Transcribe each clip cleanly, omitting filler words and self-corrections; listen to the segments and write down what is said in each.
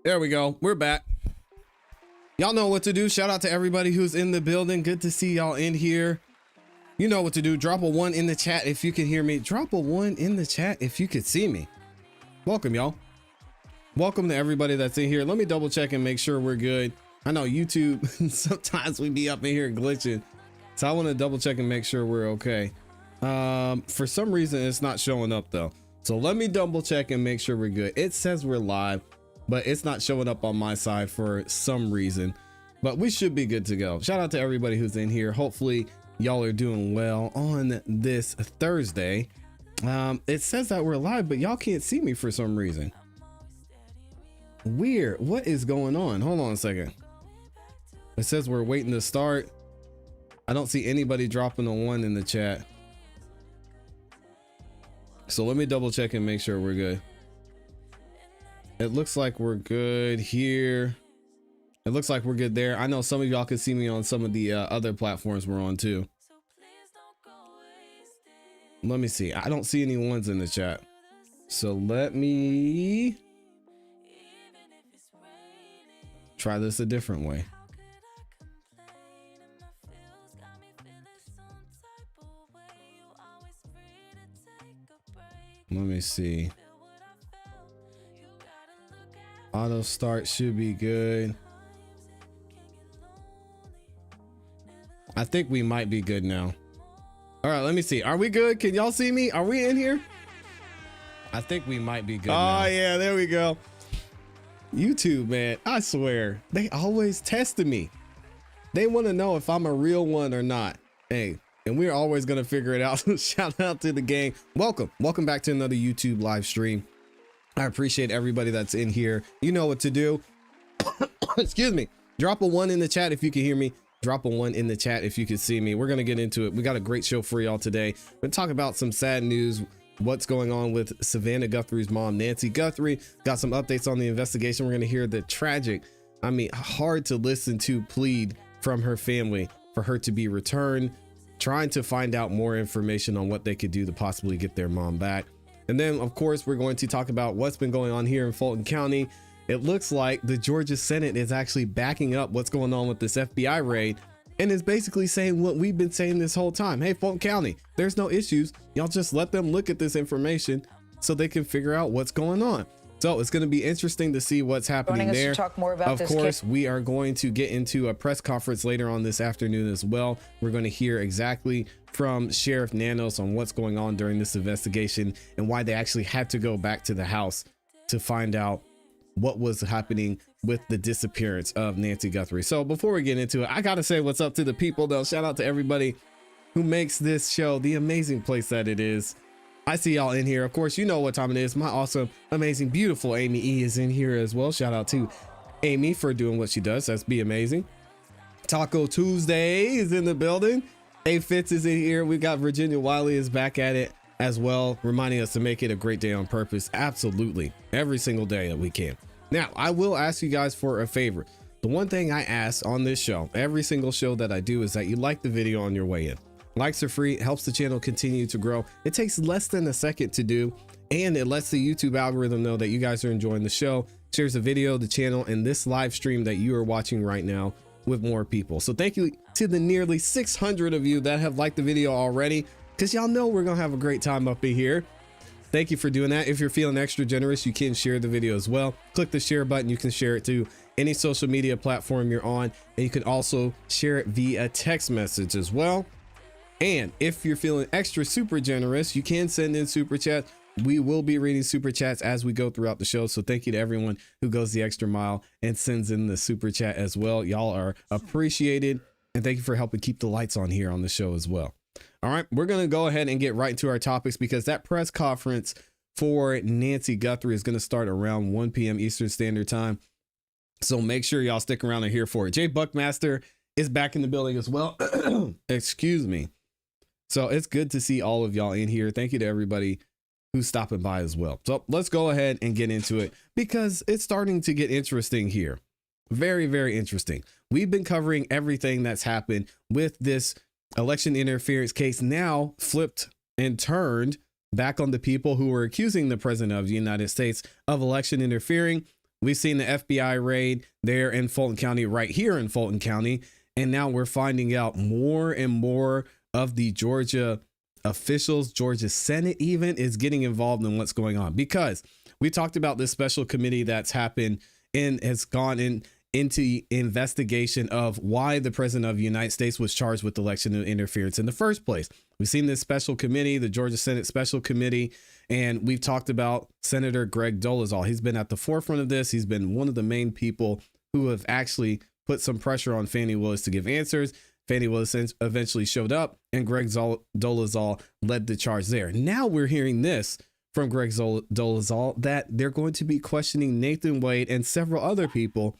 There we go. We're back. Y'all know what to do. Shout out to everybody who's in the building. Good to see y'all in here. You know what to do. Drop a 1 in the chat if you can hear me. Drop a 1 in the chat if you could see me. Welcome, y'all. Welcome to everybody that's in here. Let me double check and make sure we're good. I know YouTube, sometimes we be up in here glitching. So I want to double check and make sure we're okay. For some reason, it's not showing up though. So let me double check and make sure we're good. It says we're live, but it's not showing up on my side for some reason, but we should be good to go. Shout out to everybody who's in here. Hopefully y'all are doing well on this Thursday. It says that we're live, but y'all can't see me for some reason. Weird. What is going on? Hold on a second. It says we're waiting to start. I don't see anybody dropping a 1 in the chat. So let me double check and make sure we're good. It looks like we're good here. It looks like we're good there. I know some of y'all can see me on some of the other platforms we're on too. Let me see. I don't see any 1s in the chat. So let me try this a different way. Let me see. Auto start should be good. I think we might be good now. All right, let me see. Are we good? Can y'all see me? Are we in here? I think we might be good now. Oh yeah, there we go. YouTube, man, I swear, they always testing me. They want to know if I'm a real one or not. Hey, and we're always going to figure it out. Shout out to the gang. Welcome back to another YouTube live stream. I appreciate everybody that's in here. You know what to do. Excuse me. Drop a 1 in the chat if you can hear me. Drop a 1 in the chat if you can see me. We're going to get into it. We got a great show for y'all today. We're going to talk about some sad news. What's going on with Savannah Guthrie's mom, Nancy Guthrie. Got some updates on the investigation. We're going to hear the tragic, I mean, hard to listen to plead from her family for her to be returned, trying to find out more information on what they could do to possibly get their mom back. And then, of course, we're going to talk about what's been going on here in Fulton County. It looks like the Georgia Senate is actually backing up what's going on with this FBI raid and is basically saying what we've been saying this whole time. Hey, Fulton County, there's no issues. Y'all just let them look at this information so they can figure out what's going on. So it's going to be interesting to see what's happening there. Talk more about this. Of course, we are going to get into a press conference later on this afternoon as well. We're going to hear exactly from Sheriff Nanos on what's going on during this investigation and why they actually had to go back to the house to find out what was happening with the disappearance of Nancy Guthrie. So before we get into it, I gotta say what's up to the people though. Shout out to everybody who makes this show the amazing place that it is. I see y'all in here. Of course, you know what time it is. My awesome, amazing, beautiful Amy E is in here as well. Shout out to Amy for doing what she does. That's be amazing. Taco Tuesday is in the building. A Fitz is in here. We got Virginia Wiley is back at it as well, reminding us to make it a great day on purpose. Absolutely. Every single day that we can. Now, I will ask you guys for a favor. The one thing I ask on this show, every single show that I do, is that you like the video on your way in. Likes are free. It helps the channel continue to grow. It takes less than a second to do, and it lets the YouTube algorithm know that you guys are enjoying the show, shares the video, the channel, and this live stream that you are watching right now with more people. So thank you to the nearly 600 of you that have liked the video already, because y'all know we're gonna have a great time up in here. Thank you for doing that. If you're feeling extra generous, you can share the video as well. Click the share button. You can share it to any social media platform you're on, and you can also share it via text message as well. And if you're feeling extra super generous, you can send in super chats. We will be reading super chats as we go throughout the show. So thank you to everyone who goes the extra mile and sends in the super chat as well. Y'all are appreciated. And thank you for helping keep the lights on here on the show as well. All right, we're going to go ahead and get right into our topics because that press conference for Nancy Guthrie is going to start around 1 p.m. Eastern Standard Time. So make sure y'all stick around and here for it. Jay Buckmaster is back in the building as well. Excuse me. So it's good to see all of y'all in here. Thank you to everybody who's stopping by as well. So let's go ahead and get into it because it's starting to get interesting here. Very, very interesting. We've been covering everything that's happened with this election interference case, now flipped and turned back on the people who were accusing the president of the United States of election interfering. We've seen the FBI raid there in Fulton County, right here in Fulton County. And now we're finding out more and more of the Georgia officials, Georgia Senate even, is getting involved in what's going on, because we talked about this special committee that's happened and has gone into investigation of why the president of the United States was charged with election interference in the first place. We've seen this special committee, the Georgia Senate Special Committee, and we've talked about Senator Greg Dolezal. He's been at the forefront of this. He's been one of the main people who have actually put some pressure on Fani Willis to give answers. Fani Willis eventually showed up, and Greg Dolezal led the charge there. Now we're hearing this from Greg Dolezal that they're going to be questioning Nathan Wade and several other people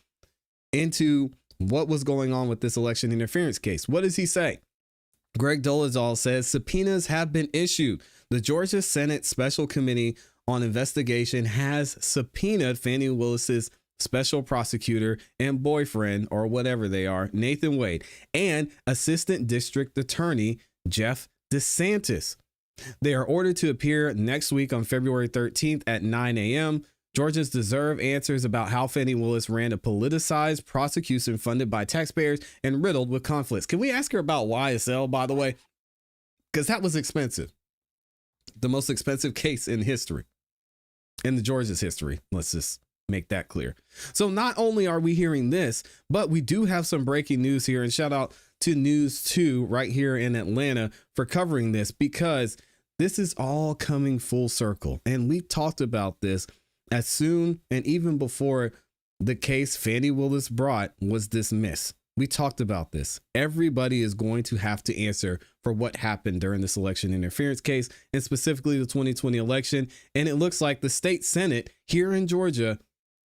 into what was going on with this election interference case. What does he say? Greg Dolezal says subpoenas have been issued. The Georgia Senate Special Committee on Investigation has subpoenaed Fani Willis's special prosecutor and boyfriend, or whatever they are, Nathan Wade, and Assistant District Attorney Jeff DeSantis. They are ordered to appear next week on February 13th at 9 a.m. Georgians deserve answers about how Fani Willis ran a politicized prosecution funded by taxpayers and riddled with conflicts. Can we ask her about YSL, by the way? Because that was expensive. The most expensive case in history, in the Georgia's history. Let's just make that clear. So not only are we hearing this, but we do have some breaking news here, and shout out to News 2 right here in Atlanta for covering this, because this is all coming full circle. And we talked about this as soon and even before the case Fani Willis brought was dismissed. We talked about this. Everybody is going to have to answer for what happened during this election interference case, and specifically the 2020 election. And it looks like the state Senate here in Georgia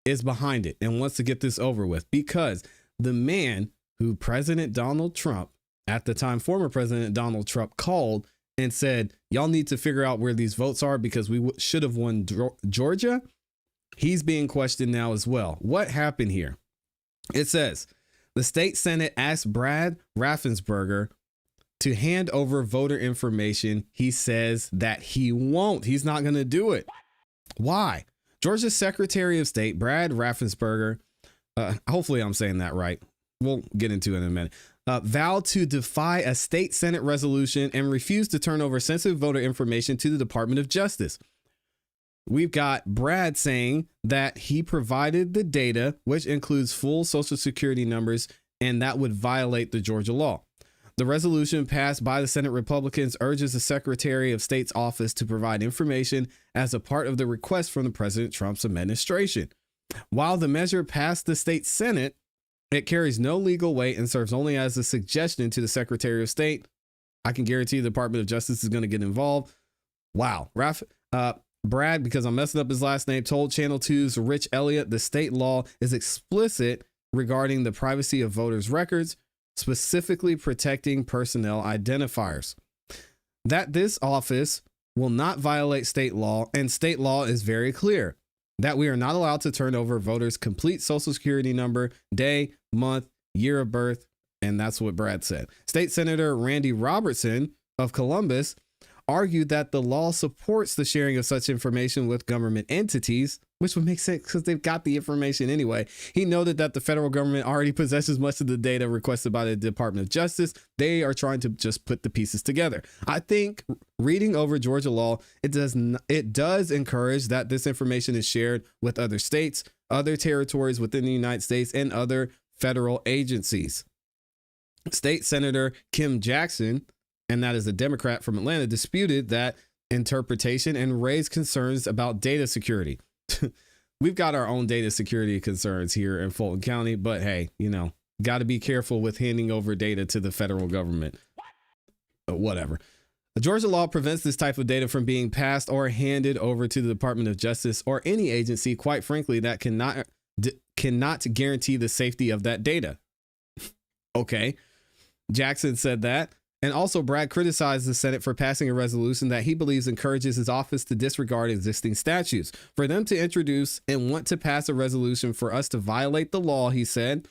is behind it and wants to get this over with, because the man who President Donald Trump, at the time former President Donald Trump, called and said, y'all need to figure out where these votes are because we should have won Georgia. He's being questioned now as well. What happened here? It says the state Senate asked Brad Raffensperger to hand over voter information. He says that he won't. He's not going to do it. Why? Georgia's Secretary of State, Brad Raffensperger, hopefully I'm saying that right. We'll get into it in a minute. Vowed to defy a state Senate resolution and refuse to turn over sensitive voter information to the Department of Justice. We've got Brad saying that he provided the data, which includes full Social Security numbers, and that would violate the Georgia law. The resolution passed by the Senate Republicans urges the Secretary of State's office to provide information as a part of the request from the President Trump's administration. While the measure passed the state Senate, it carries no legal weight and serves only as a suggestion to the Secretary of State. I can guarantee the Department of Justice is going to get involved. Wow. Brad, because I'm messing up his last name, told Channel 2's Rich Elliott the state law is explicit regarding the privacy of voters' records, specifically protecting personnel identifiers. That this office will not violate state law, and state law is very clear that we are not allowed to turn over voters' complete Social Security number, day, month, year of birth, and that's what Brad said. State Senator Randy Robertson of Columbus argued that the law supports the sharing of such information with government entities, which would make sense because they've got the information anyway. He noted that the federal government already possesses much of the data requested by the Department of Justice. They are trying to just put the pieces together. I think reading over Georgia law, it does encourage that this information is shared with other states, other territories within the United States, and other federal agencies. State Senator Kim Jackson, and that is a Democrat from Atlanta, disputed that interpretation and raised concerns about data security. We've got our own data security concerns here in Fulton County, but hey, got to be careful with handing over data to the federal government. Whatever. The Georgia law prevents this type of data from being passed or handed over to the Department of Justice or any agency, quite frankly, that cannot guarantee the safety of that data. Okay. Jackson said that. And also, Brad criticized the Senate for passing a resolution that he believes encourages his office to disregard existing statutes. For them to introduce and want to pass a resolution for us to violate the law, he said,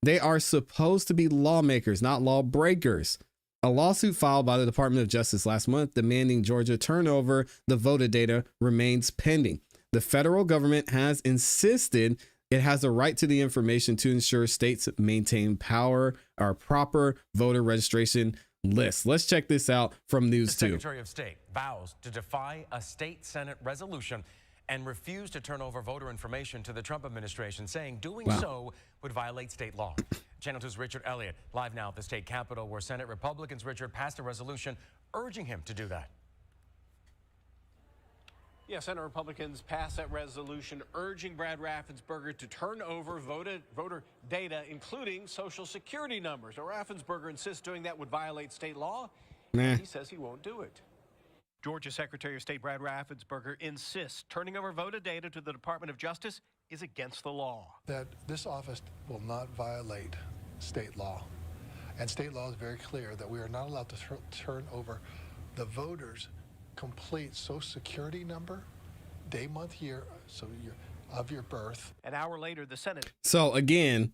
they are supposed to be lawmakers, not lawbreakers. A lawsuit filed by the Department of Justice last month demanding Georgia turn over the voter data remains pending. The federal government has insisted It has a right to the information to ensure states maintain power or proper voter registration lists. Let's check this out from News 2. The Secretary of State vows to defy a state Senate resolution and refuse to turn over voter information to the Trump administration, saying doing so would violate state law. Channel 2's Richard Elliott live now at the state capitol, where Senate Republicans, Richard, passed a resolution urging him to do that. Yeah, Senate Republicans passed that resolution urging Brad Raffensperger to turn over voter data, including social security numbers. Now, Raffensperger insists doing that would violate state law. He says he won't do it. Georgia Secretary of State Brad Raffensperger insists turning over voter data to the Department of Justice is against the law. That this office will not violate state law. And state law is very clear that we are not allowed to turn over the voters' complete social security number, day, month, year, so of your birth. An hour later, the Senate. So again,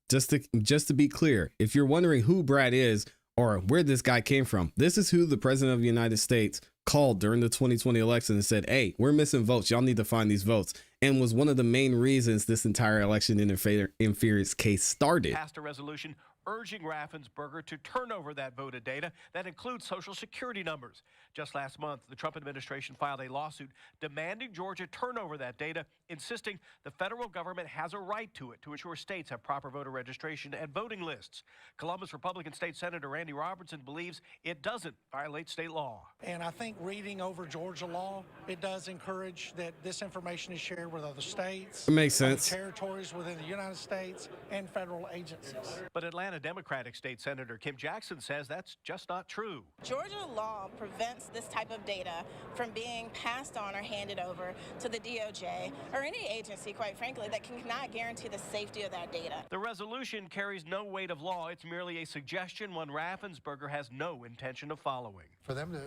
just to be clear, if you're wondering who Brad is or where this guy came from, this is who the president of the United States called during the 2020 election and said, hey, we're missing votes. Y'all need to find these votes. And was one of the main reasons this entire election interference case started. Passed a resolution urging Raffensperger to turn over that voter data that includes social security numbers. Just last month, the Trump administration filed a lawsuit demanding Georgia turn over that data, insisting the federal government has a right to it to ensure states have proper voter registration and voting lists. Columbus Republican State Senator Randy Robertson believes it doesn't violate state law. And I think reading over Georgia law, it does encourage that this information is shared with other states. It makes sense. Territories within the United States and federal agencies. But Atlanta Democratic State Senator Kim Jackson says that's just not true. Georgia law prevents this type of data from being passed on or handed over to the DOJ or any agency, quite frankly, that cannot guarantee the safety of that data. The resolution carries no weight of law. It's merely a suggestion, one Raffensperger has no intention of following. For them to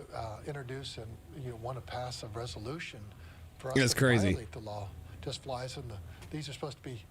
introduce and want to pass a resolution for us That's to crazy. violate the law just flies in the. These are supposed to be,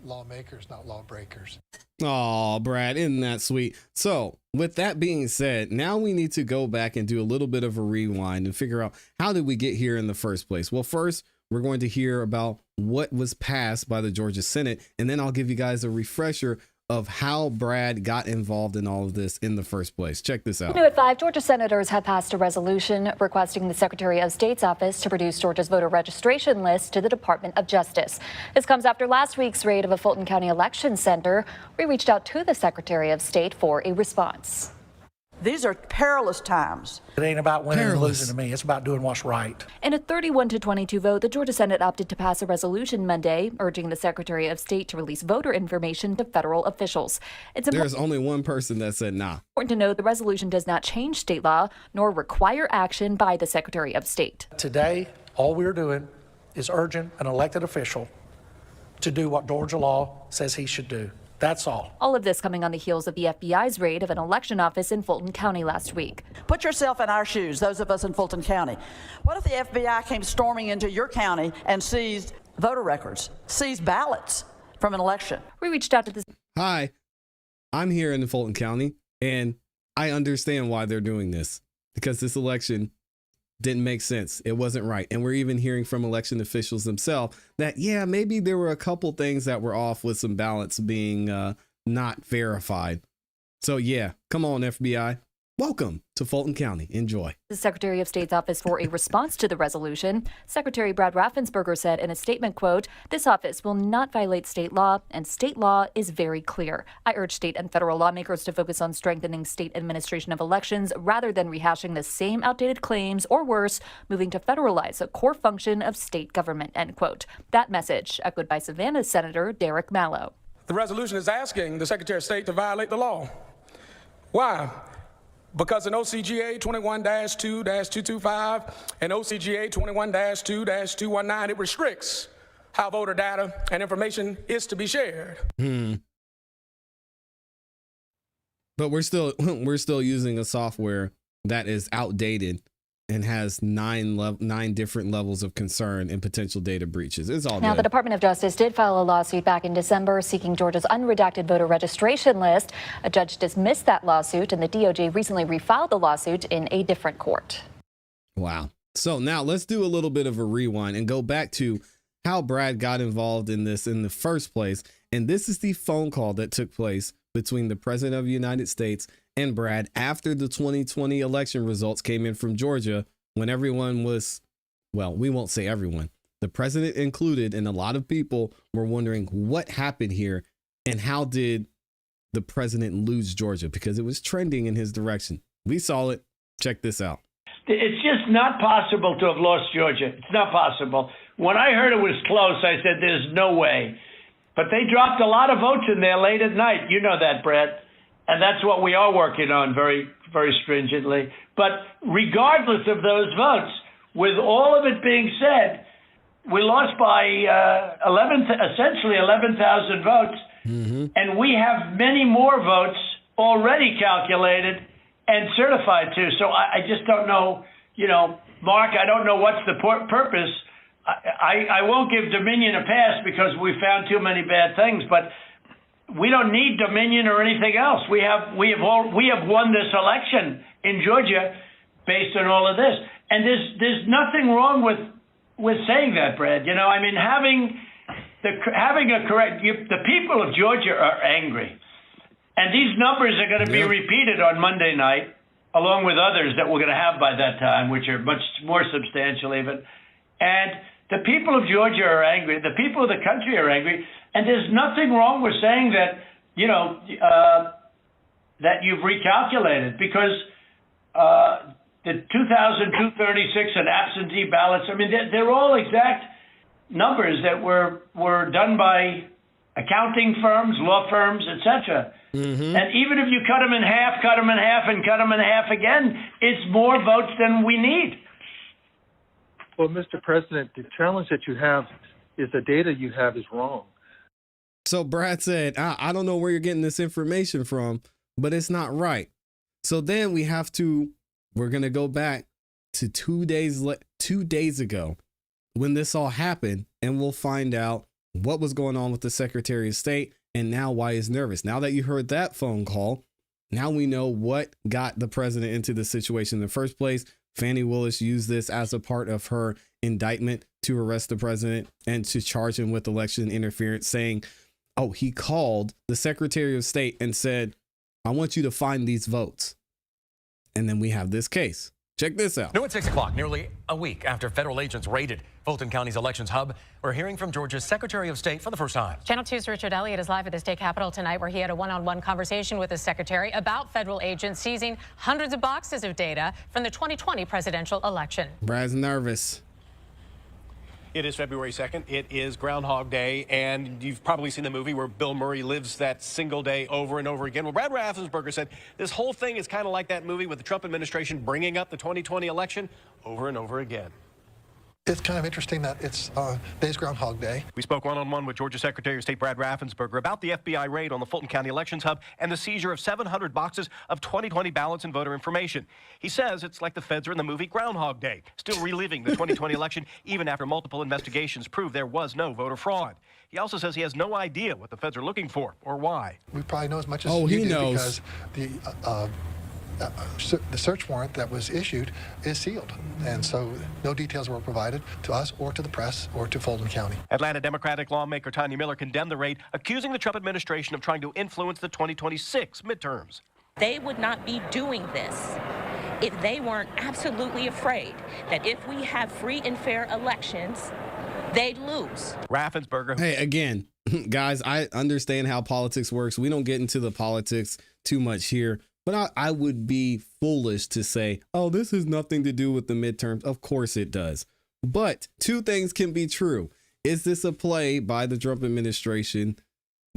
lawmakers, not lawbreakers. Oh, Brad, isn't that sweet? So with that being said, now we need to go back and do a little bit of a rewind and figure out how did we get here in the first place? Well, first, we're going to hear about what was passed by the Georgia Senate, and then I'll give you guys a refresher of how Brad got involved in all of this in the first place. Check this out. New at 5, Georgia senators have passed a resolution requesting the Secretary of State's office to produce Georgia's voter registration list to the Department of Justice. This comes after last week's raid of a Fulton County election center. We reached out to the Secretary of State for a response. These are perilous times. It ain't about winning and losing to me. It's about doing what's right. In a 31-22 vote, the Georgia Senate opted to pass a resolution Monday urging the Secretary of State to release voter information to federal officials. There's only one person that said nah. Important to note the resolution does not change state law nor require action by the Secretary of State. Today, all we're doing is urging an elected official to do what Georgia law says he should do. That's all. All of this coming on the heels of the FBI's raid of an election office in Fulton County last week. Put yourself in our shoes, those of us in Fulton County. What if the FBI came storming into your county and seized voter records, seized ballots from an election? We reached out to this. Hi, I'm here in Fulton County, and I understand why they're doing this, because this election didn't make sense. It wasn't right. And we're even hearing from election officials themselves that, yeah, maybe there were a couple things that were off with some ballots being not verified. So, yeah, come on, FBI. Welcome to Fulton County. Enjoy. The Secretary of State's office for a response to the resolution. Secretary Brad Raffensperger said in a statement, quote, "This office will not violate state law, and state law is very clear. I urge state and federal lawmakers to focus on strengthening state administration of elections rather than rehashing the same outdated claims, or worse, moving to federalize a core function of state government," end quote. That message echoed by Savannah Senator Derek Mallow. The resolution is asking the Secretary of State to violate the law. Why? Because in OCGA 21-2-225 and OCGA 21-2-219, it restricts how voter data and information is to be shared. But we're still using a software that is outdated and has nine different levels of concern and potential data breaches. It's all Now, good. the Department of Justice did file a lawsuit back in December seeking Georgia's unredacted voter registration list. A judge dismissed that lawsuit, and the DOJ recently refiled the lawsuit in a different court. Wow. So now let's do a little bit of a rewind and go back to how Brad got involved in this in the first place. And this is the phone call that took place between the president of the United States and Brad after the 2020 election results came in from Georgia, when everyone was, well, we won't say everyone, the president included, and a lot of people were wondering what happened here and how did the president lose Georgia, because it was trending in his direction. We saw it. Check this out. It's just not possible to have lost Georgia. It's not possible. When I heard it was close, I said, there's no way. But they dropped a lot of votes in there late at night. You know that, Brett. And that's what we are working on very, very stringently. But regardless of those votes, with all of it being said, we lost by essentially 11,000 votes. And we have many more votes already calculated and certified to. So I just don't know, Mark, I don't know what's the purpose. I won't give Dominion a pass because we found too many bad things, but we don't need Dominion or anything else. We have won this election in Georgia based on all of this. And there's nothing wrong with saying that, Brad. I mean, having a correct, the people of Georgia are angry. And these numbers are going to be repeated on Monday night, along with others that we're going to have by that time, which are much more substantial even. And the people of Georgia are angry. The people of the country are angry. And there's nothing wrong with saying that, that you've recalculated, because the 2,236 and absentee ballots, I mean, they're all exact numbers that were done by accounting firms, law firms, etc. And even if you cut them in half, and cut them in half again, it's more votes than we need. Well, Mr. President, the challenge that you have is the data you have is wrong. So Brad said, I don't know where you're getting this information from, but it's not right. So then we're going to go back to 2 days ago when this all happened, and we'll find out what was going on with the Secretary of State and now why he's nervous. Now that you heard that phone call, now we know what got the president into the situation in the first place. Fani Willis used this as a part of her indictment to arrest the president and to charge him with election interference, saying, oh, he called the Secretary of State and said, I want you to find these votes. And then we have this case. Check this out. New at 6 o'clock, nearly a week after federal agents raided Fulton County's elections hub, we're hearing from Georgia's Secretary of State for the first time. Channel 2's Richard Elliott is live at the state capitol tonight, where he had a one-on-one conversation with the secretary about federal agents seizing hundreds of boxes of data from the 2020 presidential election. Brad's nervous. It is February 2nd. It is Groundhog Day, and you've probably seen the movie where Bill Murray lives that single day over and over again. Well, Brad Raffensperger said this whole thing is kind of like that movie with the Trump administration bringing up the 2020 election over and over again. It's kind of interesting that it's today's Groundhog Day. We spoke one-on-one with Georgia Secretary of State Brad Raffensperger about the FBI raid on the Fulton County elections hub and the seizure of 700 boxes of 2020 ballots and voter information. He says it's like the feds are in the movie Groundhog Day, still reliving the 2020 election even after multiple investigations prove there was no voter fraud. He also says he has no idea what the feds are looking for or why. We probably know as much as he do, knows, because the search warrant that was issued is sealed, and so no details were provided to us or to the press or to Fulton County. Atlanta Democratic lawmaker Tanya Miller condemned the raid, accusing the Trump administration of trying to influence the 2026 midterms. They would not be doing this if they weren't absolutely afraid that if we have free and fair elections, they'd lose. Raffensperger. Hey, again, guys, I understand how politics works. We don't get into the politics too much here. But I would be foolish to say, oh, this has nothing to do with the midterms. Of course it does. But two things can be true. Is this a play by the Trump administration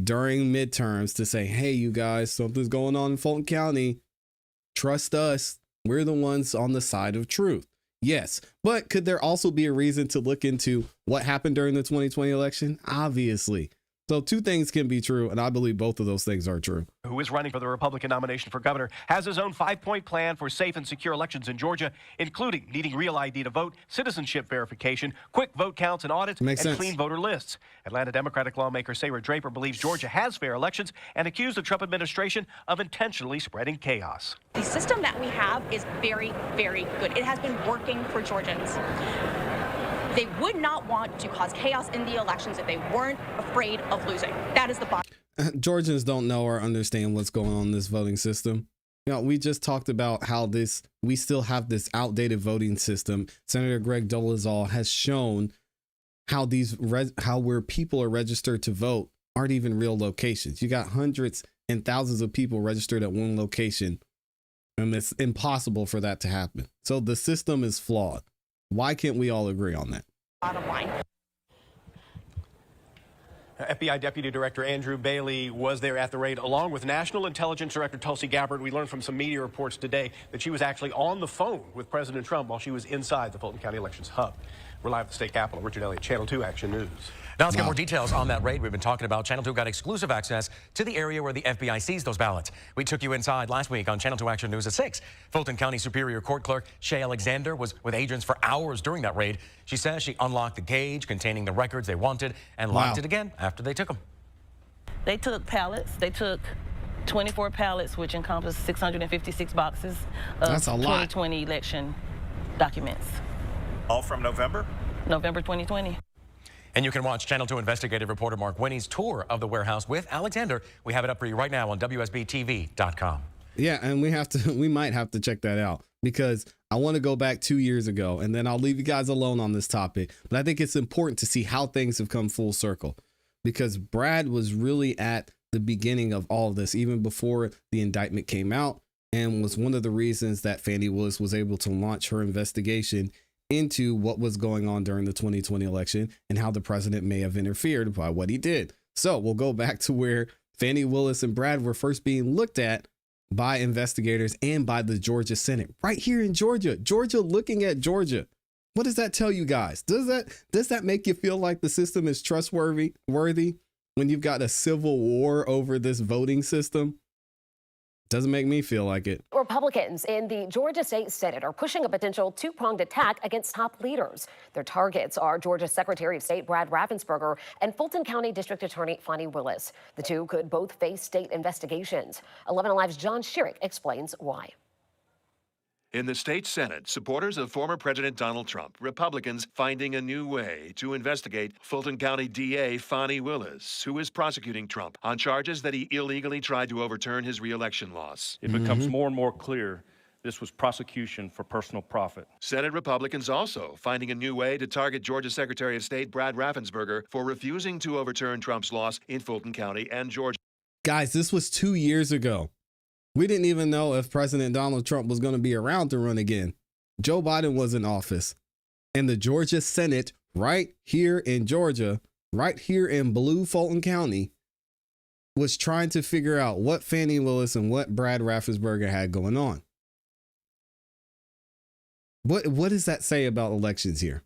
during midterms to say, hey, you guys, something's going on in Fulton County. Trust us. We're the ones on the side of truth. Yes. But could there also be a reason to look into what happened during the 2020 election? Obviously. So two things can be true, and I believe both of those things are true. Who is running for the Republican nomination for governor, has his own 5-point plan for safe and secure elections in Georgia, including needing real ID to vote, citizenship verification, quick vote counts and audits, and clean voter lists. Atlanta Democratic lawmaker Sarah Draper believes Georgia has fair elections and accused the Trump administration of intentionally spreading chaos. The system that we have is very, very good. It has been working for Georgians. They would not want to cause chaos in the elections if they weren't afraid of losing. That is the bottom. Georgians don't know or understand what's going on in this voting system. You know, we just talked about how we still have this outdated voting system. Senator Greg Dolezal has shown how where people are registered to vote aren't even real locations. You got hundreds and thousands of people registered at one location, and it's impossible for that to happen. So the system is flawed. Why can't we all agree on that? Bottom line. FBI Deputy Director Andrew Bailey was there at the raid, along with National Intelligence Director Tulsi Gabbard. We learned from some media reports today that she was actually on the phone with President Trump while she was inside the Fulton County Elections Hub. We're live at the state capitol. Richard Elliott, Channel 2 Action News. Now let's get more details on that raid we've been talking about. Channel 2 got exclusive access to the area where the FBI seized those ballots. We took you inside last week on Channel 2 Action News at 6. Fulton County Superior Court Clerk Shay Alexander was with agents for hours during that raid. She says she unlocked the cage containing the records they wanted and locked it again after they took them. They took pallets. They took 24 pallets, which encompassed 656 boxes of 2020 election documents. All from November? November 2020. And you can watch Channel 2 investigative reporter Mark Winnie's tour of the warehouse with Alexander. We have it up for you right now on WSBTV.com. Yeah, and we might have to check that out, because I want to go back 2 years ago, and then I'll leave you guys alone on this topic. But I think it's important to see how things have come full circle, because Brad was really at the beginning of all of this, even before the indictment came out, and was one of the reasons that Fani Willis was able to launch her investigation into what was going on during the 2020 election and how the president may have interfered by what he did. So we'll go back to where Fani Willis and Brad were first being looked at by investigators and by the Georgia Senate right here in Georgia. Georgia looking at Georgia. What does that tell you guys? Does that make you feel like the system is trustworthy when you've got a civil war over this voting system? Doesn't make me feel like it. Republicans in the Georgia State Senate are pushing a potential two-pronged attack against top leaders. Their targets are Georgia Secretary of State Brad Raffensperger and Fulton County District Attorney Fani Willis. The two could both face state investigations. 11 Alive's John Schierick explains why. In the state Senate, supporters of former President Donald Trump, Republicans finding a new way to investigate Fulton County DA Fani Willis, who is prosecuting Trump on charges that he illegally tried to overturn his re-election loss. It becomes more and more clear this was prosecution for personal profit. Senate Republicans also finding a new way to target Georgia Secretary of State Brad Raffensperger for refusing to overturn Trump's loss in Fulton County and Georgia. Guys, this was 2 years ago. We didn't even know if President Donald Trump was going to be around to run again. Joe Biden was in office. And the Georgia Senate right here in Georgia, right here in blue Fulton County, was trying to figure out what Fani Willis and what Brad Raffensperger had going on. What does that say about elections here?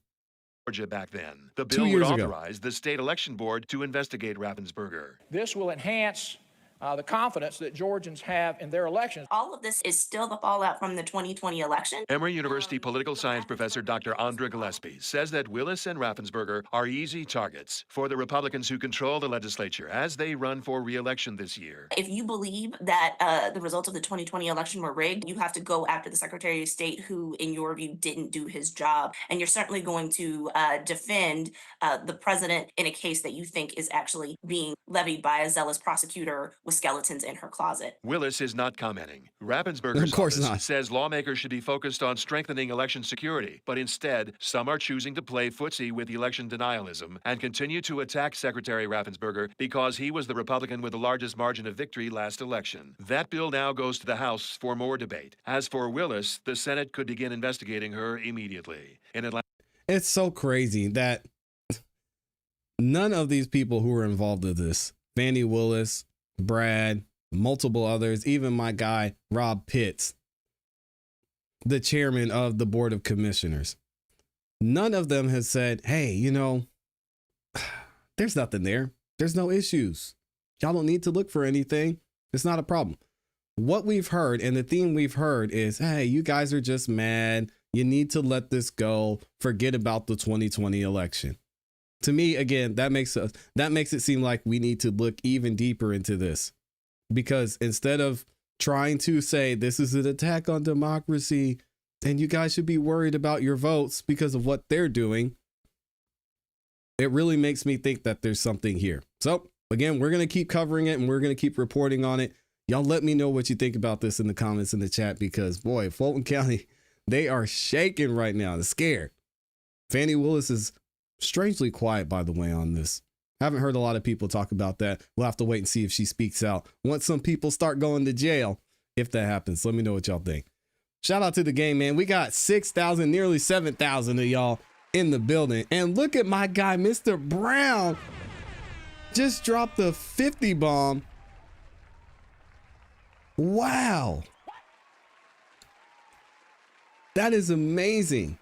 Georgia back then. The bill would authorize the state election board to investigate Raffensperger. This will enhance the confidence that Georgians have in their elections. All of this is still the fallout from the 2020 election. Emory University political science professor Dr. Andra Gillespie says that Willis and Raffensperger are easy targets for the Republicans who control the legislature as they run for re-election this year. If you believe that the results of the 2020 election were rigged, you have to go after the Secretary of State who, in your view, didn't do his job. And you're certainly going to defend the president in a case that you think is actually being levied by a zealous prosecutor with skeletons in her closet. Willis is not commenting. Raffensperger's office says lawmakers should be focused on strengthening election security, but instead, some are choosing to play footsie with election denialism and continue to attack Secretary Raffensperger because he was the Republican with the largest margin of victory last election. That bill now goes to the House for more debate. As for Willis, the Senate could begin investigating her immediately. In Atlanta, it's so crazy that none of these people who were involved in this, Fani Willis, Brad, multiple others, even my guy, Rob Pitts, the chairman of the Board of Commissioners, none of them has said, hey, you know, there's nothing there. There's no issues. Y'all don't need to look for anything. It's not a problem. What we've heard and the theme we've heard is, hey, you guys are just mad. You need to let this go. Forget about the 2020 election. To me, again, that makes it seem like we need to look even deeper into this, because instead of trying to say this is an attack on democracy and you guys should be worried about your votes because of what they're doing, it really makes me think that there's something here. So again, we're going to keep covering it and we're going to keep reporting on it. Y'all let me know what you think about this in the comments in the chat, because boy, Fulton County, they are shaking right now. They're scared. Fani Willis is strangely quiet, by the way, on this. Haven't heard a lot of people talk about that. We'll have to wait and see if she speaks out once some people start going to jail. If that happens, let me know what y'all think. Shout out to the game, man. We got 6,000, nearly 7,000 of y'all in the building. And look at my guy, Mr. Brown. Just dropped the 50 bomb. Wow. That is amazing.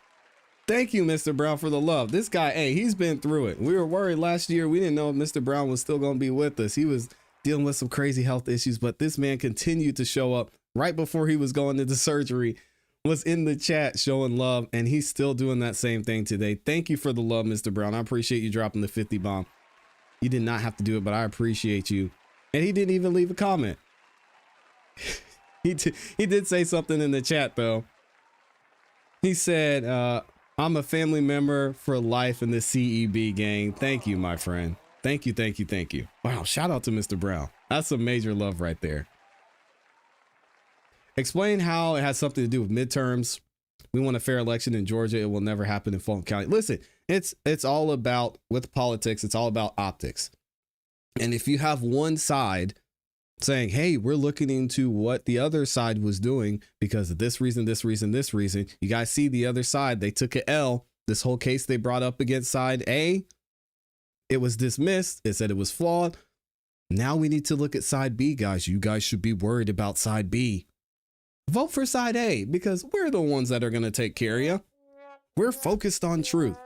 Thank you, Mr. Brown, for the love. This guy, hey, he's been through it. We were worried last year. We didn't know if Mr. Brown was still going to be with us. He was dealing with some crazy health issues, but this man continued to show up right before he was going into surgery, was in the chat showing love, and he's still doing that same thing today. Thank you for the love, Mr. Brown. I appreciate you dropping the 50 bomb. You did not have to do it, but I appreciate you. And he didn't even leave a comment. He did say something in the chat, though. He said, I'm a family member for life in the CEB gang. Thank you, my friend. Thank you, thank you, thank you. Wow, shout out to Mr. Brown. That's some major love right there. Explain how it has something to do with midterms. We want a fair election in Georgia. It will never happen in Fulton County. Listen, it's all about, with politics, it's all about optics. And if you have one side saying, hey, we're looking into what the other side was doing because of this reason, this reason, this reason. You guys see the other side. They took an L. This whole case they brought up against side A, it was dismissed. It said it was flawed. Now we need to look at side B, guys. You guys should be worried about side B. Vote for side A, because we're the ones that are going to take care of you. We're focused on truth.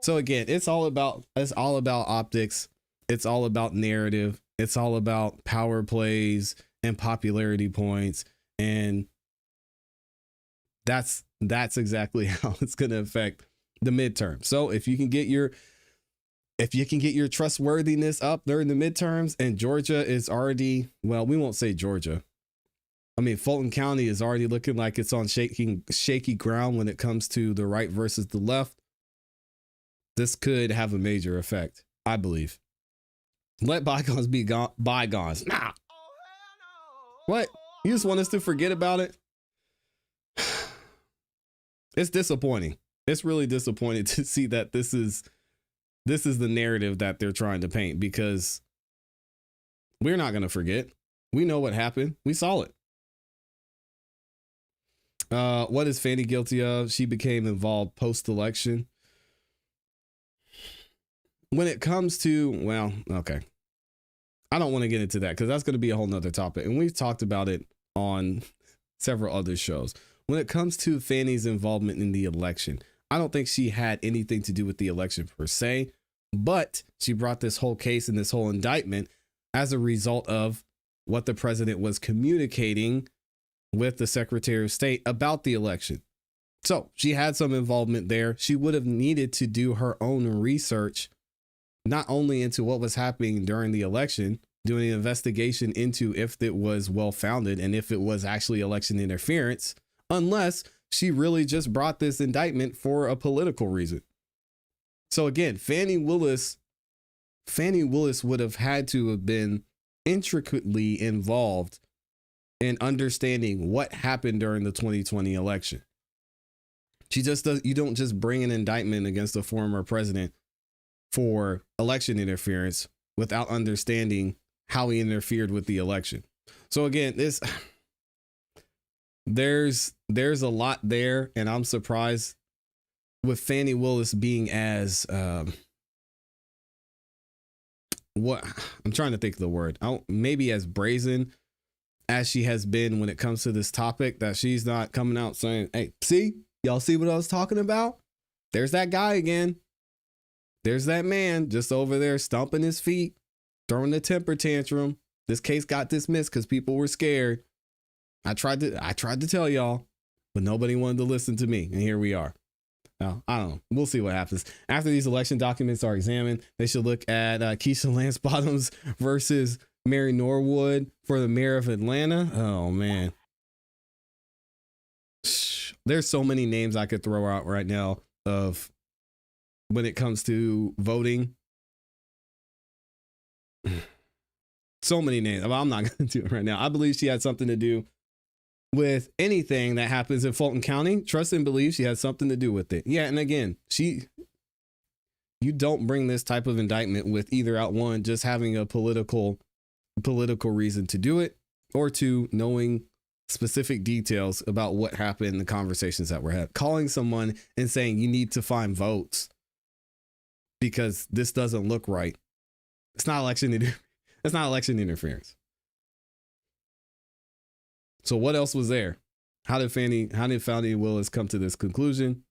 So again, it's all about optics. It's all about narrative. It's all about power plays and popularity points. And that's exactly how it's going to affect the midterm. So if you can get your trustworthiness up during the midterms, and Georgia is already, well, we won't say Georgia. I mean, Fulton County is already looking like it's on shaky ground when it comes to the right versus the left. This could have a major effect, I believe. Let bygones be bygones. Nah. What? You just want us to forget about it? It's disappointing. It's really disappointing to see that this is the narrative that they're trying to paint, because we're not going to forget. We know what happened. We saw it. What is Fani guilty of? She became involved post-election. When it comes to, well, okay. I don't want to get into that because that's going to be a whole nother topic. And we've talked about it on several other shows. When it comes to Fani's involvement in the election, I don't think she had anything to do with the election per se, but she brought this whole case and this whole indictment as a result of what the president was communicating with the Secretary of State about the election. So she had some involvement there. She would have needed to do her own research, not only into what was happening during the election, doing an investigation into if it was well-founded and if it was actually election interference, unless she really just brought this indictment for a political reason. So again, Fani Willis would have had to have been intricately involved in understanding what happened during the 2020 election. You don't just bring an indictment against a former president for election interference without understanding how he interfered with the election. So again, there's a lot there, and I'm surprised with Fani Willis being as what I'm trying to think of the word. Maybe as brazen as she has been when it comes to this topic, that she's not coming out saying, hey, see, y'all see what I was talking about? There's that guy again. There's that man just over there stomping his feet, throwing a temper tantrum. This case got dismissed because people were scared. I tried to tell y'all, but nobody wanted to listen to me. And here we are. Now, I don't know. We'll see what happens. After these election documents are examined, they should look at Keisha Lance Bottoms versus Mary Norwood for the mayor of Atlanta. Oh, man. There's so many names I could throw out right now of when it comes to voting. So many names. Well, I'm not going to do it right now. I believe she had something to do with anything that happens in Fulton County. Trust and believe she has something to do with it. Yeah, and again, you don't bring this type of indictment with either out one, just having a political reason to do it, or two, knowing specific details about what happened in the conversations that were had. Calling someone and saying you need to find votes because this doesn't look right. It's not election interference. So what else was there? How did Fani Willis come to this conclusion?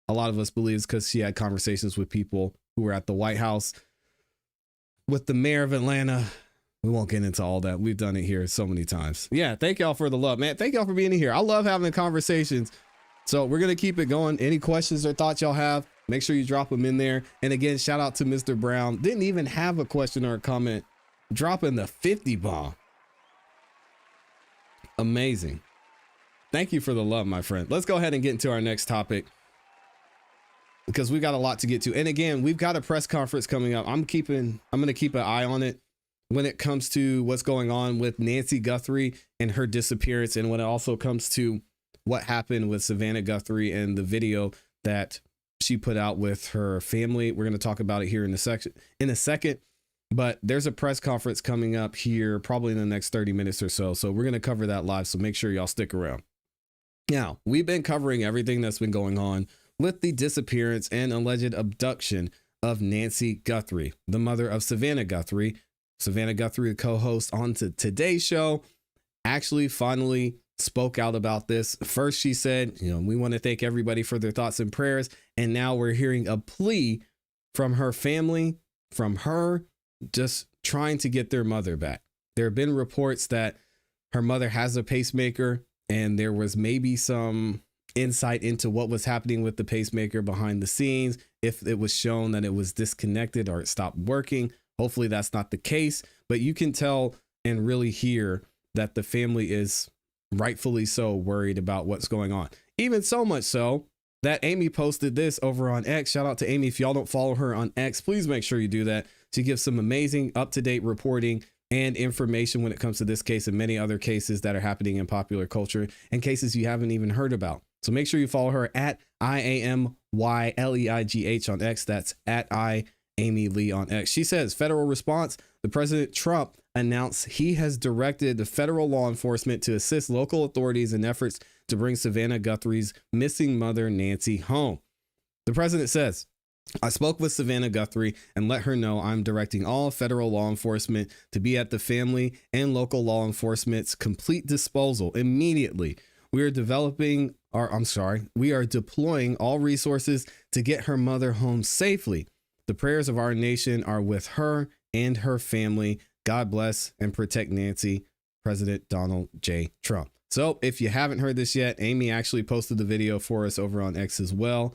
A lot of us believe it's because she had conversations with people who were at the White House, with the mayor of Atlanta. We won't get into all that. We've done it here so many times. Yeah, thank y'all for the love, man. Thank y'all for being here. I love having conversations. So we're going to keep it going. Any questions or thoughts y'all have, make sure you drop them in there. And again, shout out to Mr. Brown. Didn't even have a question or a comment. Dropping the 50 bomb. Amazing. Thank you for the love, my friend. Let's go ahead and get into our next topic, because we got a lot to get to. And again, we've got a press conference coming up. I'm going to keep an eye on it when it comes to what's going on with Nancy Guthrie and her disappearance, and when it also comes to what happened with Savannah Guthrie and the video that she put out with her family. We're going to talk about it here in a second. But there's a press conference coming up here probably in the next 30 minutes or so. So we're going to cover that live. So make sure y'all stick around. Now, we've been covering everything that's been going on with the disappearance and alleged abduction of Nancy Guthrie, the mother of Savannah Guthrie. Savannah Guthrie, the co-host on to today's show, actually finally spoke out about this. First, she said, we want to thank everybody for their thoughts and prayers. And now we're hearing a plea from her family, from her, just trying to get their mother back. There have been reports that her mother has a pacemaker, and there was maybe some insight into what was happening with the pacemaker behind the scenes, if it was shown that it was disconnected or it stopped working. Hopefully that's not the case, but you can tell and really hear that the family is rightfully so worried about what's going on. Even so much so that Amy posted this over on X. Shout out to Amy. If y'all don't follow her on X, please make sure you do that. She gives some amazing up-to-date reporting and information when it comes to this case and many other cases that are happening in popular culture and cases you haven't even heard about. So make sure you follow her at IAMYLEIGH on X. That's at Amy Lee on X. She says, federal response. The President Trump announced he has directed the federal law enforcement to assist local authorities in efforts to bring Savannah Guthrie's missing mother, Nancy, home. The president says, I spoke with Savannah Guthrie and let her know I'm directing all federal law enforcement to be at the family and local law enforcement's complete disposal immediately. We are deploying all resources to get her mother home safely. The prayers of our nation are with her and her family. God bless and protect Nancy, President Donald J. Trump. So if you haven't heard this yet, Amy actually posted the video for us over on X as well.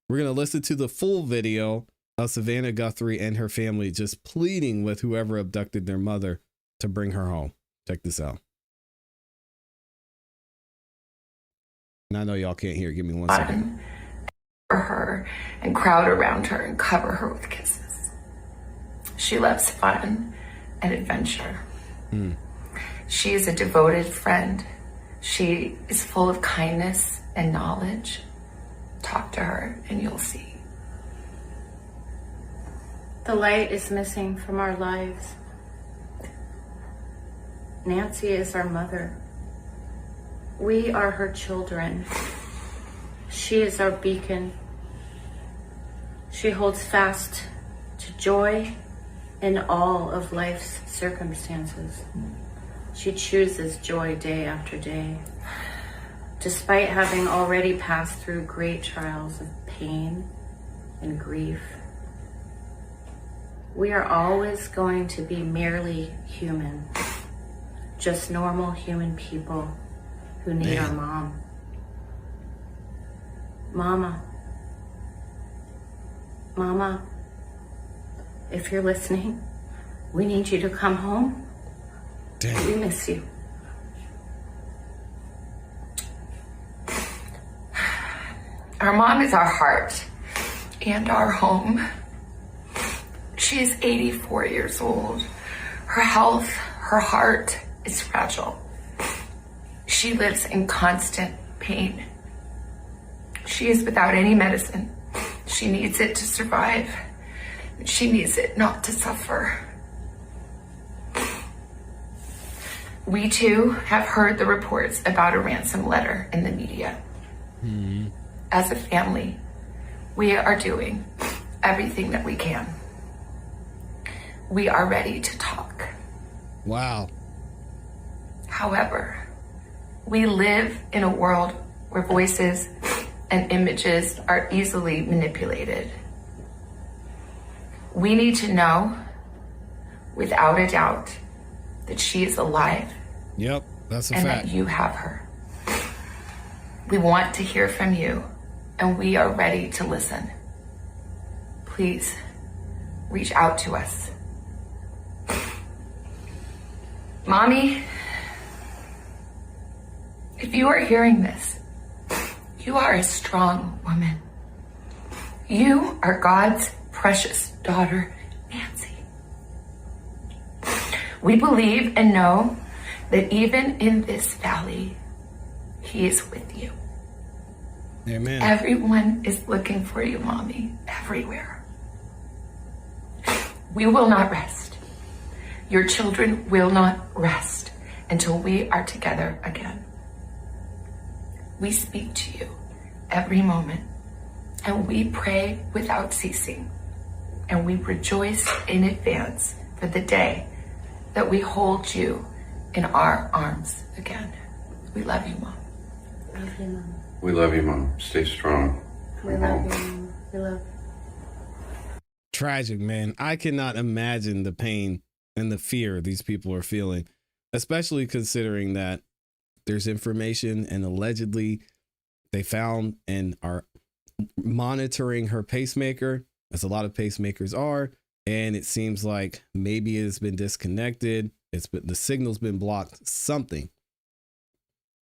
We're going to listen to the full video of Savannah Guthrie and her family just pleading with whoever abducted their mother to bring her home. Check this out. And I know y'all can't hear. Give me 1 second. For her and crowd around her and cover her with kisses. She loves fun and adventure. She is a devoted friend. She is full of kindness and knowledge. Talk to her and you'll see. The light is missing from our lives. Nancy is our mother. We are her children. She is our beacon. She holds fast to joy in all of life's circumstances. She chooses joy day after day. Despite having already passed through great trials of pain and grief, we are always going to be merely human, just normal human people who need our mom. Mama, if you're listening, we need you to come home. We miss you. Our mom is our heart. and our home. She is 84 years old. Her health, her heart is fragile. She lives in constant pain. She is without any medicine. She needs it to survive. She needs it not to suffer. We too have heard the reports about a ransom letter in the media. As a family, we are doing everything that we can. We are ready to talk. Wow. However, we live in a world where voices and images are easily manipulated. We need to know, without a doubt, that she is alive. Yep, that's a and fact. That you have her. We want to hear from you, and we are ready to listen. Please reach out to us. Mommy, if you are hearing this, you are a strong woman. You are God's precious daughter, Nancy. We believe and know that even in this valley, He is with you. Amen. Everyone is looking for you, Mommy, everywhere. We will not rest. Your children will not rest until we are together again. We speak to you every moment, and we pray without ceasing, and we rejoice in advance for the day that we hold you in our arms again. We love you, Mom. Love you, Mom. We love you, Mom. Stay strong. We love you, Mom. We love you. Tragic, man. I cannot imagine the pain and the fear these people are feeling, especially considering that there's information and allegedly they found and are monitoring her pacemaker, as a lot of pacemakers are. And it seems like maybe it's been disconnected. The signal's been blocked, something.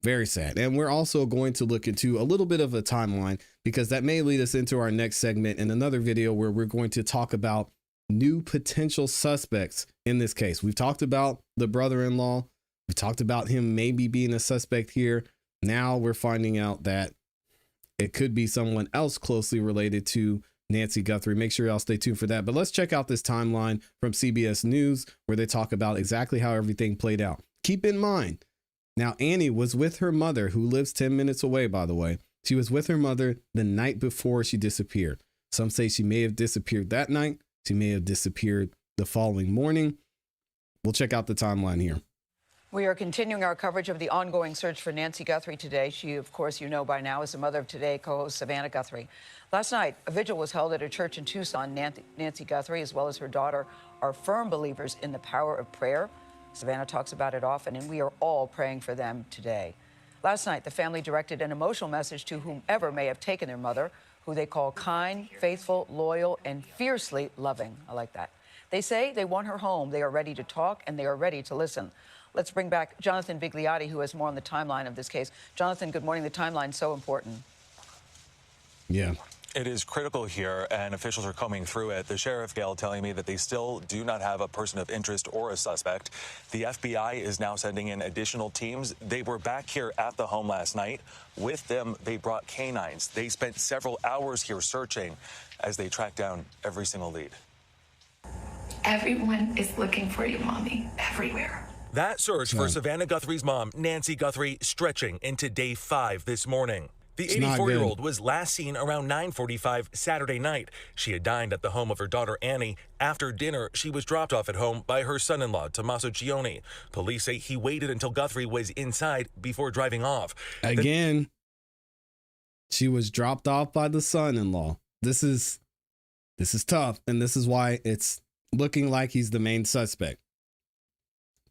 Very sad. And we're also going to look into a little bit of a timeline, because that may lead us into our next segment in another video where we're going to talk about new potential suspects in this case. We've talked about the brother-in-law. We talked about him maybe being a suspect here. Now we're finding out that it could be someone else closely related to Nancy Guthrie. Make sure y'all stay tuned for that. But let's check out this timeline from CBS News where they talk about exactly how everything played out. Keep in mind, now Annie was with her mother, who lives 10 minutes away, by the way. She was with her mother the night before she disappeared. Some say she may have disappeared that night. She may have disappeared the following morning. We'll check out the timeline here. We are continuing our coverage of the ongoing search for Nancy Guthrie today. She, of course, you know by now, is the mother of Today co-host Savannah Guthrie. Last night, a vigil was held at a church in Tucson. Nancy Guthrie, as well as her daughter, are firm believers in the power of prayer. Savannah talks about it often, and we are all praying for them today. Last night, the family directed an emotional message to whomever may have taken their mother, who they call kind, faithful, loyal, and fiercely loving. I like that. They say they want her home. They are ready to talk, and they are ready to listen. Let's bring back Jonathan Bigliotti, who has more on the timeline of this case. Jonathan, good morning. The timeline's so important. Yeah. It is critical here, and officials are combing through it. The sheriff, Gail, telling me that they still do not have a person of interest or a suspect. The FBI is now sending in additional teams. They were back here at the home last night. With them, they brought canines. They spent several hours here searching as they tracked down every single lead. Everyone is looking for you, Mommy, everywhere. That search for Savannah Guthrie's mom, Nancy Guthrie, stretching into day 5 this morning. The 84-year-old was last seen around 9:45 Saturday night. She had dined at the home of her daughter, Annie. After dinner, she was dropped off at home by her son-in-law, Tommaso Cioni. Police say he waited until Guthrie was inside before driving off. Again, she was dropped off by the son-in-law. This is tough, and this is why it's looking like he's the main suspect.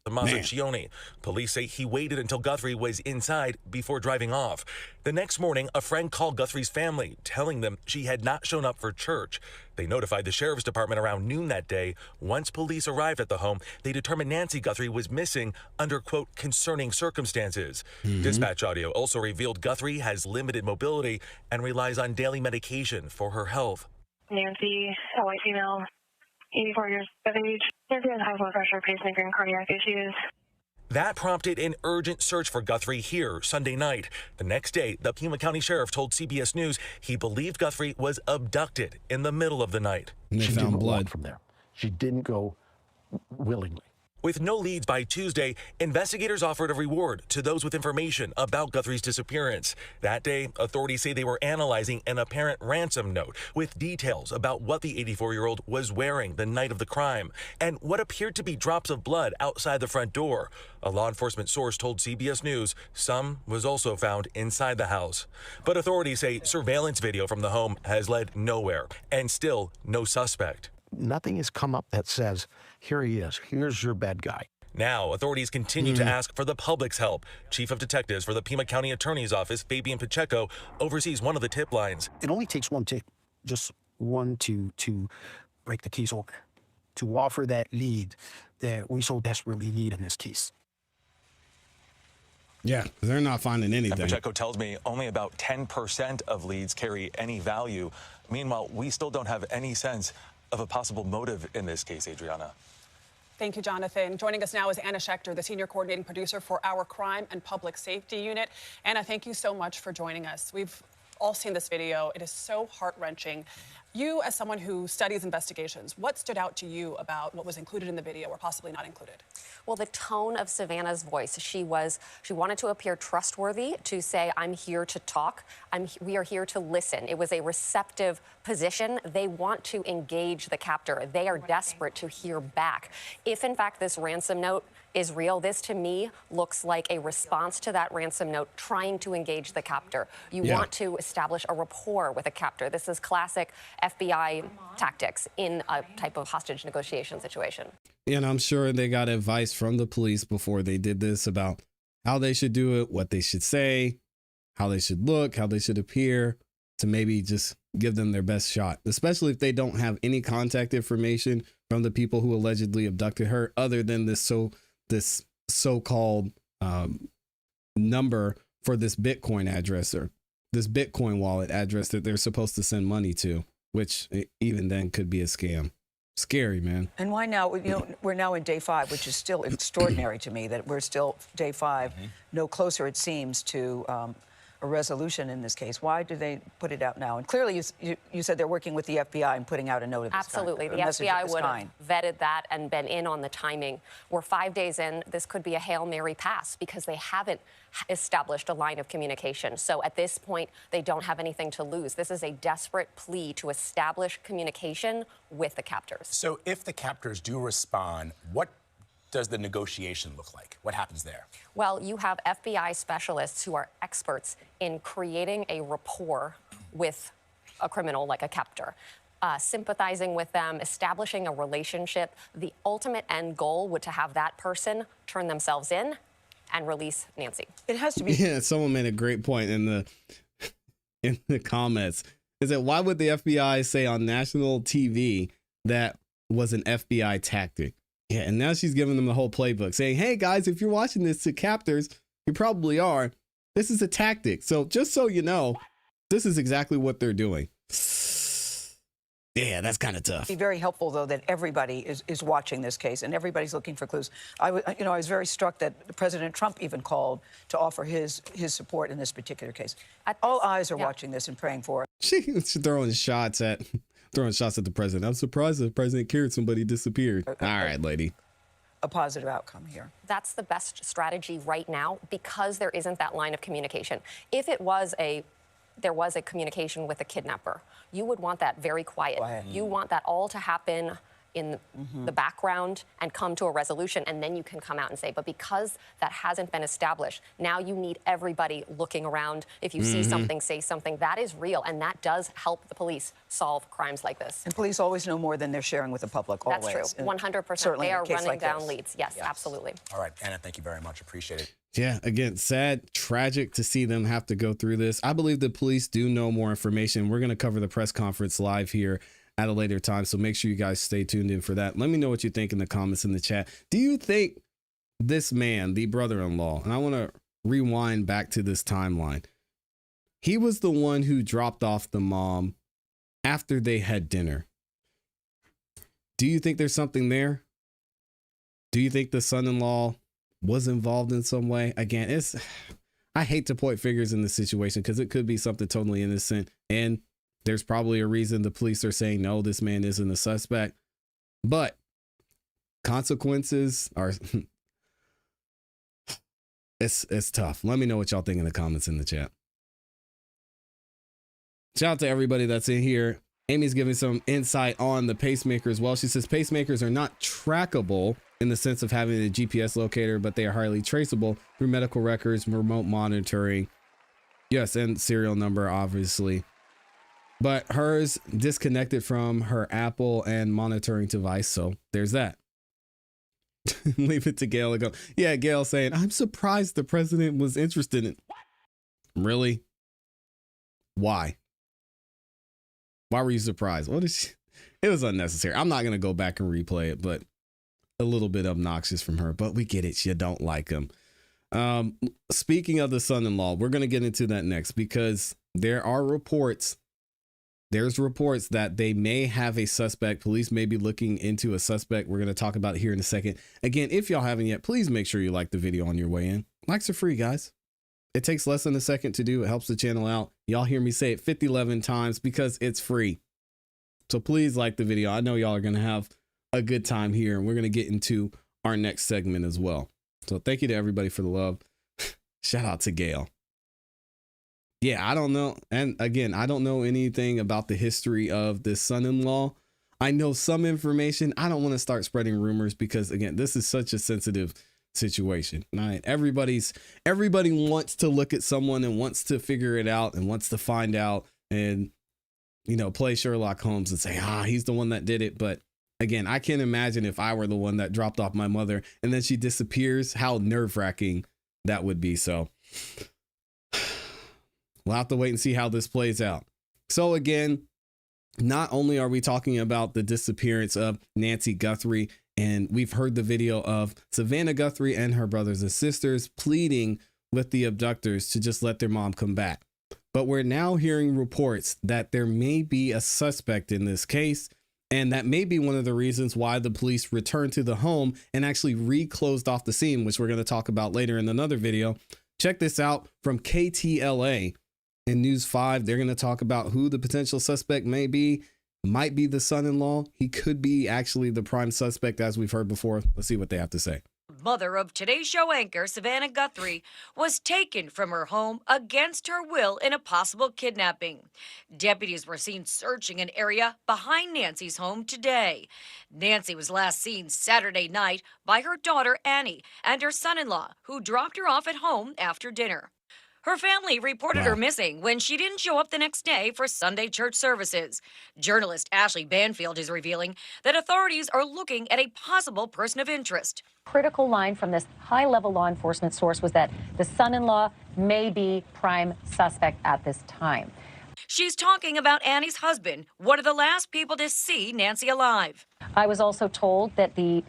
Tommaso Cioni. Police say he waited until Guthrie was inside before driving off. The next morning, a friend called Guthrie's family, telling them she had not shown up for church. They notified the sheriff's department around noon that day. Once police arrived at the home, they determined Nancy Guthrie was missing under, quote, concerning circumstances. Dispatch audio also revealed Guthrie has limited mobility and relies on daily medication for her health. Nancy, a white female, 84 years of age. Nancy has high blood pressure, pacemaker, and cardiac issues. That prompted an urgent search for Guthrie here Sunday night. The next day, the Pima County Sheriff told CBS News he believed Guthrie was abducted in the middle of the night. And they found blood from there. She didn't go willingly. With no leads by Tuesday, investigators offered a reward to those with information about Guthrie's disappearance. That day, authorities say they were analyzing an apparent ransom note with details about what the 84-year-old was wearing the night of the crime and what appeared to be drops of blood outside the front door. A law enforcement source told CBS News some was also found inside the house. But authorities say surveillance video from the home has led nowhere and still no suspect. Nothing has come up that says, here he is, here's your bad guy. Now, authorities continue to ask for the public's help. Chief of Detectives for the Pima County Attorney's Office, Fabian Pacheco, oversees one of the tip lines. It only takes one tip, just one to break the case open, to offer that lead that we so desperately need in this case. Yeah, they're not finding anything. And Pacheco tells me only about 10% of leads carry any value. Meanwhile, we still don't have any sense of a possible motive in this case, Adriana. Thank you, Jonathan. Joining us now is Anna Schechter, the senior coordinating producer for our Crime and Public Safety Unit. Anna, thank you so much for joining us. We've all seen this video. It is so heart-wrenching. You, as someone who studies investigations, what stood out to you about what was included in the video or possibly not included? Well, the tone of Savannah's voice. She wanted to appear trustworthy, to say, I'm here to talk. We are here to listen. It was a receptive position. They want to engage the captor. They are desperate to hear back. If, in fact, this ransom note is real, this to me looks like a response to that ransom note trying to engage the captor. You want to establish a rapport with a captor. This is classic FBI tactics in a type of hostage negotiation situation. And I'm sure they got advice from the police before they did this about how they should do it, what they should say, how they should look, how they should appear, to maybe just give them their best shot, especially if they don't have any contact information from the people who allegedly abducted her other than this so-called number for this Bitcoin addresser, this Bitcoin wallet address that they're supposed to send money to, which even then could be a scam. Scary, man. And why now? You know, we're now in day 5, which is still extraordinary to me that we're still day 5, no closer, it seems, to a resolution in this case. Why do they put it out now? And clearly, you said they're working with the FBI and putting out a note of this Absolutely. kind. The FBI would have vetted that and been in on the timing. We're 5 days in. This could be a Hail Mary pass because they haven't established a line of communication. So at this point, they don't have anything to lose. This is a desperate plea to establish communication with the captors. So if the captors do respond, what does the negotiation look like? What happens there? Well, you have FBI specialists who are experts in creating a rapport with a criminal like a captor. Sympathizing with them, establishing a relationship. The ultimate end goal would to have that person turn themselves in and release Nancy. It has to be. Yeah, someone made a great point in the comments. Is that why would the FBI say on national TV that was an FBI tactic? Yeah, and now she's giving them the whole playbook, saying, hey, guys, if you're watching this to captors, you probably are. This is a tactic. So just so you know, this is exactly what they're doing. Yeah, that's kind of tough. It'd be very helpful, though, that everybody is watching this case and everybody's looking for clues. I was very struck that President Trump even called to offer his support in this particular case. All eyes are watching this and praying for it. She's throwing shots at the president. I'm surprised the president cared somebody disappeared. All right, lady. A positive outcome here. That's the best strategy right now because there isn't that line of communication. If there was a communication with a kidnapper, you would want that very quiet. You want that all to happen in the background and come to a resolution, and then you can come out and say, but because that hasn't been established, now you need everybody looking around. If you see something, say something. That is real, and that does help the police solve crimes like this. And police always know more than they're sharing with the public, always. That's true, 100%. They are running down leads. Yes, absolutely. All right, Anna, thank you very much. Appreciate it. Yeah, again, sad, tragic to see them have to go through this. I believe the police do know more information. We're going to cover the press conference live here at a later time, so make sure you guys stay tuned in for that. Let me know what you think in the comments in the chat. Do you think this man, the brother-in-law, and I want to rewind back to this timeline, he was the one who dropped off the mom after they had dinner. Do you think there's something there? Do you think the son-in-law was involved in some way? Again, I hate to point fingers in this situation because it could be something totally innocent. And there's probably a reason the police are saying, no, this man isn't a suspect. But consequences are, it's tough. Let me know what y'all think in the comments in the chat. Shout out to everybody that's in here. Amy's giving some insight on the pacemaker as well. She says pacemakers are not trackable in the sense of having a GPS locator, but they are highly traceable through medical records, remote monitoring. Yes, and serial number, obviously. But hers disconnected from her Apple and monitoring device. So there's that. Leave it to Gail to go. Yeah, Gail saying, I'm surprised the president was interested in. Really? Why? Why were you surprised? What is she? It was unnecessary. I'm not going to go back and replay it, but a little bit obnoxious from her, but we get it. You don't like him. Speaking of the son-in-law, we're going to get into that next because there are reports. There's reports that they may have a suspect. Police may be looking into a suspect. We're going to talk about it here in a second. Again, if y'all haven't yet, please make sure you like the video on your way in. Likes are free, guys. It takes less than a second to do. It helps the channel out. Y'all hear me say it 11 times because it's free. So please like the video. I know y'all are going to have a good time here, and we're going to get into our next segment as well. So thank you to everybody for the love. Shout out to Gail. Yeah, I don't know. And again, I don't know anything about the history of this son-in-law. I know some information. I don't want to start spreading rumors because, again, this is such a sensitive situation. Right? Everybody wants to look at someone and wants to figure it out and wants to find out and, you know, play Sherlock Holmes and say, he's the one that did it. But again, I can't imagine if I were the one that dropped off my mother and then she disappears, how nerve-wracking that would be. So we'll have to wait and see how this plays out. So again, not only are we talking about the disappearance of Nancy Guthrie, and we've heard the video of Savannah Guthrie and her brothers and sisters pleading with the abductors to just let their mom come back. But we're now hearing reports that there may be a suspect in this case. And that may be one of the reasons why the police returned to the home and actually reclosed off the scene, which we're going to talk about later in another video. Check this out from KTLA in News 5. They're going to talk about who the potential suspect may be. Might be the son-in-law. He could be actually the prime suspect, as we've heard before. Let's see what they have to say. Mother of Today Show anchor Savannah Guthrie was taken from her home against her will in a possible kidnapping. Deputies were seen searching an area behind Nancy's home today. Nancy was last seen Saturday night by her daughter Annie and her son-in-law, who dropped her off at home after dinner. Her family reported her missing when she didn't show up the next day for Sunday church services. Journalist Ashley Banfield is revealing that authorities are looking at a possible person of interest. Critical line from this high-level law enforcement source was that the son-in-law may be prime suspect at this time. She's talking about Annie's husband, one of the last people to see Nancy alive. I was also told that the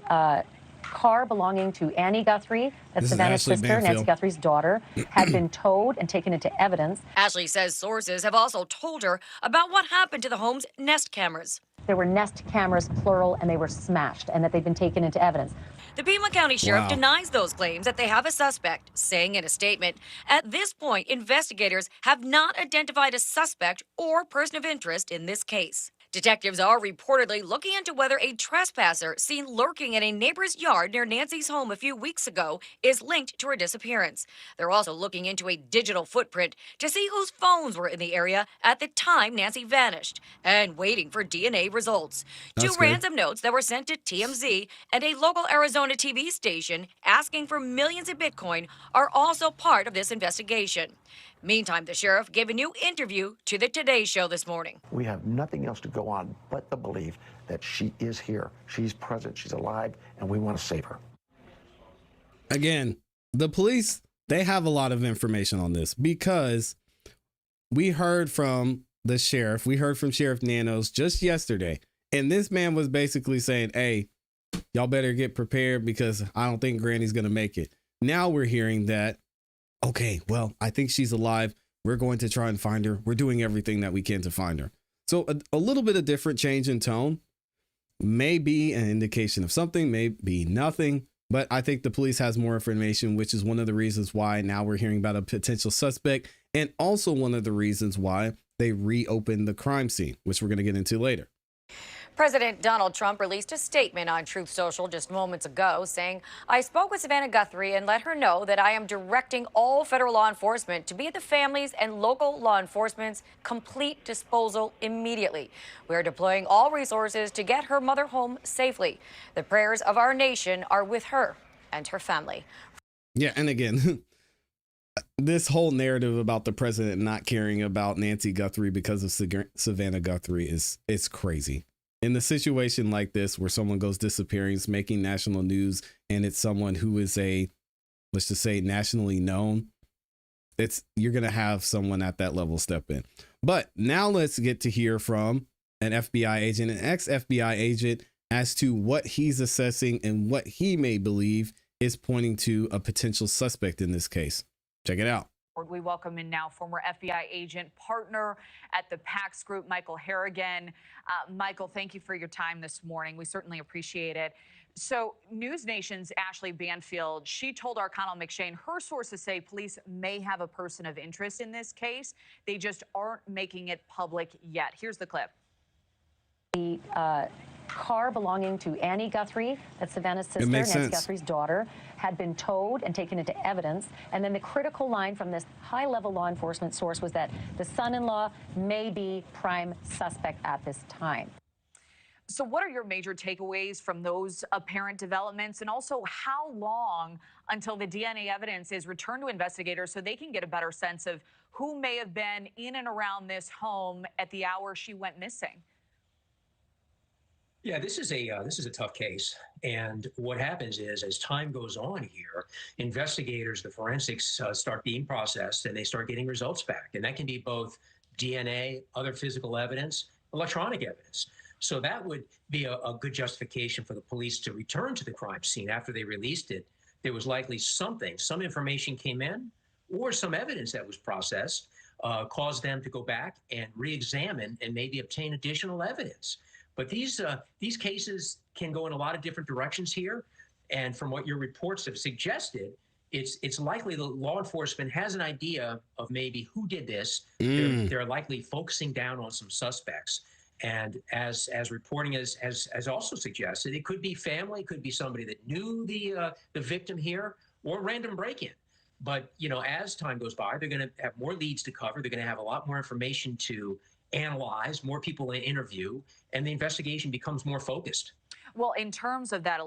car belonging to Annie Guthrie, that's Savannah's sister, Nancy Guthrie's daughter, had been towed and taken into evidence. Ashley says sources have also told her about what happened to the home's Nest cameras. There were Nest cameras, plural, and they were smashed, and that they've been taken into evidence. The Pima County Sheriff denies those claims that they have a suspect, saying in a statement, at this point, investigators have not identified a suspect or person of interest in this case. Detectives are reportedly looking into whether a trespasser seen lurking in a neighbor's yard near Nancy's home a few weeks ago is linked to her disappearance. They're also looking into a digital footprint to see whose phones were in the area at the time Nancy vanished, and waiting for DNA results. Two ransom notes that were sent to TMZ and a local Arizona TV station asking for millions of Bitcoin are also part of this investigation. Meantime, the sheriff gave a new interview to the Today Show this morning. We have nothing else to go on but the belief that she is here. She's present, she's alive, and we want to save her. Again, the police, they have a lot of information on this because we heard from the sheriff. We heard from Sheriff Nanos just yesterday. And this man was basically saying, hey, y'all better get prepared because I don't think Granny's going to make it. Now we're hearing that, okay, well, I think she's alive. We're going to try and find her. We're doing everything that we can to find her. So a little bit of different change in tone may be an indication of something, may be nothing. But I think the police has more information, which is one of the reasons why now we're hearing about a potential suspect, and also one of the reasons why they reopened the crime scene, which we're going to get into later. President Donald Trump released a statement on Truth Social just moments ago saying, "I spoke with Savannah Guthrie and let her know that I am directing all federal law enforcement to be at the families and local law enforcement's complete disposal immediately. We are deploying all resources to get her mother home safely. The prayers of our nation are with her and her family." Yeah, and again, this whole narrative about the president not caring about Nancy Guthrie because of Savannah Guthrie is crazy. In a situation like this, where someone goes disappearing, it's making national news, and it's someone who is let's just say, nationally known, you're going to have someone at that level step in. But now let's get to hear from an FBI agent, an ex-FBI agent, as to what he's assessing and what he may believe is pointing to a potential suspect in this case. Check it out. We welcome in now former FBI agent, partner at the PAX Group, Michael Harrigan. Michael, thank you for your time this morning. We certainly appreciate it. So News Nation's Ashley Banfield, she told Arconnell McShane her sources say police may have a person of interest in this case. They just aren't making it public yet. Here's the clip. The car belonging to Annie Guthrie, that's Savannah's sister, Nancy Guthrie's daughter, had been towed and taken into evidence. And then the critical line from this high-level law enforcement source was that the son-in-law may be prime suspect at this time. So what are your major takeaways from those apparent developments? And also, how long until the DNA evidence is returned to investigators so they can get a better sense of who may have been in and around this home at the hour she went missing? Yeah, this is a tough case. And what happens is, as time goes on here, investigators, the forensics start being processed and they start getting results back. And that can be both DNA, other physical evidence, electronic evidence. So that would be a good justification for the police to return to the crime scene after they released it. There was likely some information came in, or some evidence that was processed caused them to go back and re-examine and maybe obtain additional evidence. But these cases can go in a lot of different directions here. And from what your reports have suggested, it's likely the law enforcement has an idea of maybe who did this. They're likely focusing down on some suspects. And as reporting has also suggested, it could be family, it could be somebody that knew the victim here, or random break-in. But, you know, as time goes by, they're going to have more leads to cover. They're going to have a lot more information to analyze, more people to interview, and the investigation becomes more focused. Well, in terms of that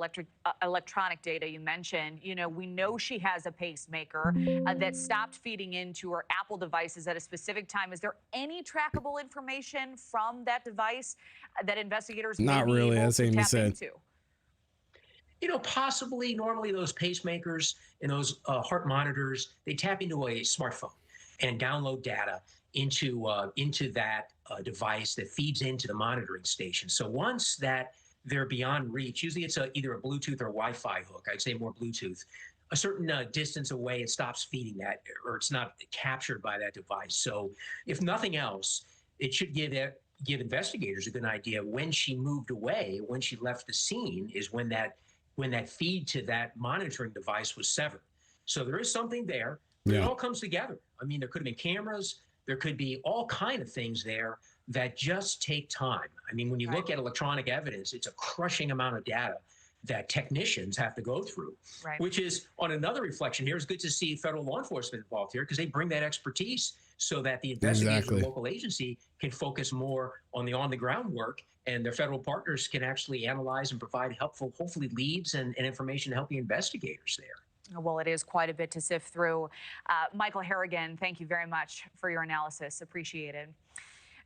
electronic data you mentioned, you know, we know she has a pacemaker that stopped feeding into her Apple devices at a specific time. Is there any trackable information from that device that investigators not may be really, able as to Amy tap said. into? You know, possibly. Normally those pacemakers and those heart monitors, they tap into a smartphone and download data into that device that feeds into the monitoring station. So once that they're beyond reach, usually it's either a Bluetooth or a Wi-Fi hook. I'd say more Bluetooth. A certain distance away, it stops feeding that, or it's not captured by that device. So if nothing else, it should give investigators a good idea when she moved away, when she left the scene, is when that feed to that monitoring device was severed. So there is something there. It all comes together. I mean, there could have been cameras. There could be all kind of things there that just take time. I mean, when you look at electronic evidence, it's a crushing amount of data that technicians have to go through, which is, on another reflection here, it's good to see federal law enforcement involved here, because they bring that expertise so that the investigators of the local agency can focus more on the ground work, and their federal partners can actually analyze and provide helpful, hopefully, leads and information to help the investigators there. Well, it is quite a bit to sift through. Michael Harrigan, thank you very much for your analysis. Appreciated.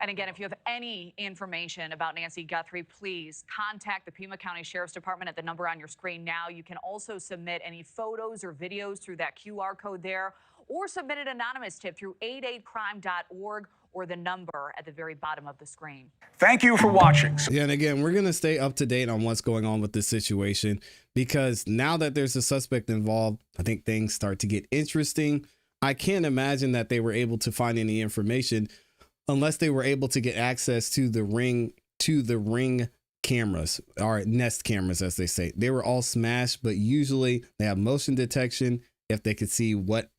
And again, if you have any information about Nancy Guthrie, please contact the Pima County Sheriff's Department at the number on your screen now. You can also submit any photos or videos through that QR code there, or submit an anonymous tip through 88crime.org or the number at the very bottom of the screen. Thank you for watching. Yeah, and again, we're going to stay up to date on what's going on with this situation, because now that there's a suspect involved, I think things start to get interesting. I can't imagine that they were able to find any information unless they were able to get access to the ring cameras, or Nest cameras, as they say. They were all smashed, but usually they have motion detection. If they could see what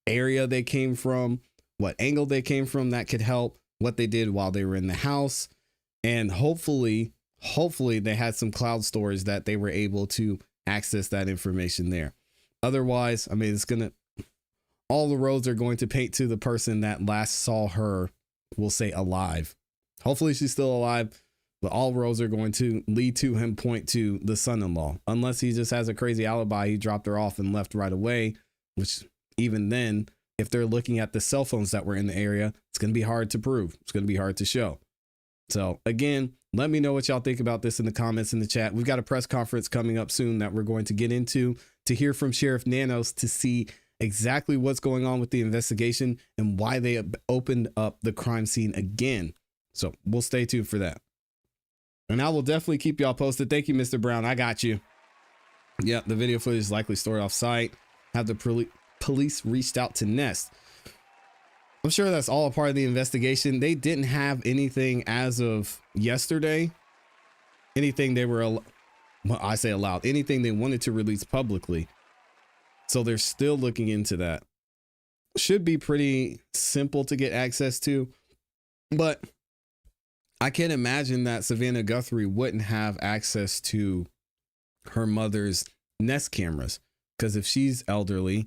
area they came from, what angle they came from, that could help. What they did while they were in the house. And hopefully they had some cloud storage that they were able to access that information there. Otherwise, I mean, all the roads are going to paint to the person that last saw her, we'll say, alive. Hopefully she's still alive, but all roads are going to lead to him, point to the son-in-law, unless he just has a crazy alibi. He dropped her off and left right away, which even then, if they're looking at the cell phones that were in the area, it's going to be hard to prove. It's going to be hard to show. So again, let me know what y'all think about this in the comments in the chat. We've got a press conference coming up soon that we're going to get into to hear from Sheriff Nanos to see exactly what's going on with the investigation and why they opened up the crime scene again. So we'll stay tuned for that. And I will definitely keep y'all posted. Thank you, Mr. Brown. I got you. Yeah, the video footage is likely stored off site. Have the police reached out to Nest. I'm sure that's all a part of the investigation. They didn't have anything as of yesterday. Anything they were, well, I say allowed, anything they wanted to release publicly. So they're still looking into that. Should be pretty simple to get access to. But I can't imagine that Savannah Guthrie wouldn't have access to her mother's Nest cameras. Because if she's elderly,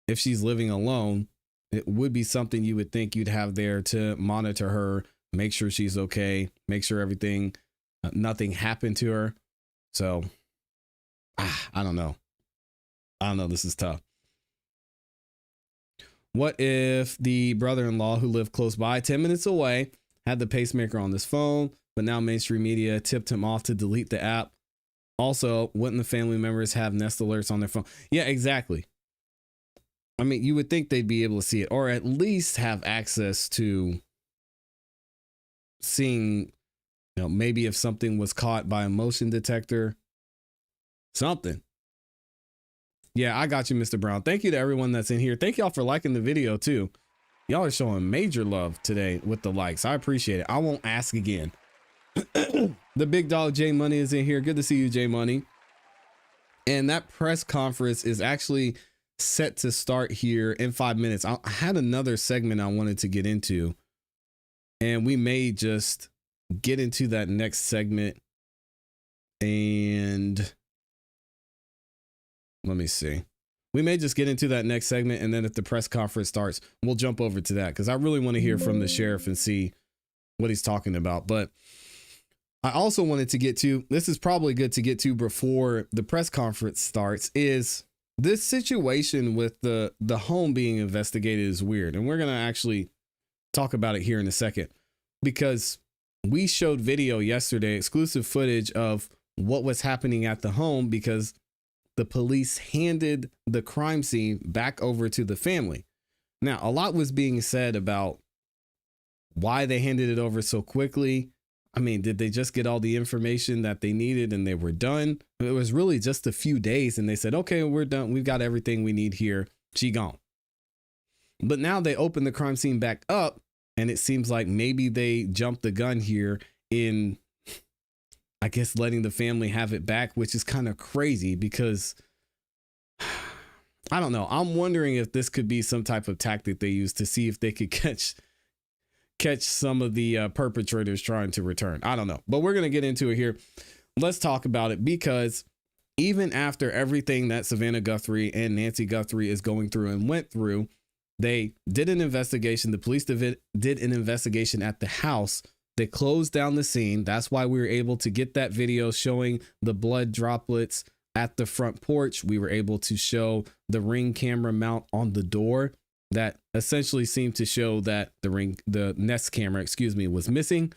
if she's living alone, it would be something you would think you'd have there to monitor her, make sure she's okay, make sure nothing happened to her. So I don't know. This is tough. What if the brother-in-law who lived close by, 10 minutes away, had the pacemaker on his phone, but now mainstream media tipped him off to delete the app? Also, wouldn't the family members have Nest alerts on their phone? Yeah, exactly. I mean, you would think they'd be able to see it, or at least have access to seeing, maybe if something was caught by a motion detector, something. Yeah, I got you, Mr. Brown. Thank you to everyone that's in here. Thank y'all for liking the video too. Y'all are showing major love today with the likes. I appreciate it. I won't ask again. The big dog J Money is in here. Good to see you, J Money. And that press conference is actually set to start here in 5 minutes. I had another segment I wanted to get into, and we may just get into that next segment. And let me see. We may just get into that next segment, and then if the press conference starts, we'll jump over to that, because I really want to hear from the sheriff and see what he's talking about. But I also wanted to get to, this is probably good to get to before the press conference starts, is this situation with the home being investigated is weird. And we're going to actually talk about it here in a second, because we showed video yesterday, exclusive footage of what was happening at the home, because the police handed the crime scene back over to the family. Now, a lot was being said about why they handed it over so quickly. I mean, did they just get all the information that they needed and they were done? It was really just a few days and they said, okay, we're done. We've got everything we need here. She gone. But now they opened the crime scene back up, and it seems like maybe they jumped the gun here in, I guess, letting the family have it back, which is kind of crazy because I don't know. I'm wondering if this could be some type of tactic they use to see if they could catch some of the perpetrators trying to return. I don't know, but we're going to get into it here. Let's talk about it, because even after everything that Savannah Guthrie and Nancy Guthrie is going through and went through, they did an investigation. The police did an investigation at the house. They closed down the scene. That's why we were able to get that video showing the blood droplets at the front porch. We were able to show the Ring camera mount on the door that essentially seemed to show that the Nest camera, was missing.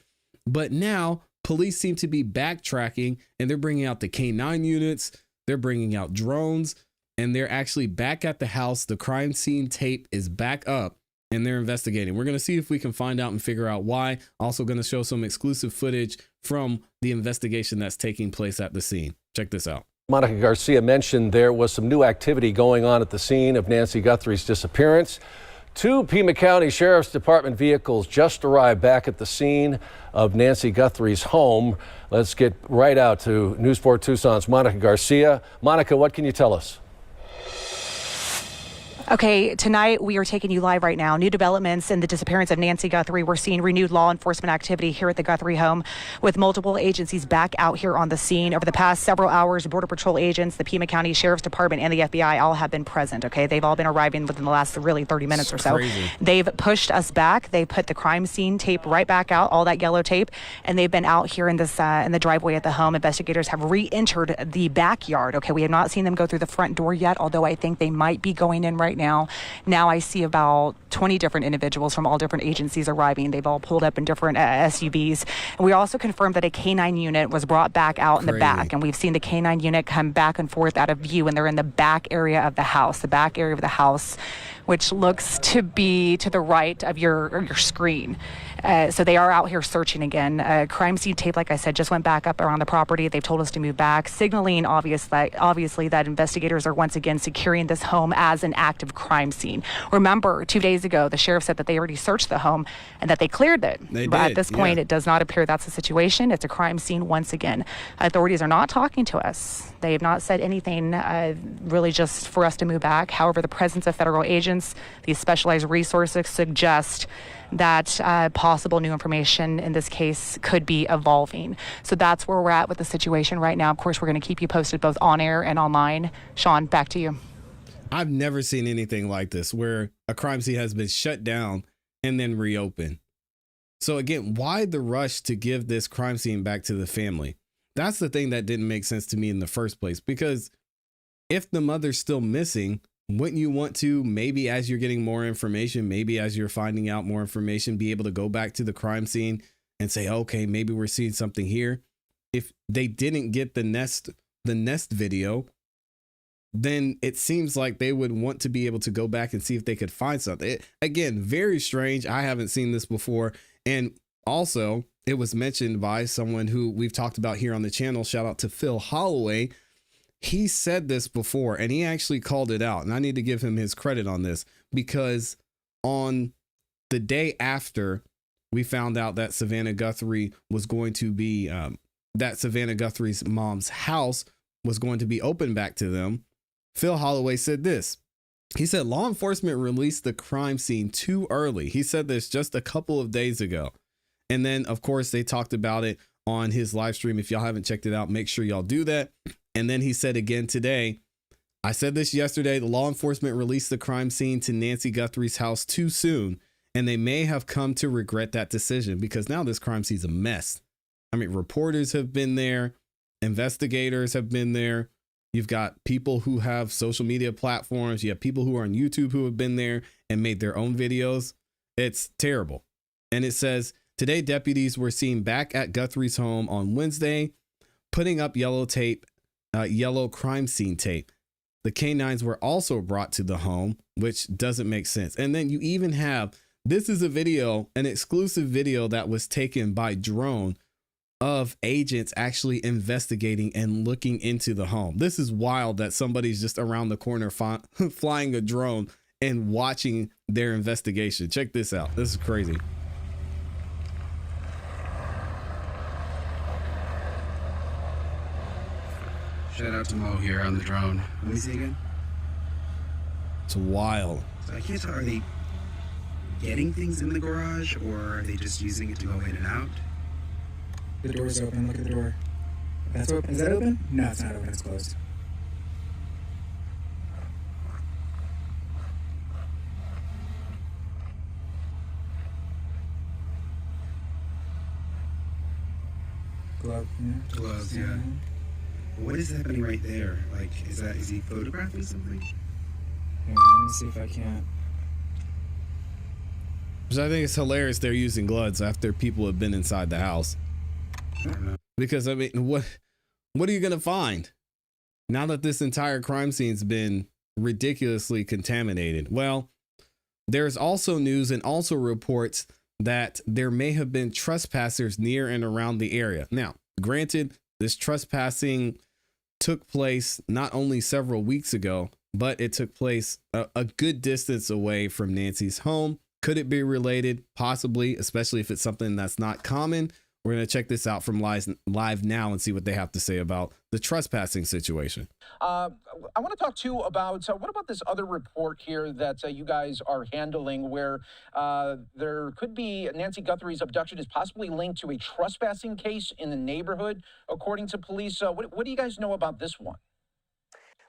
But now police seem to be backtracking, and they're bringing out the K9 units. They're bringing out drones, and they're actually back at the house. The crime scene tape is back up, and they're investigating. We're going to see if we can find out and figure out why. Also going to show some exclusive footage from the investigation that's taking place at the scene. Check this out. Monica Garcia mentioned there was some new activity going on at the scene of Nancy Guthrie's disappearance. Two Pima County Sheriff's Department vehicles just arrived back at the scene of Nancy Guthrie's home. Let's get right out to News 4 Tucson's Monica Garcia. Monica, what can you tell us? Okay, tonight we are taking you live right now. New developments in the disappearance of Nancy Guthrie. We're seeing renewed law enforcement activity here at the Guthrie home with multiple agencies back out here on the scene. Over the past several hours, Border Patrol agents, the Pima County Sheriff's Department, and the FBI all have been present, okay? They've all been arriving within the last really 30 minutes or so. Crazy. They've pushed us back. They put the crime scene tape right back out, all that yellow tape, and they've been out here in this in the driveway at the home. Investigators have re-entered the backyard, okay? We have not seen them go through the front door yet, although I think they might be going in right now. Now I see about 20 different individuals from all different agencies arriving. They've all pulled up in different SUVs. And we also confirmed that a K9 unit was brought back out in the back, and we've seen the K9 unit come back and forth out of view, and they're in the back area of the house, which looks to be to the right of your screen. So they are out here searching again. Crime scene tape, like I said, just went back up around the property. They've told us to move back, signaling obviously that investigators are once again securing this home as an active crime scene. Remember, 2 days ago, the sheriff said that they already searched the home and that they cleared it. But at this point, it does not appear that's the situation. It's a crime scene once again. Authorities are not talking to us. They have not said anything really just for us to move back. However, the presence of federal agents, these specialized resources suggest that possible new information in this case could be evolving. So that's where we're at with the situation right now. Of course, we're going to keep you posted both on air and online. Sean, back to you. I've never seen anything like this where a crime scene has been shut down and then reopened. So again, why the rush to give this crime scene back to the family? That's the thing that didn't make sense to me in the first place, because if the mother's still missing, wouldn't you want to, maybe as you're getting more information, maybe as you're finding out more information, be able to go back to the crime scene and say, okay, maybe we're seeing something here. If they didn't get the nest video, then it seems like they would want to be able to go back and see if they could find something. Again, very strange. I haven't seen this before. And also, it was mentioned by someone who we've talked about here on the channel. Shout out to Phil Holloway. He said this before, and he actually called it out. And I need to give him his credit on this, because on the day after we found out that Savannah Guthrie was going to be, that Savannah Guthrie's mom's house was going to be open back to them, Phil Holloway said this. He said law enforcement released the crime scene too early. He said this just a couple of days ago. And then, of course, they talked about it on his live stream. If y'all haven't checked it out, make sure y'all do that. And then he said again today, I said this yesterday, the law enforcement released the crime scene to Nancy Guthrie's house too soon, and they may have come to regret that decision, because now this crime scene's a mess. I mean, reporters have been there, investigators have been there. You've got people who have social media platforms. You have people who are on YouTube who have been there and made their own videos. It's terrible. And it says, today, deputies were seen back at Guthrie's home on Wednesday, putting up yellow crime scene tape. The K9s were also brought to the home, which doesn't make sense. And then you even have, this is a video, an exclusive video that was taken by drone of agents actually investigating and looking into the home. This is wild that somebody's just around the corner flying a drone and watching their investigation. Check this out. This is crazy. Shout out to Mo here on the drone. Let me see again. It's wild. So I can't tell, are they getting things in the garage, or are they just using it to go in and out? The door's open. Look at the door. That's open. Is that open? No, it's not open. It's closed. Glove, yeah. What is happening right there? Like, is he photographing something? Here, let me see if I can. Which I think it's hilarious they're using gloves after people have been inside the house. Because I mean, what are you gonna find now that this entire crime scene's been ridiculously contaminated? Well, there's also news and also reports that there may have been trespassers near and around the area. Now, granted, this trespassing took place not only several weeks ago, but it took place a good distance away from Nancy's home. Could it be related? Possibly, especially if it's something that's not common. We're going to check this out from live now and see what they have to say about the trespassing situation. I want to talk too about what about this other report here that you guys are handling where there could be Nancy Guthrie's abduction is possibly linked to a trespassing case in the neighborhood, according to police. What do you guys know about this one?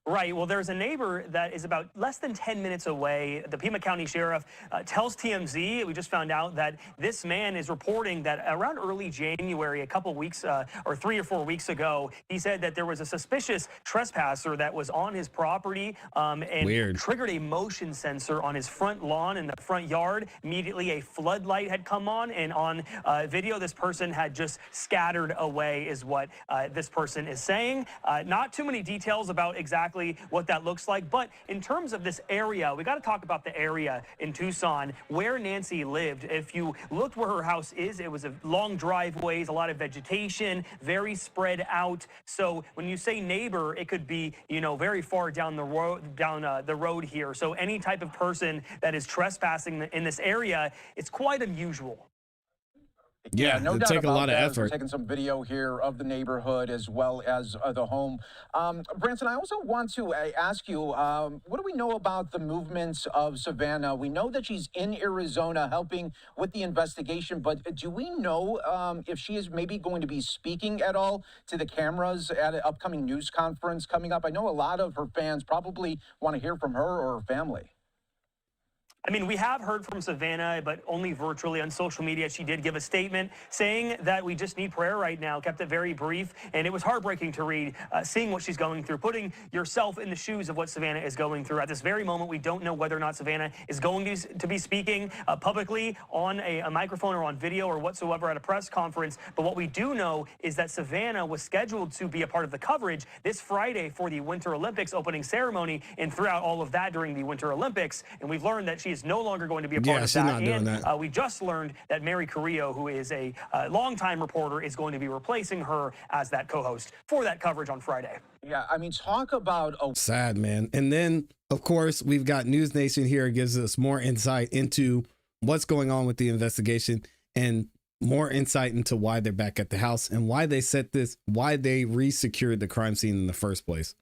Right. Well, there's a neighbor that is about less than 10 minutes away. The Pima County Sheriff tells TMZ, we just found out that this man is reporting that around early January, a couple weeks or 3 or 4 weeks ago, he said that there was a suspicious trespasser that was on his property and triggered a motion sensor on his front lawn in the front yard. Immediately, a floodlight had come on, and on video, this person had just scattered away is what this person is saying. Not too many details about exactly what that looks like, but in terms of this area, we got to talk about the area in Tucson where Nancy lived. If you looked where her house is, it was a long driveways, a lot of vegetation, very spread out. So when you say neighbor, it could be, you know, very far down the road here. So any type of person that is trespassing in this area, it's quite unusual. Yeah, no doubt take about a lot of that. effort. We're taking some video here of the neighborhood as well as the home. Branson, I also want to ask you, what do we know about the movements of Savannah? We know that she's in Arizona helping with the investigation, but do we know if she is maybe going to be speaking at all to the cameras at an upcoming news conference coming up? I know a lot of her fans probably want to hear from her or her family. I mean, we have heard from Savannah, but only virtually on social media. She did give a statement saying that we just need prayer right now, kept it very brief, and it was heartbreaking to read, seeing what she's going through, putting yourself in the shoes of what Savannah is going through. At this very moment, we don't know whether or not Savannah is going to be speaking publicly on a microphone or on video or whatsoever at a press conference, but what we do know is that Savannah was scheduled to be a part of the coverage this Friday for the Winter Olympics opening ceremony and throughout all of that during the Winter Olympics, and we've learned that she is no longer going to be a part of that. Not doing that. We just learned that Mary Carrillo, who is a longtime reporter, is going to be replacing her as that co-host for that coverage on Friday. Yeah, I mean, talk about sad, man. And then, of course, we've got News Nation here. It gives us more insight into what's going on with the investigation and more insight into why they're back at the house and why they why they re-secured the crime scene in the first place.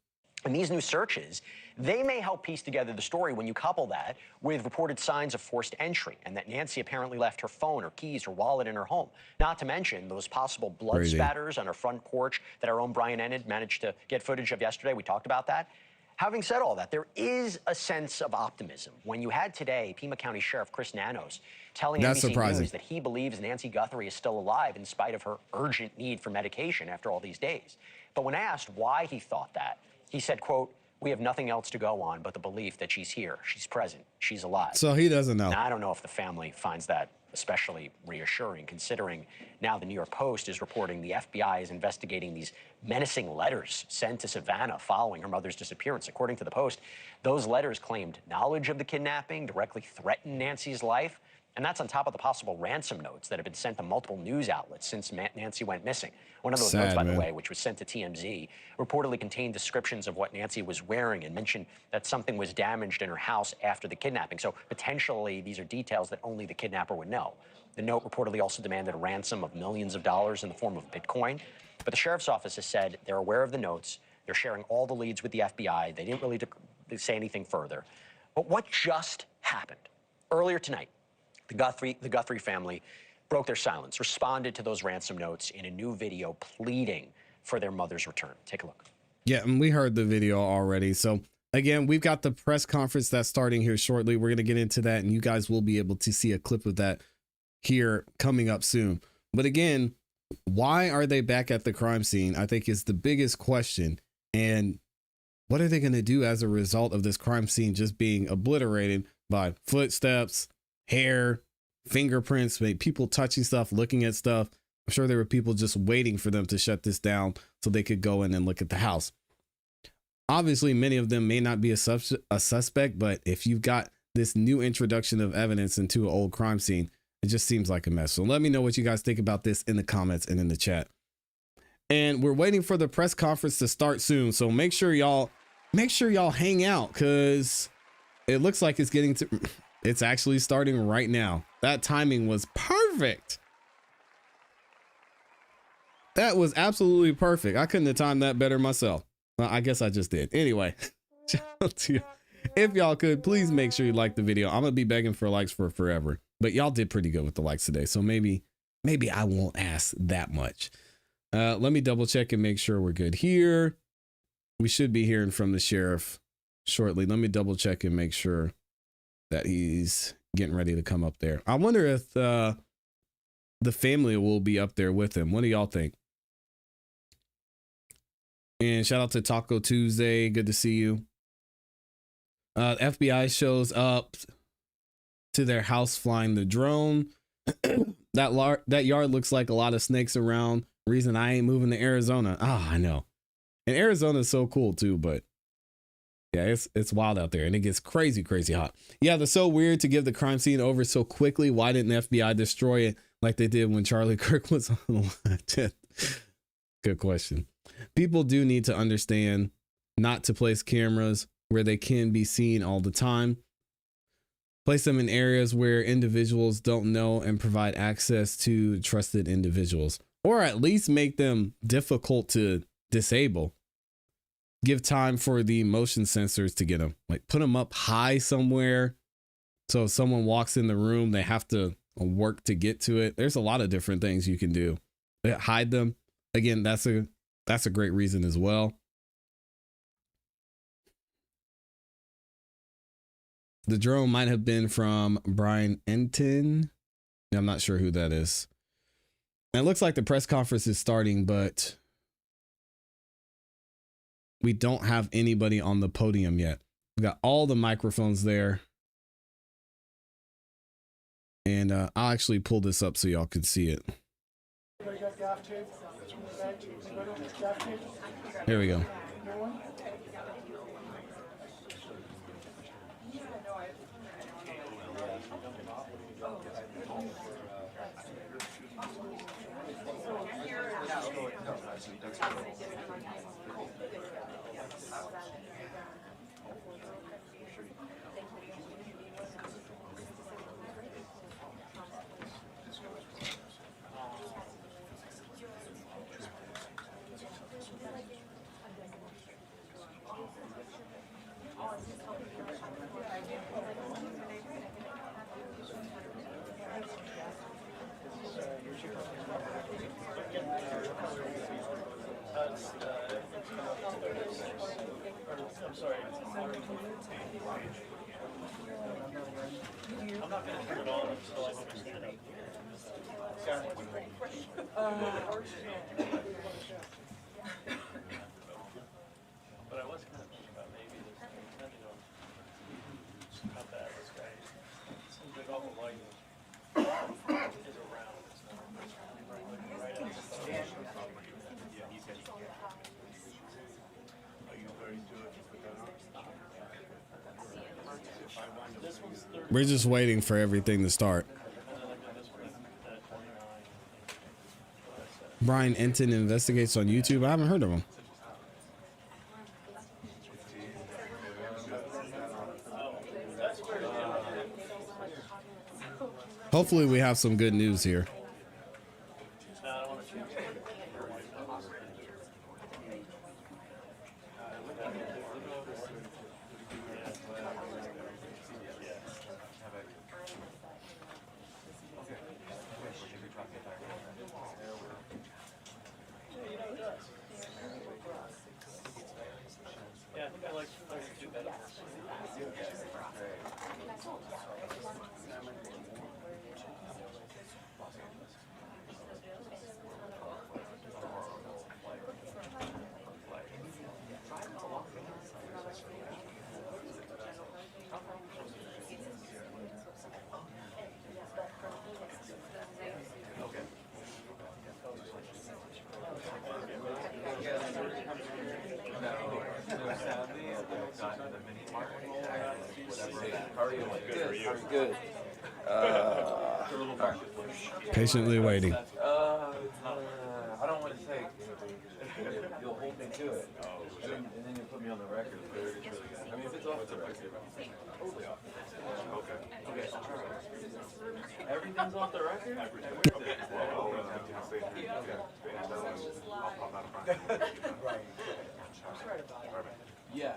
And these new searches, they may help piece together the story when you couple that with reported signs of forced entry and that Nancy apparently left her phone or keys or wallet in her home. Not to mention those possible blood spatters on her front porch that our own Brian Enid managed to get footage of yesterday. We talked about that. Having said all that, there is a sense of optimism when you had today Pima County Sheriff Chris Nanos telling NBC News that he believes Nancy Guthrie is still alive in spite of her urgent need for medication after all these days. But when asked why he thought that, he said, quote, "We have nothing else to go on but the belief that she's here, she's present, she's alive." So he doesn't know. Now, I don't know if the family finds that especially reassuring, considering now the New York Post is reporting the FBI is investigating these menacing letters sent to Savannah following her mother's disappearance. According to the Post, those letters claimed knowledge of the kidnapping, directly threatened Nancy's life, and that's on top of the possible ransom notes that have been sent to multiple news outlets since Nancy went missing. One of those notes, by the way, which was sent to TMZ, reportedly contained descriptions of what Nancy was wearing and mentioned that something was damaged in her house after the kidnapping. So potentially these are details that only the kidnapper would know. The note reportedly also demanded a ransom of millions of dollars in the form of Bitcoin. But the sheriff's office has said they're aware of the notes. They're sharing all the leads with the FBI. They didn't really say anything further. But what just happened? Earlier tonight, the Guthrie family broke their silence, responded to those ransom notes in a new video pleading for their mother's return. Take a look. Yeah, and we heard the video already. So again, we've got the press conference that's starting here shortly. We're going to get into that, and you guys will be able to see a clip of that here coming up soon. But again, why are they back at the crime scene? I think is the biggest question. And what are they going to do as a result of this crime scene just being obliterated by footsteps, hair, fingerprints, people touching stuff, looking at stuff? I'm sure there were people just waiting for them to shut this down so they could go in and look at the house. Obviously, many of them may not be a suspect, but if you've got this new introduction of evidence into an old crime scene, it just seems like a mess. So let me know what you guys think about this in the comments and in the chat. And we're waiting for the press conference to start soon. So make sure y'all make sure y'all hang out because it looks like it's actually starting right now. That timing was perfect. That was absolutely perfect. I couldn't have timed that better myself. Well, I guess I just did. Anyway, shout out to you. If y'all could, please make sure you like the video. I'm going to be begging for likes for forever. But y'all did pretty good with the likes today. So maybe I won't ask that much. Let me double check and make sure we're good here. We should be hearing from the sheriff shortly. Let me double check and make sure that he's getting ready to come up there. I wonder if the family will be up there with him. What do y'all think? And shout out to Taco Tuesday. Good to see you. FBI shows up to their house flying the drone. That yard looks like a lot of snakes around. Reason I ain't moving to Arizona. Ah, I know. And Arizona is so cool too, but yeah, it's wild out there and it gets crazy hot. Yeah, they're so weird to give the crime scene over so quickly. Why didn't the FBI destroy it like they did when Charlie Kirk was on the line? Good question. People do need to understand not to place cameras where they can be seen all the time. Place them in areas where individuals don't know and provide access to trusted individuals, or at least make them difficult to disable. Give time for the motion sensors to get them, like put them up high somewhere. So if someone walks in the room, they have to work to get to it. There's a lot of different things you can do. Hide them. Again, that's a great reason as well. The drone might have been from Brian Enton. I'm not sure who that is. And it looks like the press conference is starting, but we don't have anybody on the podium yet. We got all the microphones there. And I'll actually pull this up so y'all can see it. Here we go. We're just waiting for everything to start. Brian Enton investigates on YouTube. I haven't heard of him. Hopefully we have some good news here. Patiently waiting. I don't want to take. You'll hold something to it. And then you put me on the record. I mean, if it's off the record, totally off the record. Okay. Everything's off the record? Right. Yes.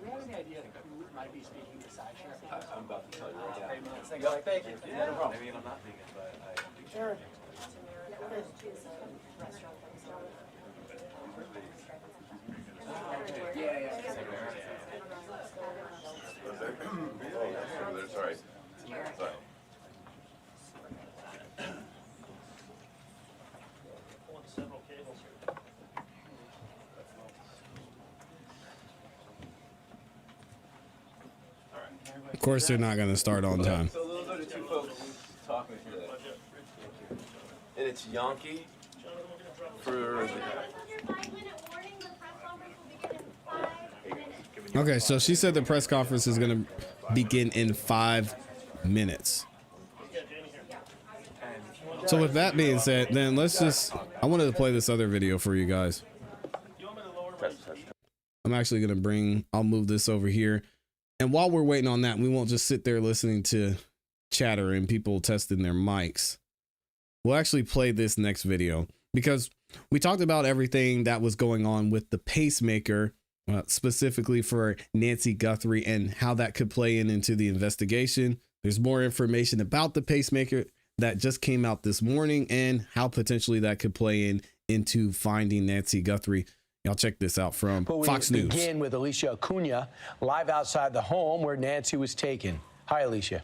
Do we have any idea who might be speaking besides Sheriff? I'm about to tell you right now. Thank you. Yeah, no problem. Maybe I'm not thinking, but I... Sheriff. Sorry. Of course, they're not going to start on time. So those are the two folks talking today. And it's Yankee for... Okay, so she said the press conference is going to begin in 5 minutes. So with that being said, then let's just... I wanted to play this other video for you guys. I'm actually going to bring... I'll move this over here. And while we're waiting on that, we won't just sit there listening to chatter and people testing their mics. We'll actually play this next video because we talked about everything that was going on with the pacemaker, specifically for Nancy Guthrie and how that could play into the investigation. There's more information about the pacemaker that just came out this morning and how potentially that could play into finding Nancy Guthrie. Y'all check this out from Fox News. Begin with Alicia Acuna live outside the home where Nancy was taken. Hi, Alicia.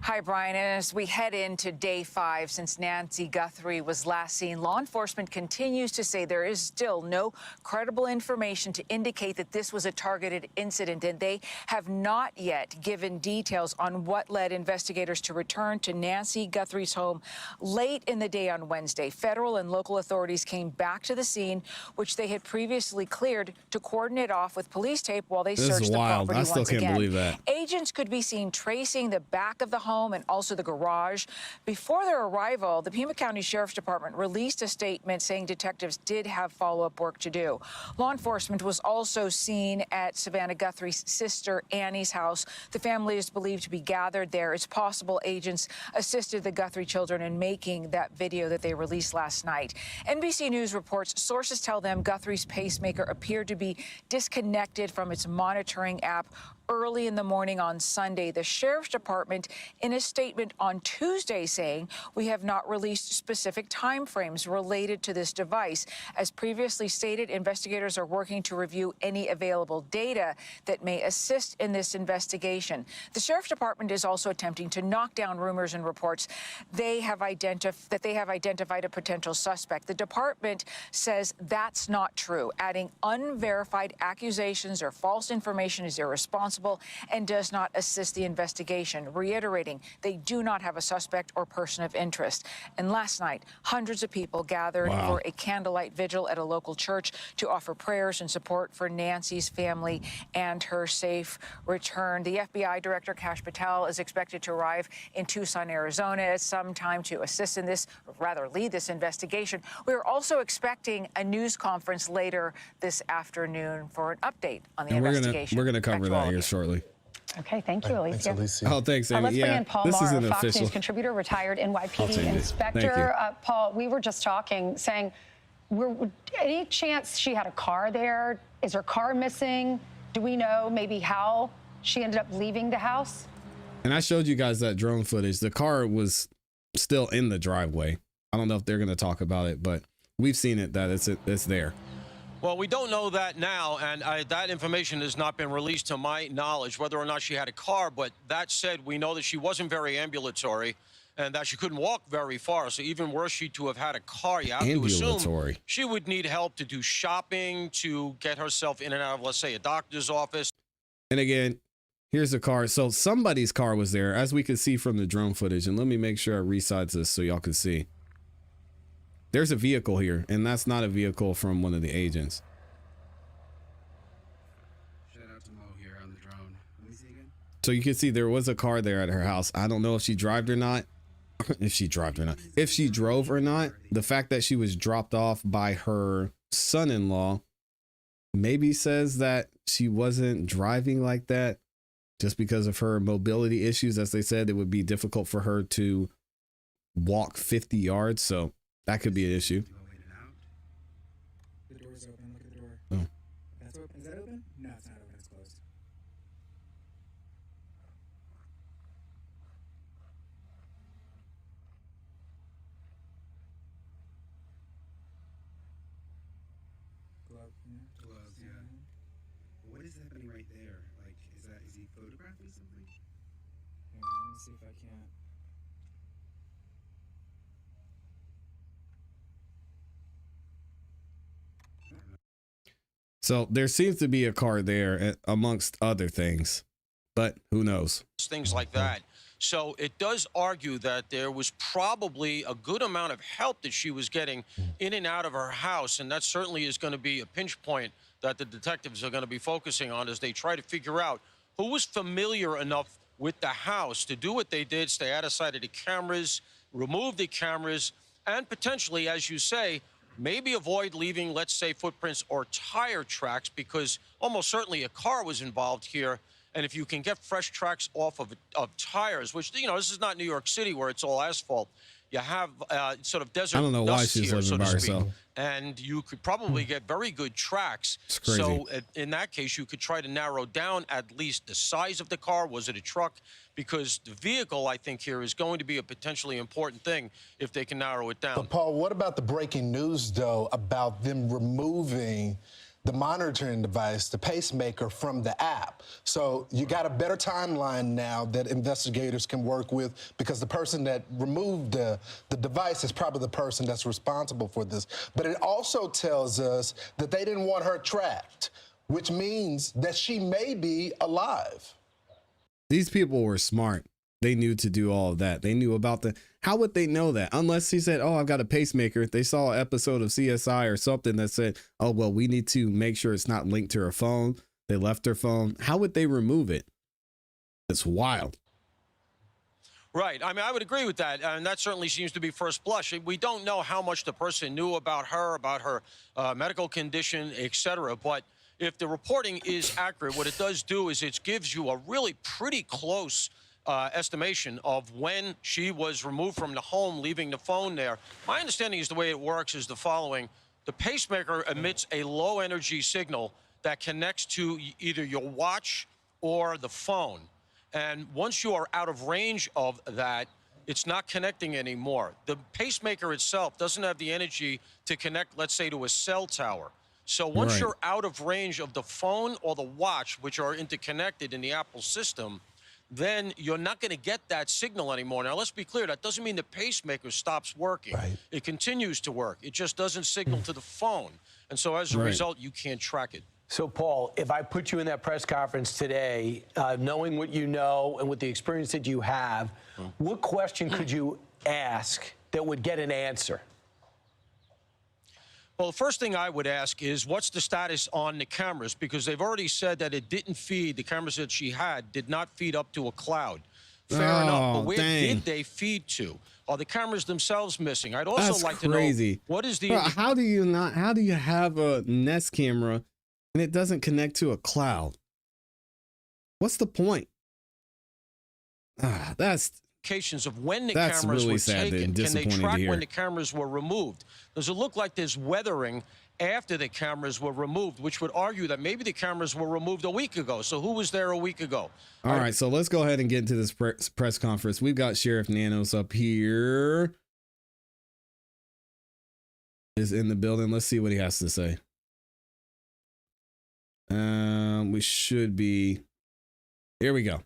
Hi, Brian. And as we head into day 5 since Nancy Guthrie was last seen, law enforcement continues to say there is still no credible information to indicate that this was a targeted incident, and they have not yet given details on what led investigators to return to Nancy Guthrie's home late in the day on Wednesday. Federal and local authorities came back to the scene, which they had previously cleared, to cordon it off with police tape while they searched the property once again. I still can't believe that. Agents could be seen tracing the back of the home and also the garage. Before their arrival, the Pima County Sheriff's Department released a statement saying detectives did have follow-up work to do. Law enforcement was also seen at Savannah Guthrie's sister Annie's house. The family is believed to be gathered there. It's possible agents assisted the Guthrie children in making that video that they released last night. NBC News reports sources tell them Guthrie's pacemaker appeared to be disconnected from its monitoring app early in the morning on Sunday. The Sheriff's Department in a statement on Tuesday saying we have not released specific timeframes related to this device. As previously stated, investigators are working to review any available data that may assist in this investigation. The Sheriff's Department is also attempting to knock down rumors and reports that they have identified a potential suspect. The department says that's not true, adding unverified accusations or false information is irresponsible and does not assist the investigation, reiterating they do not have a suspect or person of interest. And last night, hundreds of people gathered for a candlelight vigil at a local church to offer prayers and support for Nancy's family and her safe return. The FBI Director Kash Patel is expected to arrive in Tucson, Arizona at some time to assist in this, or rather lead this investigation. We are also expecting a news conference later this afternoon for an update on the investigation. We're going to cover that here shortly. Okay, thank you, Alicia. Thanks, Alicia. Oh, thanks, Amy. Let's bring in Paul this Maher, isn't a Fox official. News contributor, retired NYPD inspector. Paul, we were just talking, saying, any chance she had a car there? Is her car missing? Do we know maybe how she ended up leaving the house? And I showed you guys that drone footage. The car was still in the driveway. I don't know if they're going to talk about it, but we've seen it, that it's there. Well, we don't know that now, and that information has not been released to my knowledge, whether or not she had a car. But that said, we know that she wasn't very ambulatory and that she couldn't walk very far. So even were she to have had a car, you have to assume she would need help to do shopping, to get herself in and out of, let's say, a doctor's office. And again, here's the car. So somebody's car was there, as we could see from the drone footage. And let me make sure I resize this so y'all can see. There's a vehicle here, and that's not a vehicle from one of the agents. Shout out to Mo here on the drone. Let me see again. So you can see there was a car there at her house. I don't know if she drove or not. If she drove or not. The fact that she was dropped off by her son-in-law maybe says that she wasn't driving like that just because of her mobility issues. As they said, it would be difficult for her to walk 50 yards. So that could be an issue. The door's open. Look at the door. Oh. That's open. Is that open? No, it's not open. It's closed. Gloves, yeah. What is happening right there? Like, is he photographing something? Yeah, let me see if I can. So there seems to be a car there amongst other things, but who knows? Things like that. So it does argue that there was probably a good amount of help that she was getting in and out of her house. And that certainly is going to be a pinch point that the detectives are going to be focusing on as they try to figure out who was familiar enough with the house to do what they did, stay out of sight of the cameras, remove the cameras, and potentially, as you say, maybe avoid leaving, let's say, footprints or tire tracks, because almost certainly a car was involved here. And if you can get fresh tracks off of tires, which, you know, this is not New York City where it's all asphalt. You have sort of desert I don't know why dust she's here, living so by to speak. herself. And you could probably get very good tracks. It's crazy. So in that case, you could try to narrow down at least the size of the car. Was it a truck? Because the vehicle, I think, here is going to be a potentially important thing if they can narrow it down. But, Paul, what about the breaking news, though, about them removing the monitoring device, the Pacemaker, from the app? So you got a better timeline now that investigators can work with, because the person that removed the device is probably the person that's responsible for this. But it also tells us that they didn't want her tracked, which means that she may be alive. These people were smart. They knew to do all of that. They knew about how would they know that? Unless he said, oh, I've got a pacemaker. They saw an episode of CSI or something that said, oh, well, we need to make sure it's not linked to her phone. They left her phone. How would they remove it? It's wild. Right. I mean, I would agree with that. And that certainly seems to be first blush. We don't know how much the person knew about her medical condition, etc. But if the reporting is accurate, what it does do is it gives you a really pretty close estimation of when she was removed from the home, leaving the phone there. My understanding is the way it works is the following. The pacemaker emits a low energy signal that connects to either your watch or the phone. And once you are out of range of that, it's not connecting anymore. The pacemaker itself doesn't have the energy to connect, let's say, to a cell tower. So once you're out of range of the phone or the watch, which are interconnected in the Apple system, then you're not going to get that signal anymore. Now, let's be clear. That doesn't mean the pacemaker stops working. Right. It continues to work. It just doesn't signal to the phone. And so as a result, you can't track it. So, Paul, if I put you in that press conference today, knowing what you know and with the experience that you have, what question could you ask that would get an answer? Well, the first thing I would ask is, what's the status on the cameras? Because they've already said that it didn't feed, the cameras that she had did not feed up to a cloud. Fair enough, but where did they feed to? Are the cameras themselves missing? I'd also like to know, what is the... Bro, how do you have a Nest camera and it doesn't connect to a cloud? What's the point? That's... of when the cameras were taken. Can they track when the cameras were removed? Does it look like there's weathering after the cameras were removed, which would argue that maybe the cameras were removed a week ago? So who was there a week ago? All right, so let's go ahead and get into this press conference. We've got Sheriff Nanos up here. Is in the building. Let's see what he has to say. We should be... Here we go.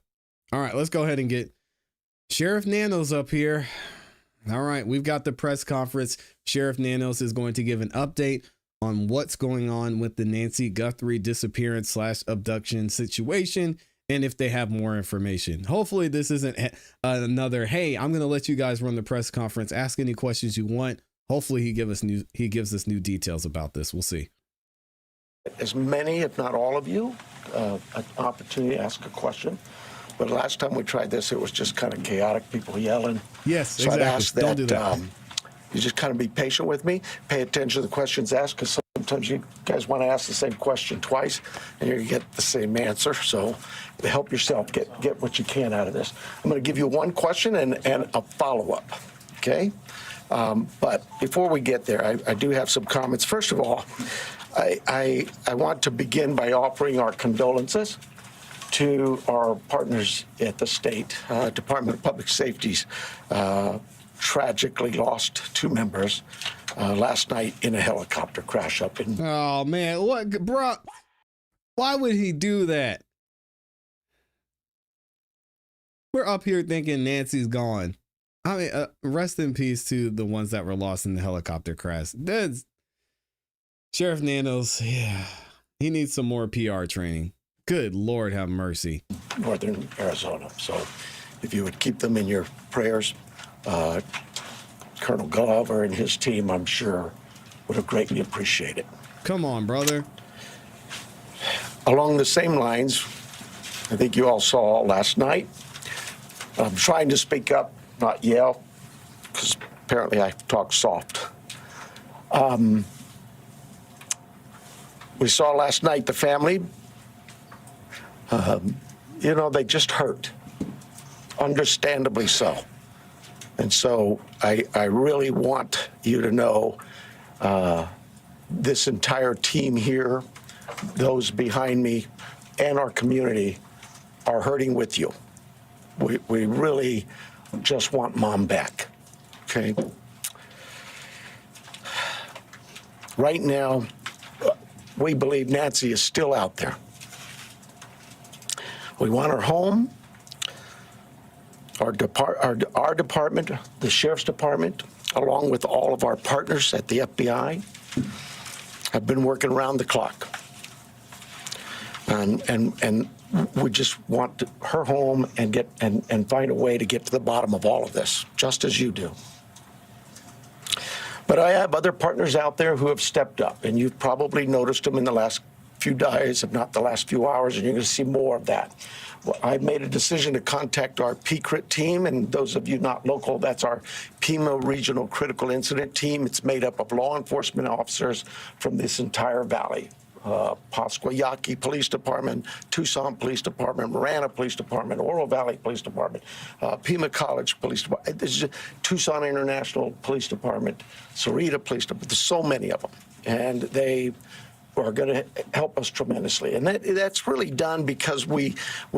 All right, let's go ahead and get Sheriff Nanos up here. All right, we've got the press conference. Sheriff Nanos is going to give an update on what's going on with the Nancy Guthrie disappearance / abduction situation, and if they have more information. Hopefully this isn't another, hey, I'm going to let you guys run the press conference. Ask any questions you want. Hopefully he gives us new details about this. We'll see. As many, if not all of you, an opportunity to ask a question. But last time we tried this, it was just kind of chaotic, people yelling. Yes, so exactly. I'd ask that, Don't do that. You just kind of be patient with me, pay attention to the questions asked, because sometimes you guys want to ask the same question twice, and you get the same answer. So help yourself get what you can out of this. I'm going to give you one question and a follow-up, okay? But before we get there, I do have some comments. First of all, I want to begin by offering our condolences to our partners at the state Department of Public Safety's tragically lost 2 members last night in a helicopter crash up in. Oh man, what, bro? Why would he do that? We're up here thinking Nancy's gone. I mean, rest in peace to the ones that were lost in the helicopter crash. That's Sheriff Nanos. Yeah, he needs some more PR training. Good Lord, have mercy. Northern Arizona. So if you would keep them in your prayers, Colonel Glover and his team, I'm sure, would have greatly appreciated it. Come on, brother. Along the same lines, I think you all saw last night, I'm trying to speak up, not yell, because apparently I talk soft. We saw last night the family, you know, they just hurt, understandably so. And so I really want you to know this entire team here, those behind me, and our community are hurting with you. We really just want Mom back, okay? Right now, we believe Nancy is still out there. We want her home. Our department, the Sheriff's Department, along with all of our partners at the FBI, have been working around the clock. And we just want her home and find a way to get to the bottom of all of this, just as you do. But I have other partners out there who have stepped up, and you've probably noticed them in the last few days, if not the last few hours, and you're going to see more of that. Well, I made a decision to contact our PCRIT team, and those of you not local, that's our Pima Regional Critical Incident Team. It's made up of law enforcement officers from this entire valley. Pasquayaki Police Department, Tucson Police Department, Marana Police Department, Oro Valley Police Department, Pima College Police Department, this is Tucson International Police Department, Sarita Police Department. There's so many of them, and they are going to help us tremendously. And that's really done because we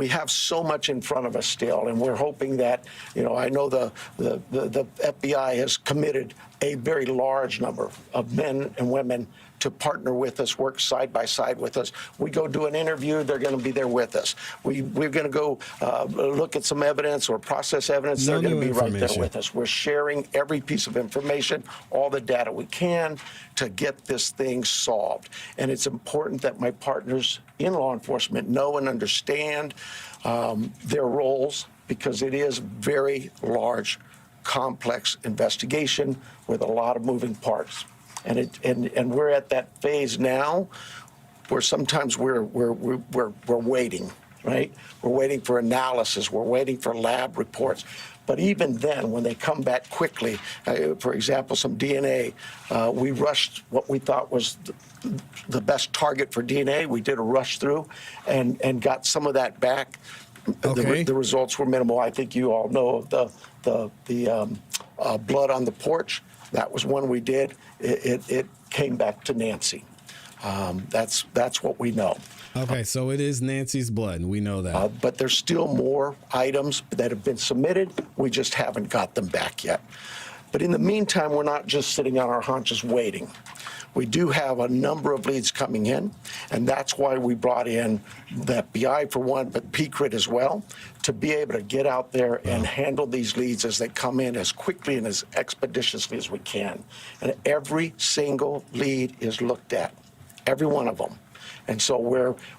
have so much in front of us still, and we're hoping that, you know, I know the FBI has committed a very large number of men and women to partner with us, work side by side with us. We go do an interview, they're going to be there with us. We're going to go look at some evidence or process evidence, they're going to be right there with us. We're sharing every piece of information, all the data we can to get this thing solved. And it's important that my partners in law enforcement know and understand their roles, because it is very large, complex investigation with a lot of moving parts. And we're at that phase now where sometimes we're waiting, right? We're waiting for analysis. We're waiting for lab reports. But even then, when they come back quickly, for example, some DNA, we rushed what we thought was the best target for DNA. We did a rush through and got some of that back. Okay. The results were minimal. I think you all know of the blood on the porch. That was one we did. It came back to Nancy. That's what we know. Okay, so it is Nancy's blood, and we know that. But there's still more items that have been submitted. We just haven't got them back yet. But in the meantime, we're not just sitting on our haunches waiting. We do have a number of leads coming in, and that's why we brought in the FBI for one, but PCRIT as well, to be able to get out there and handle these leads as they come in as quickly and as expeditiously as we can. And every single lead is looked at, every one of them. And so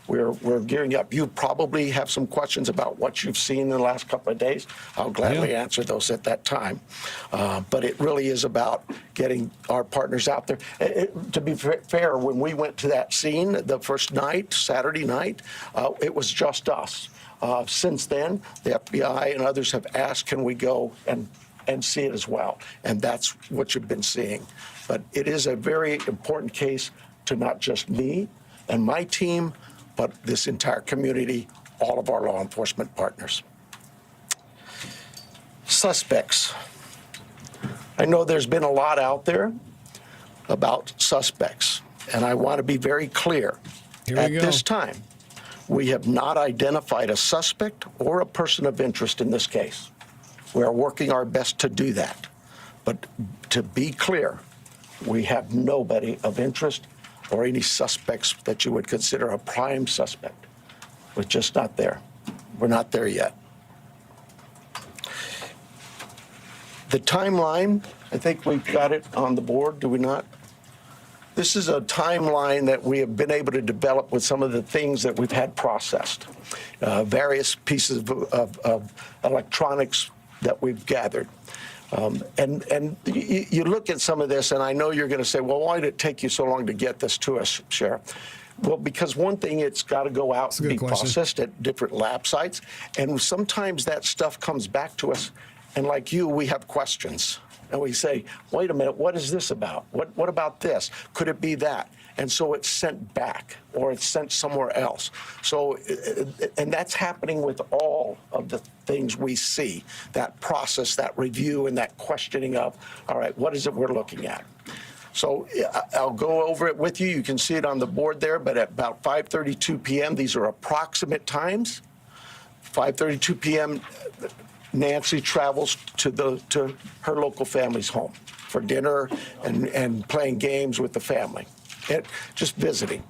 we're gearing up. You probably have some questions about what you've seen in the last couple of days. I'll gladly answer those at that time. But it really is about getting our partners out there. To be fair, when we went to that scene the first night, Saturday night, it was just us. Since then, the FBI and others have asked, can we go and see it as well? And that's what you've been seeing. But it is a very important case. to not just me and my team, but this entire community, all of our law enforcement partners. Suspects. I know there's been a lot out there about suspects, and I want to be very clear. At this time, we have not identified a suspect or a person of interest in this case. We are working our best to do that. But to be clear, we have nobody of interest or any suspects that you would consider a prime suspect. We're just not there. We're not there yet. The timeline, I think we've got it on the board, do we not? This is a timeline that we have been able to develop with some of the things that we've had processed, various pieces of electronics that we've gathered. And you look at some of this, and I know you're going to say, well, why did it take you so long to get this to us, Sheriff? Well, because one thing, it's got to go out and be processed at different lab sites. And sometimes that stuff comes back to us, and like you, we have questions. And we say, wait a minute, what is this about? What about this? Could it be that? And so it's sent back, or it's sent somewhere else. So, and that's happening with all of the things we see, that process, that review, and that questioning of, all right, what is it we're looking at? So I'll go over it with you. You can see it on the board there, but at about 5:32 p.m., these are approximate times. 5:32 p.m., Nancy travels to her local family's home for dinner and playing games with the family, just visiting.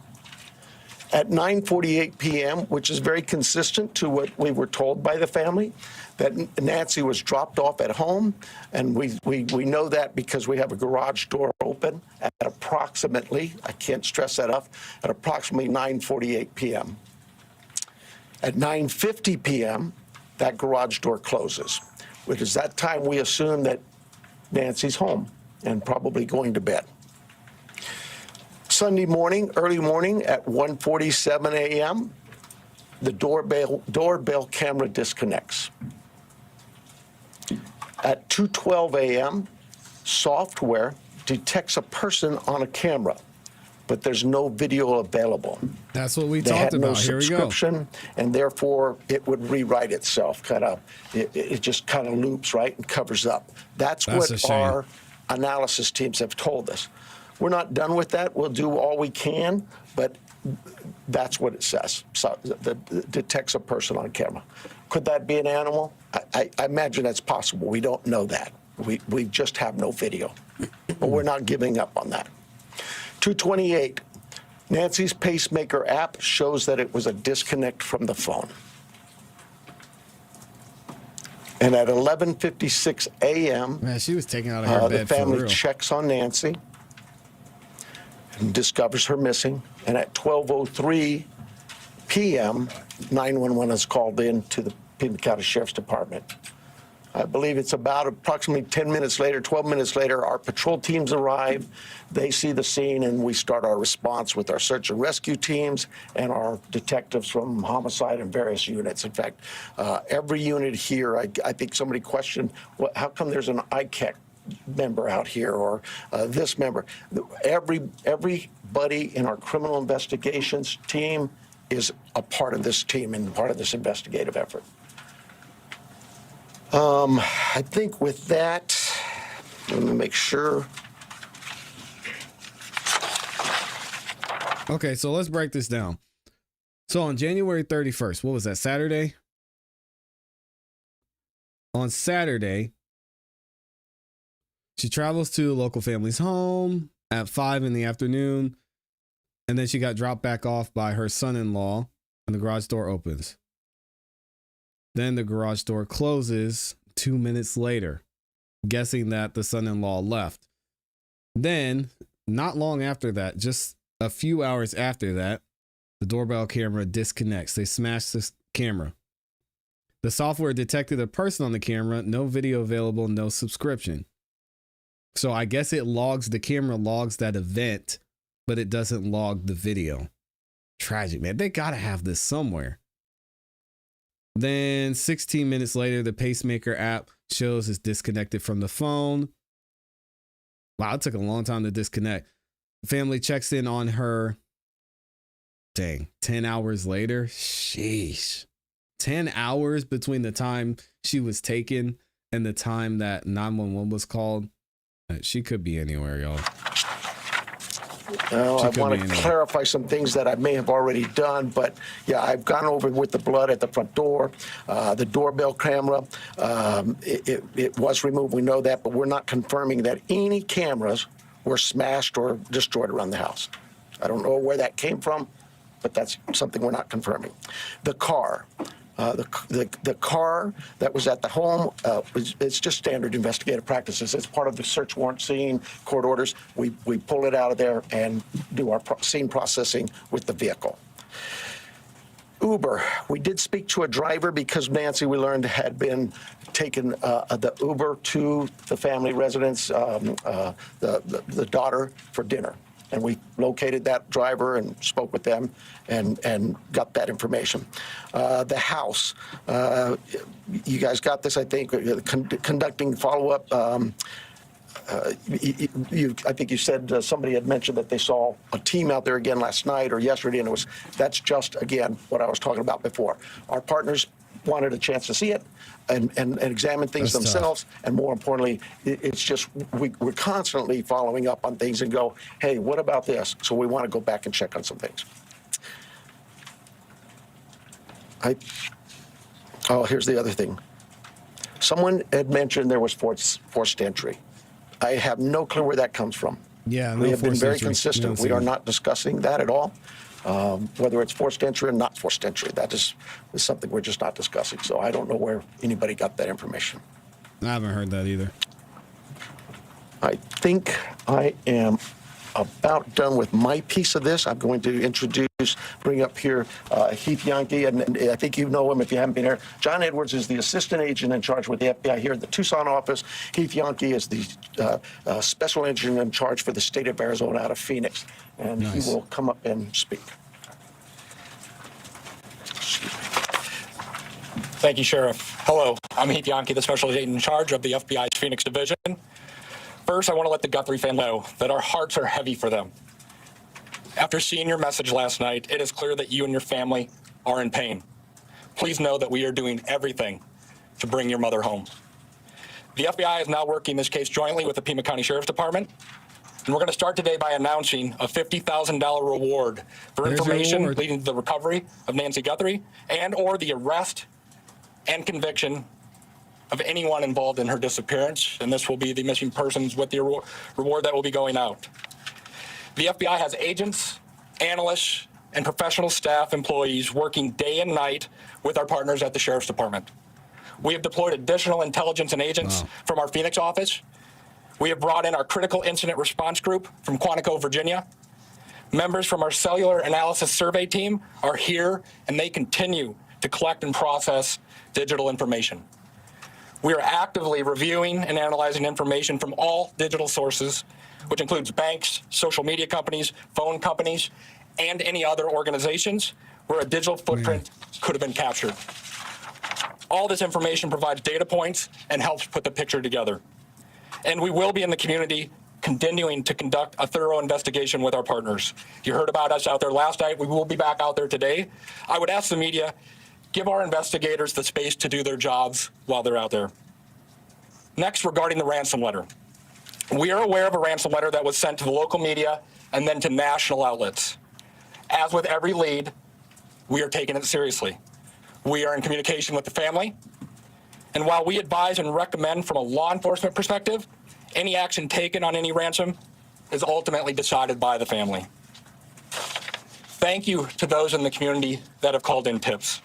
At 9:48 p.m., which is very consistent to what we were told by the family, that Nancy was dropped off at home, and we know that because we have a garage door open at approximately, I can't stress that enough, at approximately 9:48 p.m. At 9:50 p.m., that garage door closes, which is that time we assume that Nancy's home and probably going to bed. Sunday morning, early morning at 1:47 a.m., the doorbell camera disconnects. At 2:12 a.m., software detects a person on a camera, but there's no video available. That's what we talked about. Here we go. Subscription, and therefore it would rewrite itself. It just kind of loops, right, and covers up. That's what our analysis teams have told us. We're not done with that. We'll do all we can, but that's what it says. So it detects a person on camera. Could that be an animal? I imagine that's possible. We don't know that. We just have no video, but we're not giving up on that. 2:28, Nancy's Pacemaker app shows that it was a disconnect from the phone. And at 11:56 a.m., man, she was taken out of her bed. The family for real. checks on Nancy and discovers her missing. And at 12:03 p.m., 911 is called in to the Pima County Sheriff's Department. I believe it's about approximately 10 minutes later, 12 minutes later, our patrol teams arrive. They see the scene, and we start our response with our search and rescue teams and our detectives from homicide and various units. In fact, every unit here, I think somebody questioned, how come there's an ICAC member out here or this member? Everybody in our criminal investigations team is a part of this team and part of this investigative effort. I think with that, let me make sure. Okay, so let's break this down. So on January 31st, what was that, Saturday? On Saturday, she travels to the local family's home at 5 in the afternoon, and then she got dropped back off by her son-in-law, and the garage door opens. Then the garage door closes 2 minutes later, guessing that the son-in-law left. Then, not long after that, just a few hours after that, the doorbell camera disconnects. They smash this camera. The software detected a person on the camera, no video available, no subscription. So I guess it logs, the camera logs that event, but it doesn't log the video. Tragic, man. They gotta have this somewhere. Then 16 minutes later, the Pacemaker app shows it's disconnected from the phone. Wow, it took a long time to disconnect. Family checks in on her. Dang, 10 hours later. Sheesh. 10 hours between the time she was taken and the time that 911 was called. She could be anywhere, y'all. I want to clarify some things that I may have already done, but yeah, I've gone over with the blood at the front door, the doorbell camera. It was removed. We know that, but we're not confirming that any cameras were smashed or destroyed around the house. I don't know where that came from, but that's something we're not confirming. The car. The car that was at the home, it's just standard investigative practices. It's part of the search warrant scene, court orders. We pull it out of there and do our scene processing with the vehicle. Uber. We did speak to a driver because Nancy, we learned, had been taken the Uber to the family residence, the daughter, for dinner. And we located that driver and spoke with them and got that information. The house, you guys got this, I think, conducting follow-up. I think you said somebody had mentioned that they saw a team out there again last night or yesterday, and that's just, again, what I was talking about before. Our partners wanted a chance to see it and examine things themselves. Tough. And more importantly, it's just we're constantly following up on things and go, hey, what about this? So we want to go back and check on some things. Here's the other thing. Someone had mentioned there was forced entry. I have no clue where that comes from. Yeah, we have been very consistent. We are not discussing that at all. Whether it's forced entry or not forced entry, that is something we're just not discussing. So I don't know where anybody got that information. I haven't heard that either. I think I am about done with my piece of this. I'm going to bring up here Heath Yankee, and I think you know him if you haven't been here. John Edwards is the assistant agent in charge with the FBI here at the Tucson office. Heath Yankee is the special agent in charge for the state of Arizona out of Phoenix. And He will come up and speak. Thank you, Sheriff. Hello, I'm Heath Yankee, the special agent in charge of the FBI's Phoenix division. First, I want to let the Guthrie family know that our hearts are heavy for them. After seeing your message last night, it is clear that you and your family are in pain. Please know that we are doing everything to bring your mother home. The FBI is now working this case jointly with the Pima County Sheriff's Department, and we're going to start today by announcing a $50,000 reward for information leading to the recovery of Nancy Guthrie and/or the arrest and conviction of anyone involved in her disappearance, and this will be the missing persons with the reward that will be going out. The FBI has agents, analysts, and professional staff employees working day and night with our partners at the Sheriff's Department. We have deployed additional intelligence and agents from our Phoenix office. We have brought in our critical incident response group from Quantico, Virginia. Members from our cellular analysis survey team are here, and they continue to collect and process digital information. We are actively reviewing and analyzing information from all digital sources, which includes banks, social media companies, phone companies, and any other organizations where a digital footprint could have been captured. All this information provides data points and helps put the picture together. And we will be in the community continuing to conduct a thorough investigation with our partners. You heard about us out there last night. We will be back out there today. I would ask the media, give our investigators the space to do their jobs while they're out there. Next, regarding the ransom letter. We are aware of a ransom letter that was sent to the local media and then to national outlets. As with every lead, we are taking it seriously. We are in communication with the family. And while we advise and recommend from a law enforcement perspective, any action taken on any ransom is ultimately decided by the family. Thank you to those in the community that have called in tips.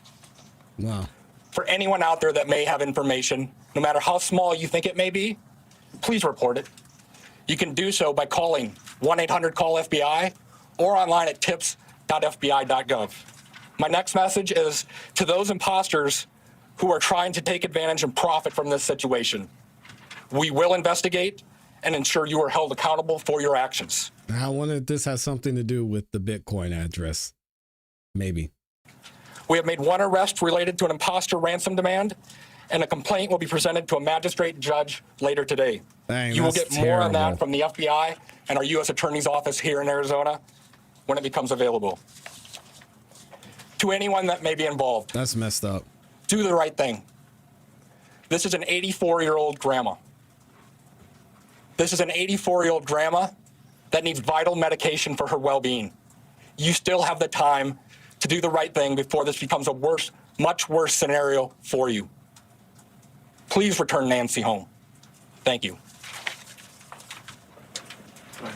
Wow. For anyone out there that may have information, no matter how small you think it may be, please report it. You can do so by calling 1-800-CALL-FBI or online at tips.fbi.gov. My next message is to those imposters who are trying to take advantage and profit from this situation. We will investigate and ensure you are held accountable for your actions. I wonder if this has something to do with the Bitcoin address. Maybe. We have made one arrest related to an imposter ransom demand, and a complaint will be presented to a magistrate judge later today. Dang, you will get more on that terrible. from the FBI and our U.S. Attorney's Office here in Arizona when it becomes available. To anyone that may be involved, That's messed up. do the right thing. This is an 84-year-old grandma. This is an 84-year-old grandma that needs vital medication for her well-being. You still have the time to do the right thing before this becomes a worse, much worse scenario for you. Please return Nancy home. Thank you. All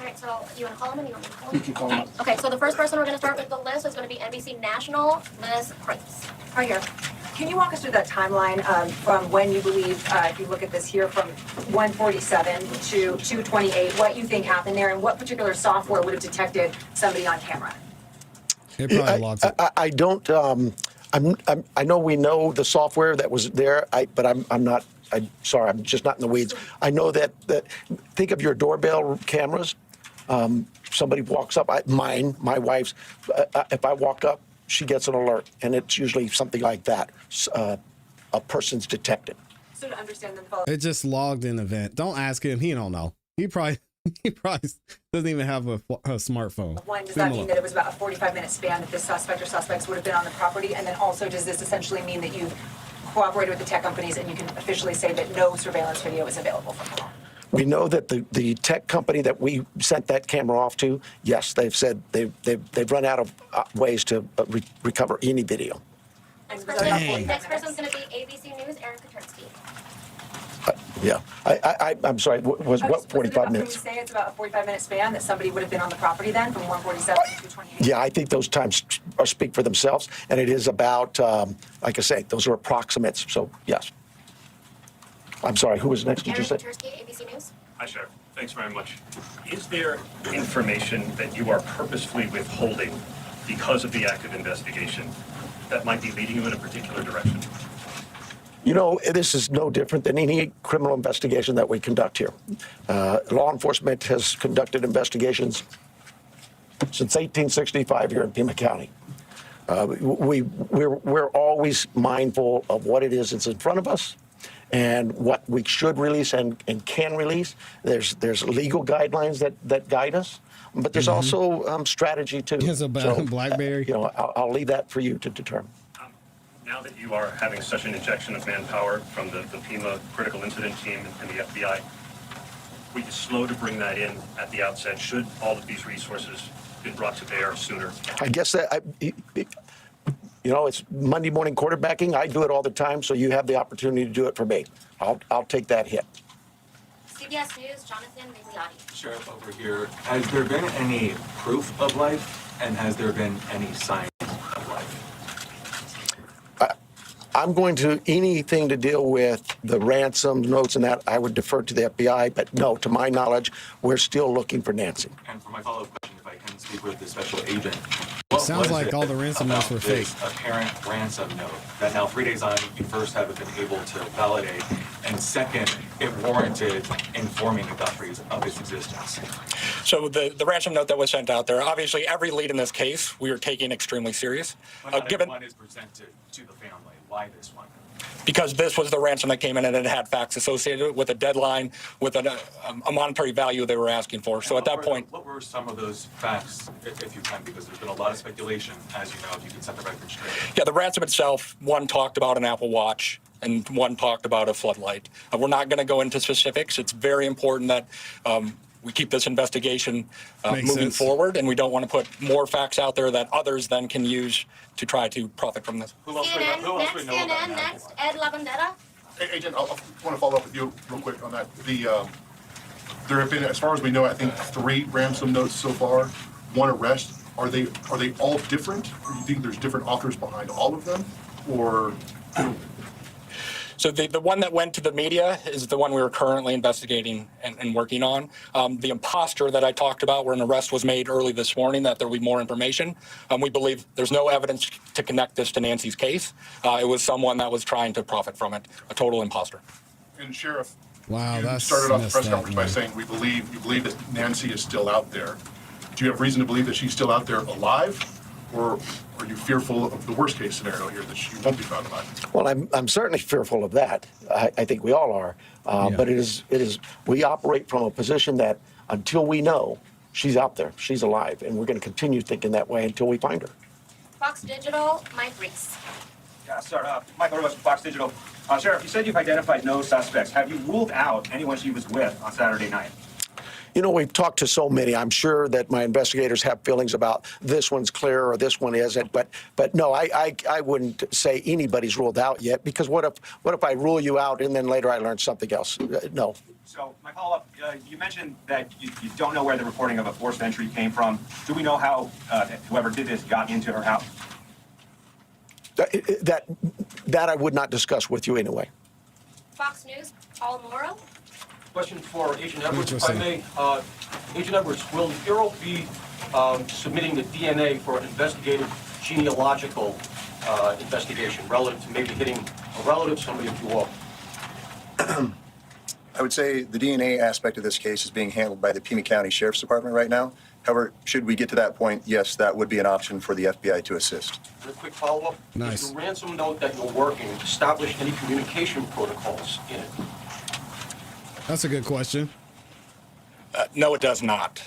right, so you want to call him and you want me to call him? You can call him. Okay, so the first person we're going to start with the list is going to be NBC National, Liz Prince. Right here. Can you walk us through that timeline from when you believe, if you look at this here, from 147 to 228, what you think happened there, and what particular software would have detected somebody on camera? It probably logs it. I don't. I know we know the software that was there, but I'm not. I'm sorry, I'm just not in the weeds. I know that think of your doorbell cameras. Somebody walks up. My wife's. If I walk up, she gets an alert, and it's usually something like that. A person's detected. So to understand the It just logged an event. Don't ask him. He don't know. He probably doesn't even have a smartphone. one, does that mean that it was about a 45-minute span that this suspect or suspects would have been on the property? And then also, does this essentially mean that you've cooperated with the tech companies and you can officially say that no surveillance video is available from the home? We know that the tech company that we sent that camera off to, yes, they've said they've run out of ways to recover any video. Next person's going to be ABC News, Aaron Katrinsky. Yeah, I'm sorry. Was what 45 minutes? Can you say it's about a 45-minute span that somebody would have been on the property then, from 147 to 228? Yeah, I think those times speak for themselves, and it is about, like I say, those are approximates. So yes. I'm sorry. Who was next? Did you say? Aaron Katrinsky, ABC News. Hi, Sheriff. Thanks very much. Is there information that you are purposefully withholding because of the active investigation that might be leading you in a particular direction? You know, this is no different than any criminal investigation that we conduct here. Law enforcement has conducted investigations since 1865 here in Pima County. We're always mindful of what it is that's in front of us and what we should release and can release. There's legal guidelines that guide us, but there's also strategy too. It's a BlackBerry. You know, I'll leave that for you to determine. Now that you are having such an injection of manpower from the Pima critical incident team and the FBI, were you slow to bring that in at the outset? Should all of these resources been brought to bear sooner? I guess that, you know, it's Monday morning quarterbacking. I do it all the time, so you have the opportunity to do it for me. I'll take that hit. CBS News, Jonathan Migliotti. Sheriff, over here, has there been any proof of life, and has there been any signs of life? I'm going to anything to deal with the ransom notes and that. I would defer to the FBI, but no, to my knowledge, we're still looking for Nancy. And for my follow-up question, if I can speak with the special agent. Sounds like all the ransom notes were fake. Apparent ransom note that now 3 days on, you first haven't been able to validate, and second, it warranted informing the Guthries of its existence. So the ransom note that was sent out there, obviously every lead in this case we are taking extremely serious. Given one is presented to the family, why this one? Because this was the ransom that came in and it had facts associated with a deadline, with a monetary value they were asking for. So at that point, what were some of those facts, if you can, because there's been a lot of speculation, as you know, if you can set the record straight. yeah, the ransom itself, one talked about an Apple Watch and one talked about a floodlight. We're not going to go into specifics. It's very important that we keep this investigation moving forward, and we don't want to put more facts out there that others then can use to try to profit from this. CNN, next, Ed Lavandetta. Hey, Agent, I want to follow up with you real quick on that. There have been, as far as we know, I think 3 ransom notes so far, 1 arrest. Are they all different? Or do you think there's different authors behind all of them, or? So the one that went to the media is the one we were currently investigating and working on. The imposter that I talked about, where an arrest was made early this morning, that there will be more information. We believe there's no evidence to connect this to Nancy's case. It was someone that was trying to profit from it, a total imposter. And Sheriff, wow, you started off the press conference by saying you believe that Nancy is still out there. Do you have reason to believe that she's still out there alive, or are you fearful of the worst case scenario here, that she won't be found alive? Well, I'm certainly fearful of that. I think we all are. But it is. We operate from a position that until we know she's out there, she's alive, and we're going to continue thinking that way until we find her. Fox Digital, Mike Reese. Yeah, start off. Michael Rose from Fox Digital. Sheriff, you said you've identified no suspects. Have you ruled out anyone she was with on Saturday night? You know, we've talked to so many. I'm sure that my investigators have feelings about this one's clear or this one isn't. But no, I wouldn't say anybody's ruled out yet, because what if I rule you out and then later I learn something else? No. So my follow-up, you mentioned that you don't know where the reporting of a forced entry came from. Do we know how whoever did this got into her house? That I would not discuss with you anyway. Fox News, Paul Morrow. Question for Agent Edwards, if I may. Agent Edwards, will the Bureau be submitting the DNA for an investigative genealogical investigation relative to maybe hitting a relative, somebody if you will? I would say the DNA aspect of this case is being handled by the Pima County Sheriff's Department right now. However, should we get to that point, yes, that would be an option for the FBI to assist. And a quick follow-up. Nice. Does the ransom note that you're working establish any communication protocols in it? That's a good question. No, it does not.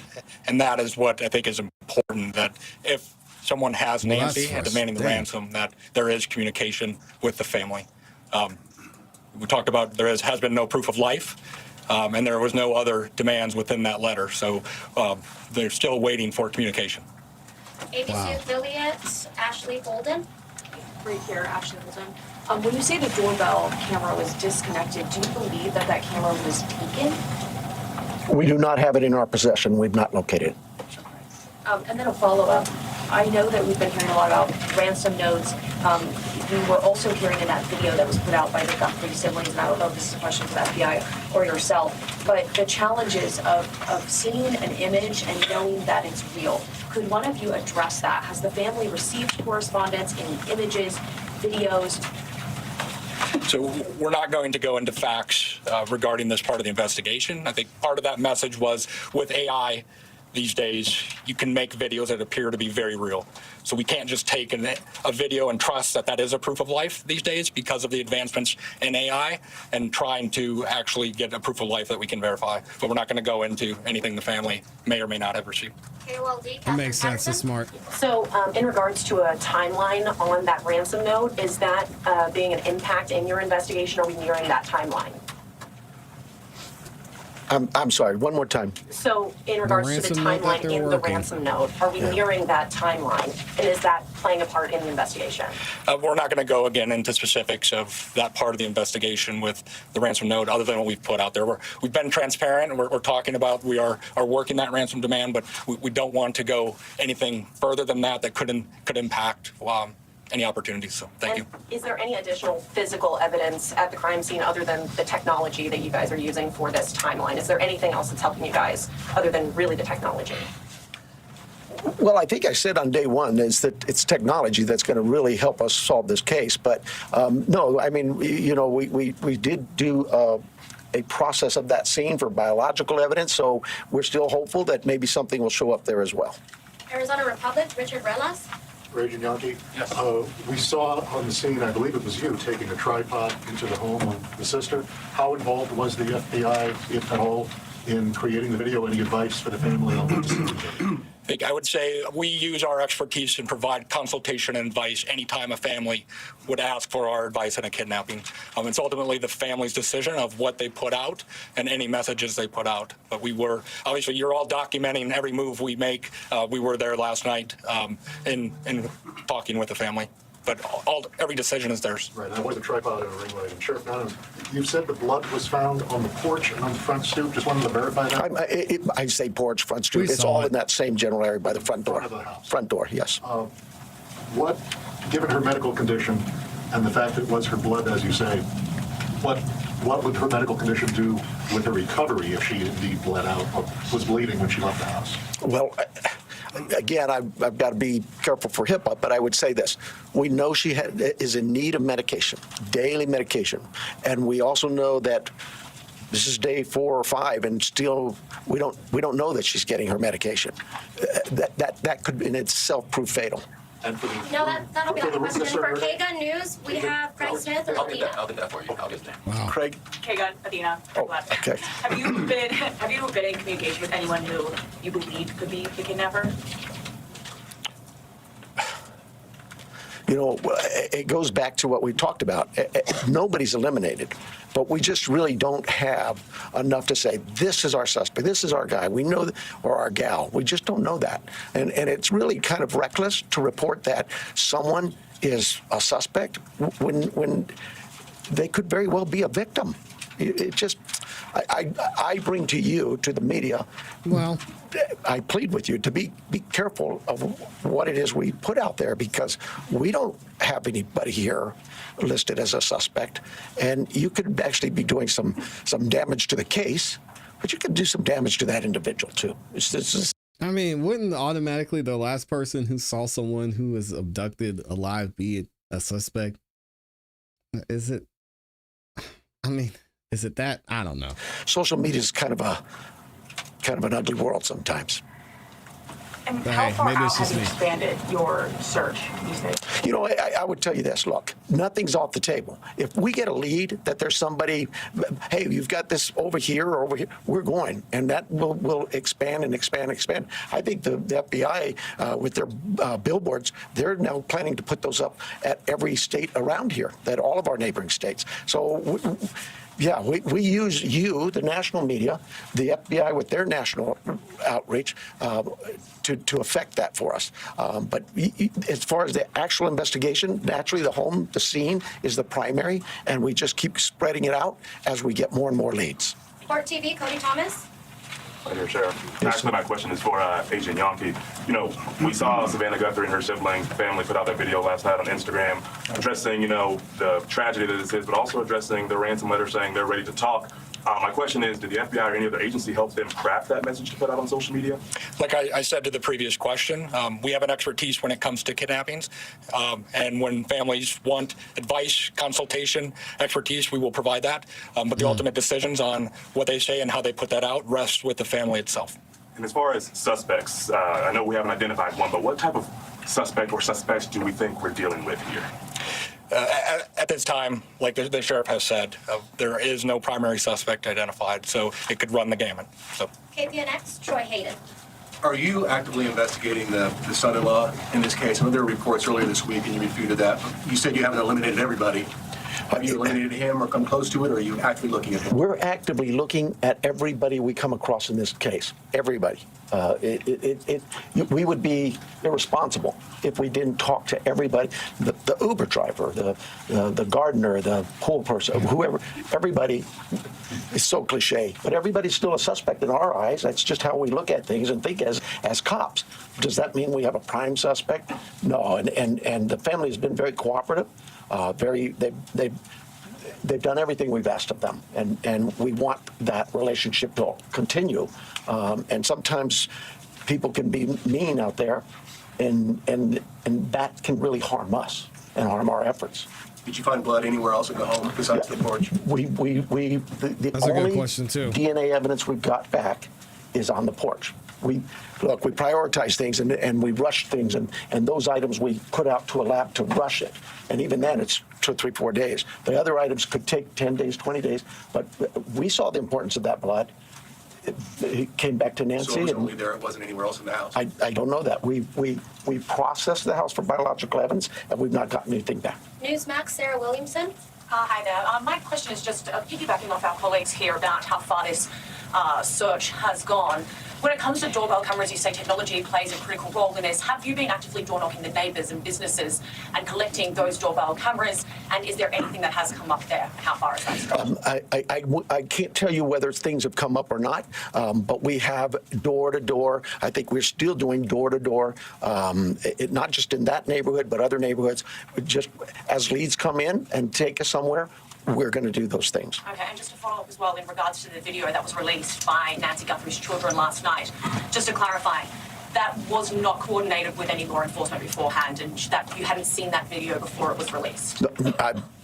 And that is what I think is important, that if someone has Nancy and demanding the ransom, that there is communication with the family. We talked about there has been no proof of life, and there was no other demands within that letter. So they're still waiting for communication. ABC affiliate, Ashley Holden. Right here, Ashley Holden. When you say the doorbell camera was disconnected, do you believe that that camera was taken? We do not have it in our possession. We've not located it. And then a follow-up. I know that we've been hearing a lot about ransom notes. We were also hearing in that video that was put out by the Guthrie siblings, and I don't know if this is a question for the FBI or yourself, but the challenges of seeing an image and knowing that it's real. Could one of you address that? Has the family received correspondence, any images, videos? So we're not going to go into facts regarding this part of the investigation. I think part of that message was with AI these days, you can make videos that appear to be very real. So we can't just take a video and trust that that is a proof of life these days because of the advancements in AI and trying to actually get a proof of life that we can verify. But we're not going to go into anything the family may or may not have received. That makes sense. That's smart. So in regards to a timeline on that ransom note, is that being an impact in your investigation? Are we nearing that timeline? I'm sorry, one more time. So in regards to the timeline in the ransom note, are we nearing that timeline? And is that playing a part in the investigation? We're not going to go again into specifics of that part of the investigation with the ransom note other than what we've put out there. We've been transparent, and we're talking about we are working that ransom demand, but we don't want to go anything further than that could impact any opportunities. So thank you. Is there any additional physical evidence at the crime scene other than the technology that you guys are using for this timeline? Is there anything else that's helping you guys other than really the technology? Well, I think I said on day one is that it's technology that's going to really help us solve this case. But no, I mean, you know, we did do a process of that scene for biological evidence, so we're still hopeful that maybe something will show up there as well. Arizona Republic, Richard Relas. Agent Yankee? Yes. We saw on the scene, I believe it was you, taking a tripod into the home of the sister. How involved was the FBI, if at all, in creating the video? Any advice for the family on what to see? I would say we use our expertise and provide consultation and advice anytime a family would ask for our advice in a kidnapping. It's ultimately the family's decision of what they put out and any messages they put out. But we were, obviously, you're all documenting every move we make. We were there last night in talking with the family. But every decision is theirs. Right, that was a tripod and a ring light. And Sheriff Donovan, you said the blood was found on the porch and on the front stoop. Just wanted to verify that. I say porch, front stoop. It's all in that same general area by the front door. Front of the house. Front door, yes. What, given her medical condition and the fact that it was her blood, as you say, what would her medical condition do with her recovery if she indeed bled out or was bleeding when she left the house? Well, again, I've got to be careful for HIPAA, but I would say this. We know she is in need of medication, daily medication. And we also know that this is day 4 or 5, and still we don't know that she's getting her medication. That could in itself prove fatal. No, that'll be the question. For K-Gun News, we have Craig Smith and Athena. I'll get that for you. I'll get that. Wow. Craig? K-Gun, Athena. Okay. Have you been in communication with anyone who you believe could be the kidnapper? You know, it goes back to what we talked about. Nobody's eliminated, but we just really don't have enough to say, this is our suspect, this is our guy, we know, or our gal. We just don't know that. And it's really kind of reckless to report that someone is a suspect when they could very well be a victim. It just, I bring to you, to the media, well, I plead with you to be careful of what it is we put out there, because we don't have anybody here listed as a suspect, and you could actually be doing some damage to the case, but you could do some damage to that individual too. I mean, wouldn't automatically the last person who saw someone who was abducted alive be a suspect? Is it? I mean, is it that? I don't know. Social media is kind of an ugly world sometimes. And how far out have you expanded your search these days? You know, I would tell you this, look, nothing's off the table. If we get a lead that there's somebody, hey, you've got this over here or over here, we're going, and that will expand and expand and expand. I think the FBI, with their billboards, they're now planning to put those up at every state around here, at all of our neighboring states. So, yeah, we use you, the national media, the FBI with their national outreach to affect that for us. But as far as the actual investigation, naturally the home, the scene is the primary, and we just keep spreading it out as we get more and more leads. Court TV, Cody Thomas. Right here, Sheriff. Actually, my question is for Agent Yankee. You know, we saw Savannah Guthrie and her siblings, family put out that video last night on Instagram addressing, you know, the tragedy that this is, but also addressing the ransom letter saying they're ready to talk. My question is, did the FBI or any other agency help them craft that message to put out on social media? Like I said to the previous question, we have an expertise when it comes to kidnappings. And when families want advice, consultation, expertise, we will provide that. But the ultimate decisions on what they say and how they put that out rests with the family itself. And as far as suspects, I know we haven't identified one, but what type of suspect or suspects do we think we're dealing with here? At this time, like the sheriff has said, there is no primary suspect identified, so it could run the gamut. So, KPNX, Troy Hayden. Are you actively investigating the son-in-law in this case? I know there were reports earlier this week, and you refuted that. You said you haven't eliminated everybody. Have you eliminated him or come close to it, or are you actively looking at him? We're actively looking at everybody we come across in this case. Everybody. We would be irresponsible if we didn't talk to everybody. The Uber driver, the gardener, the pool person, whoever. Everybody is so cliche, but everybody's still a suspect in our eyes. That's just how we look at things and think as cops. Does that mean we have a prime suspect? No. And the family has been very cooperative. They've done everything we've asked of them, and we want that relationship to continue. And sometimes people can be mean out there, and that can really harm us and harm our efforts. Did you find blood anywhere else in the home besides the porch? The only DNA evidence we've got back is on the porch. We prioritize things and we rush things, and those items we put out to a lab to rush it. And even then, it's 2, 3, 4 days. The other items could take 10 days, 20 days, but we saw the importance of that blood. It came back to Nancy. So it was only there, it wasn't anywhere else in the house? I don't know that. We processed the house for biological evidence, and we've not gotten anything back. Newsmax, Sarah Williamson. Hi there. My question is just piggybacking off our colleagues here about how far this search has gone. When it comes to doorbell cameras, you say technology plays a critical role in this. Have you been actively door knocking the neighbours and businesses and collecting those doorbell cameras? And is there anything that has come up there? How far is that gone? I can't tell you whether things have come up or not, but we have door-to-door. I think we're still doing door-to-door, not just in that neighborhood, but other neighborhoods. Just as leads come in and take us somewhere, we're going to do those things. Okay, and just to follow up as well in regards to the video that was released by Nancy Guthrie's children last night, just to clarify, that was not coordinated with any law enforcement beforehand, and that you hadn't seen that video before it was released? The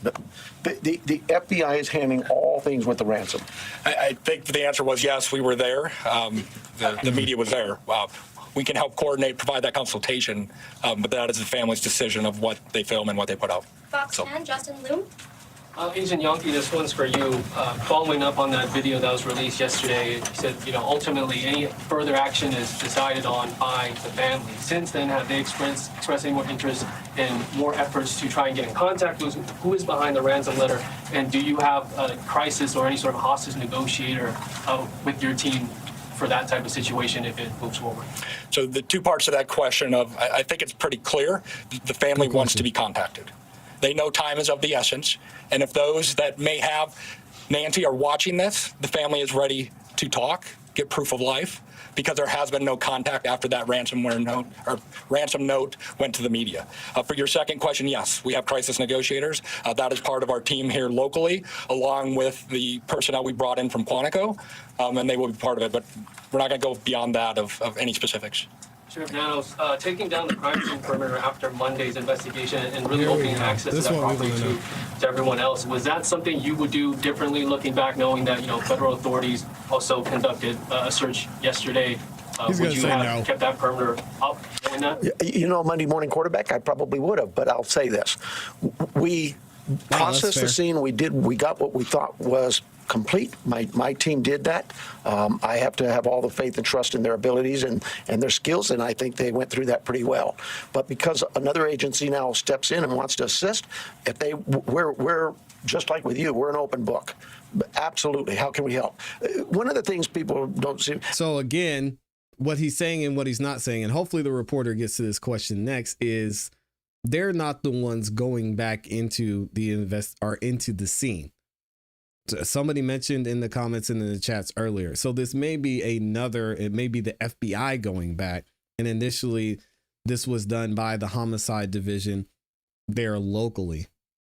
FBI is handling all things with the ransom. I think the answer was yes, we were there. The media was there. we can help coordinate, provide that consultation, but that is the family's decision of what they film and what they put out. Fox 10, Justin Loom. Agent Yonke, this one's for you. Following up on that video that was released yesterday, you said, ultimately any further action is decided on by the family. Since then, have they expressed any more interest in more efforts to try and get in contact with who is behind the ransom letter? And do you have a crisis or any sort of hostage negotiator with your team for that type of situation if it moves forward? So the two parts of that question I think it's pretty clear. The family wants to be contacted. They know time is of the essence. And if those that may have Nancy are watching this, the family is ready to talk, get proof of life, because there has been no contact after that ransom note went to the media. For your second question, yes, we have crisis negotiators. That is part of our team here locally, along with the personnel we brought in from Quantico, and they will be part of it. But we're not going to go beyond that of any specifics. Sheriff Nanos, taking down the crime scene perimeter after Monday's investigation and really opening access to that property to everyone else, was that something you would do differently looking back, knowing that federal authorities also conducted a search yesterday? Would you have kept that perimeter up, knowing that? Monday morning quarterback, I probably would have, but I'll say this. We processed the scene. We got what we thought was complete. My team did that. I have to have all the faith and trust in their abilities and their skills, and I think they went through that pretty well. But because another agency now steps in and wants to assist, we're just like with you, we're an open book. Absolutely. How can we help? One of the things people don't see. So again, what he's saying and what he's not saying, and hopefully the reporter gets to this question next, is they're not the ones going back into the scene. Somebody mentioned in the comments and in the chats earlier. So this may be it may be the FBI going back. And initially this was done by the homicide division there locally.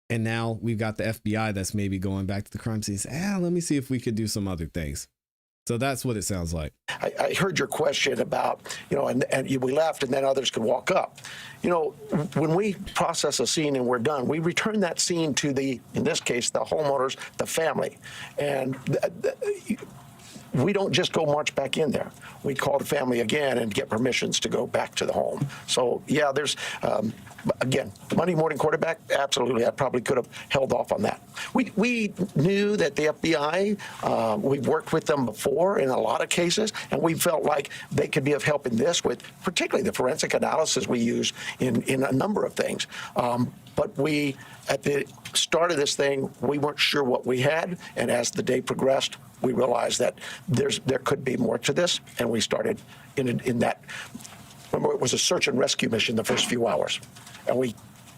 And now we've got the FBI that's maybe going back to the crime scene. Let me see if we could do some other things. So that's what it sounds like. I heard your question about, and we left and then others could walk up. When we process a scene and we're done, we return that scene to in this case, the homeowners, the family. And we don't just go march back in there. We call the family again and get permissions to go back to the home. So, yeah, there's, again, the Monday morning quarterback, absolutely, I probably could have held off on that. We knew that the FBI, we've worked with them before in a lot of cases, and we felt like they could be of help in this with particularly the forensic analysis we use in a number of things. But at the start of this thing, we weren't sure what we had, and as the day progressed, we realized that there could be more to this, and we started in that. Remember, it was a search and rescue mission the first few hours, and we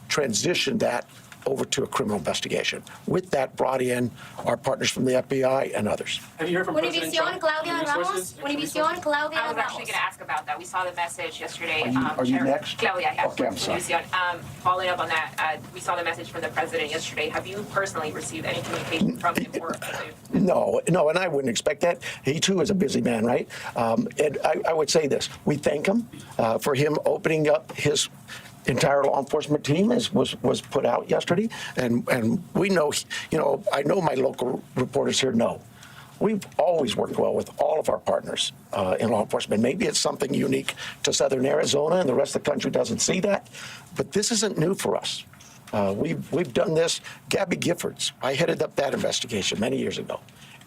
transitioned that over to a criminal investigation. With that, brought in our partners from the FBI and others. Have you heard from President Trump? Claudia Ramos? Univision, Claudia I was Ramos. actually going to ask about that. We saw the message yesterday. Are you next? Claudia, yes. Okay, I'm sorry. Univision. Following up on that, we saw the message from the president yesterday. Have you personally received any communication from him? No, and I wouldn't expect that. He, too, is a busy man, right? And I would say this. We thank him for him opening up his entire law enforcement team was put out yesterday, and we know, I know my local reporters here know. We've always worked well with all of our partners in law enforcement. Maybe it's something unique to Southern Arizona and the rest of the country doesn't see that, but this isn't new for us. We've done this. Gabby Giffords, I headed up that investigation many years ago,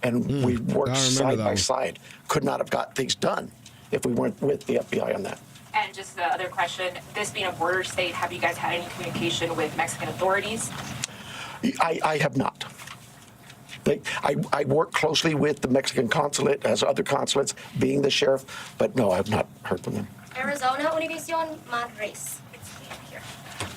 and we worked side by side. Could not have got things done if we weren't with the FBI on that. And just the other question, this being a border state, have you guys had any communication with Mexican authorities? I have not. I work closely with the Mexican consulate, as other consulates, being the sheriff, but no, I have not heard from them. Arizona, Univision, Madres.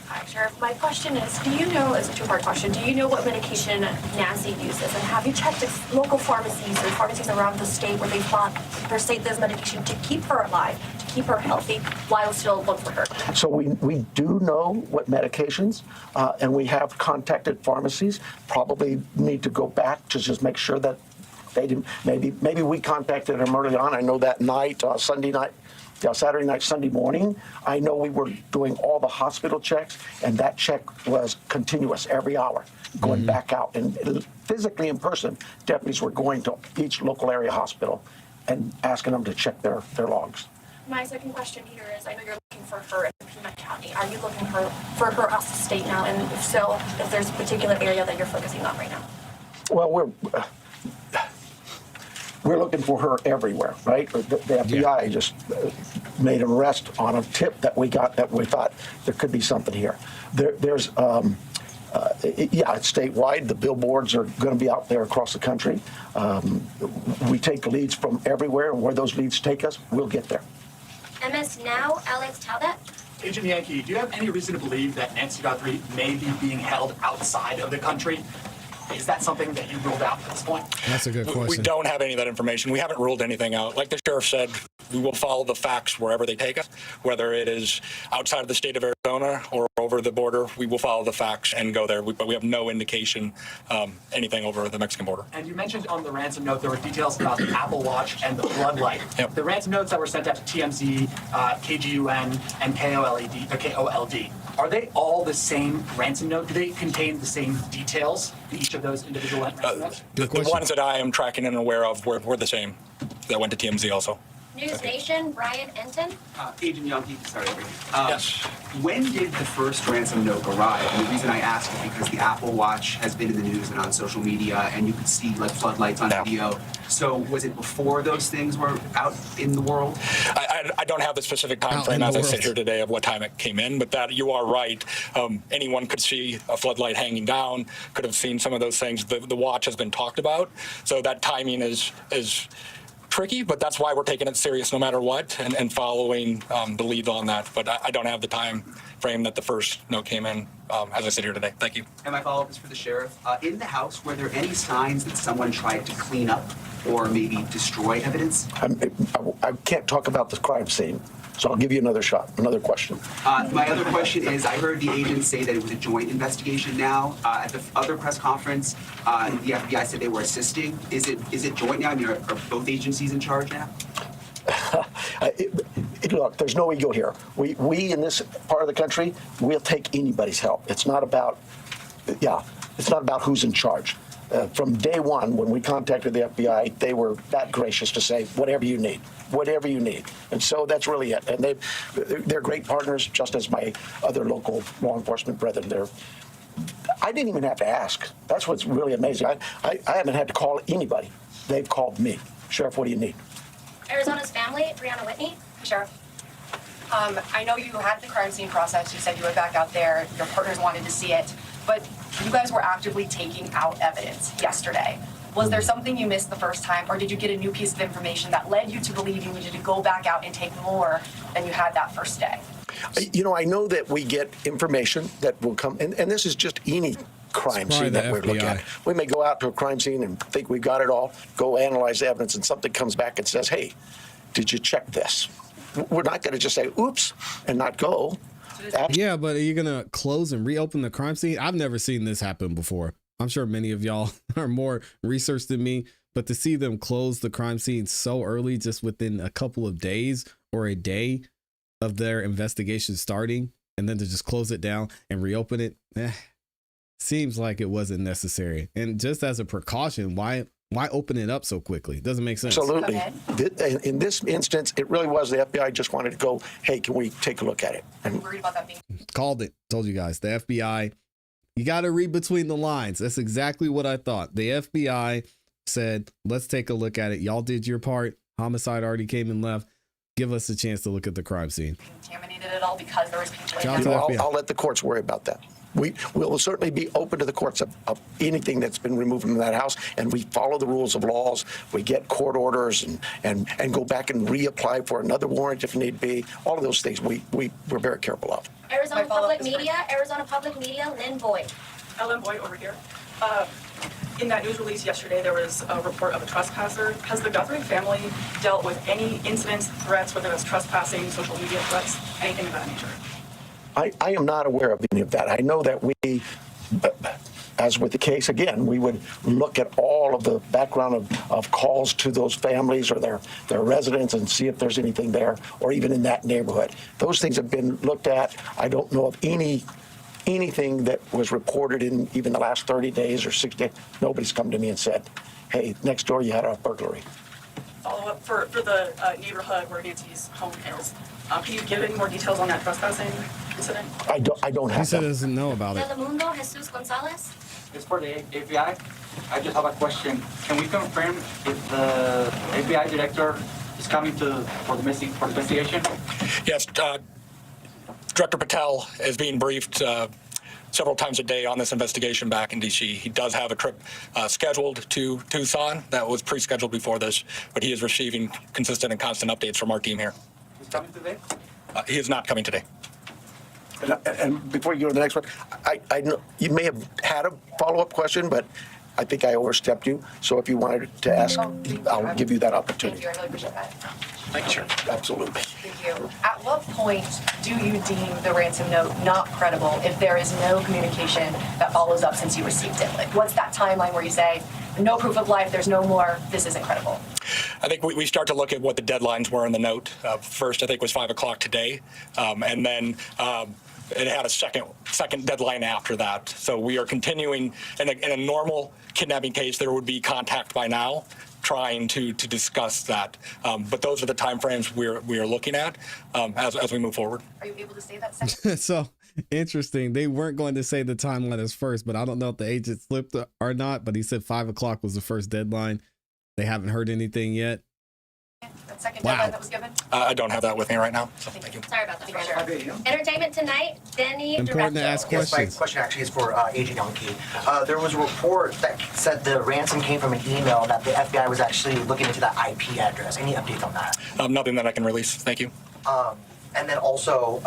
Hi, Sheriff. My question is, do you know, it's a two-part question, do you know what medication Nancy uses? And have you checked if local pharmacies or pharmacies around the state where they bought or state this medication to keep her alive, to keep her healthy, while still look for her? So we do know what medications, and we have contacted pharmacies. Probably need to go back to just make sure that they didn't, maybe we contacted them early on. I know that night, Saturday night, Sunday morning, I know we were doing all the hospital checks, and that check was continuous every hour, going back out. And physically in person, deputies were going to each local area hospital and asking them to check their logs. My second question here is, I know you're looking for her in Pima County. Are you looking for her across the state now? And if so, if there's a particular area that you're focusing on right now? Well, we're looking for her everywhere, right? The FBI just made an arrest on a tip that we got that we thought there could be something here. It's statewide. The billboards are going to be out there across the country. We take leads from everywhere, and where those leads take us, we'll get there. MS Now, Alex Talbot. Agent Yankee, do you have any reason to believe that Nancy Guthrie may be being held outside of the country? Is that something that you ruled out at this point? That's a good question. We don't have any of that information. We haven't ruled anything out. Like the sheriff said, we will follow the facts wherever they take us, whether it is outside of the state of Arizona or over the border. We will follow the facts and go there. But we have no indication anything over the Mexican border. And you mentioned on the ransom note there were details about the Apple Watch and the floodlight. Yep. The ransom notes that were sent out to TMZ, KGUN, and KOLD, are they all the same ransom note? Do they contain the same details in each of those individual ransom notes? The ones that I am tracking and aware of were the same. That went to TMZ also. News Nation, Brian Enton. Agent Yankee, sorry. Yes. When did the first ransom note arrive? And the reason I ask is because the Apple Watch has been in the news and on social media, and you could see like floodlights on video. So was it before those things were out in the world? I don't have the specific time frame as I sit here today of what time it came in, but that you are right. Anyone could see a floodlight hanging down, could have seen some of those things. The watch has been talked about, so that timing is tricky, but that's why we're taking it serious no matter what and following the lead on that. But I don't have the time frame that the first note came in as I sit here today. Thank you. And my follow-up is for the sheriff. In the house, were there any signs that someone tried to clean up or maybe destroy evidence? I can't talk about the crime scene, so I'll give you another shot, another question. My other question is, I heard the agents say that it was a joint investigation now. At the other press conference, the FBI said they were assisting. Is it joint now? I mean, are both agencies in charge now? Look, there's no ego here. We in this part of the country, we'll take anybody's help. It's not about who's in charge. From day one, when we contacted the FBI, they were that gracious to say, whatever you need. And so that's really it. And they're great partners, just as my other local law enforcement brethren. I didn't even have to ask. That's what's really amazing. I haven't had to call anybody. They've called me. Sheriff, what do you need? Arizona's family, Brianna Whitney. Sheriff, I know you had the crime scene process. You said you went back out there. Your partners wanted to see it. But you guys were actively taking out evidence yesterday. Was there something you missed the first time, or did you get a new piece of information that led you to believe you needed to go back out and take more than you had that first day? You know, I know that we get information that will come, and this is just any crime scene that we're looking at. We may go out to a crime scene and think we got it all, go analyze the evidence, and something comes back and says, hey, did you check this? We're not going to just say, oops, and not go. Yeah, but are you going to close and reopen the crime scene? I've never seen this happen before. I'm sure many of y'all are more researched than me, but to see them close the crime scene so early, just within a couple of days or a day of their investigation starting, and then to just close it down and reopen it, seems like it wasn't necessary. And just as a precaution, why open it up so quickly? It doesn't make sense. Absolutely. In this instance, it really was the FBI just wanted to go, hey, can we take a look at it? I'm worried about that being. Called it. Told you guys. The FBI, you got to read between the lines. That's exactly what I thought. The FBI said, let's take a look at it. Y'all did your part. Homicide already came and left. Give us a chance to look at the crime scene. Contaminated it all because there was people. I'll let the courts worry about that. We will certainly be open to the courts of anything that's been removed from that house, and we follow the rules of laws. We get court orders and go back and reapply for another warrant if need be. All of those things we're very careful of. Arizona Public Media, Lynn Boyd. Ellen Boyd over here. In that news release yesterday, there was a report of a trespasser. Has the Guthrie family dealt with any incidents, threats, whether it's trespassing, social media threats, anything of that nature? I am not aware of any of that. I know that we, as with the case, again, we would look at all of the background of calls to those families or their residents and see if there's anything there, or even in that neighborhood. Those things have been looked at. I don't know of anything that was reported in even the last 30 days or 60 days. Nobody's come to me and said, hey, next door you had a burglary. follow-up for the neighborhood where Nancy's home is. Can you give any more details on that trespassing incident? I don't have He said that. he doesn't know about it. Telemundo, Jesus Gonzalez. It's for the FBI. I just have a question. Can we confirm if the FBI director is coming for the investigation? Yes, Director Patel is being briefed several times a day on this investigation back in D.C. He does have a trip scheduled to Tucson that was pre-scheduled before this, but he is receiving consistent and constant updates from our team here. He's coming today? He is not coming today. And before you go to the next one, I know you may have had a follow-up question, but I think I overstepped you. So if you wanted to ask, I'll give you that opportunity. Thank you, I really appreciate that. Thank you. Sure. Absolutely. Thank you. At what point do you deem the ransom note not credible if there is no communication that follows up since you received it? Like, what's that timeline where you say, no proof of life, there's no more, this isn't credible? I think we start to look at what the deadlines were in the note. First, I think was 5 o'clock today, and then it had a second deadline after that. So we are continuing in a normal kidnapping case. There would be contact by now, trying to discuss that. But those are the timeframes we are looking at as we move forward. Are you able to say that second? So interesting. They weren't going to say the timeline as first, but I don't know if the agent slipped or not. But he said 5 o'clock was the first deadline. They haven't heard anything yet. That second deadline that was given? I don't have that with me right now. So thank you. Sorry about that. For sure. Entertainment Tonight, Denny Important to Directo. ask Yes, questions. my question actually is for Agent Yankee. There was a report that said the ransom came from an email that the FBI was actually looking into that IP address. Any updates on that? Nothing that I can release. Thank you. And then also,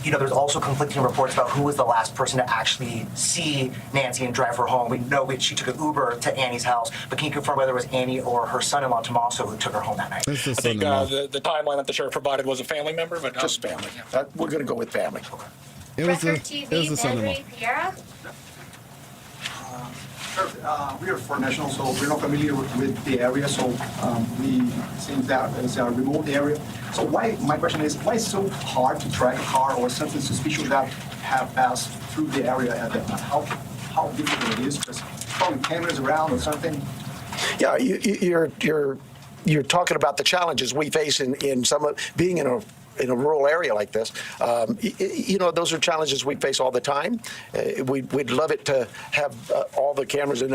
there's also conflicting reports about who was the last person to actually see Nancy and drive her home. We know she took an Uber to Annie's house, but can you confirm whether it was Annie or her son-in-law, Tommaso, who took her home that night? I think the timeline that the sheriff provided was a family member, but just family. We're going to go with family. It was Record it was TV, a son-in-law. Henry Piera. We are foreign nationals, so we're not familiar with the area. So we think that it's a remote area. So my question is, why is it so hard to track a car or something suspicious that have passed through the area at that time? How difficult it is? Because probably cameras around or something. Yeah, you're talking about the challenges we face in some of being in a rural area like this. Those are challenges we face all the time. We'd love it to have all the cameras in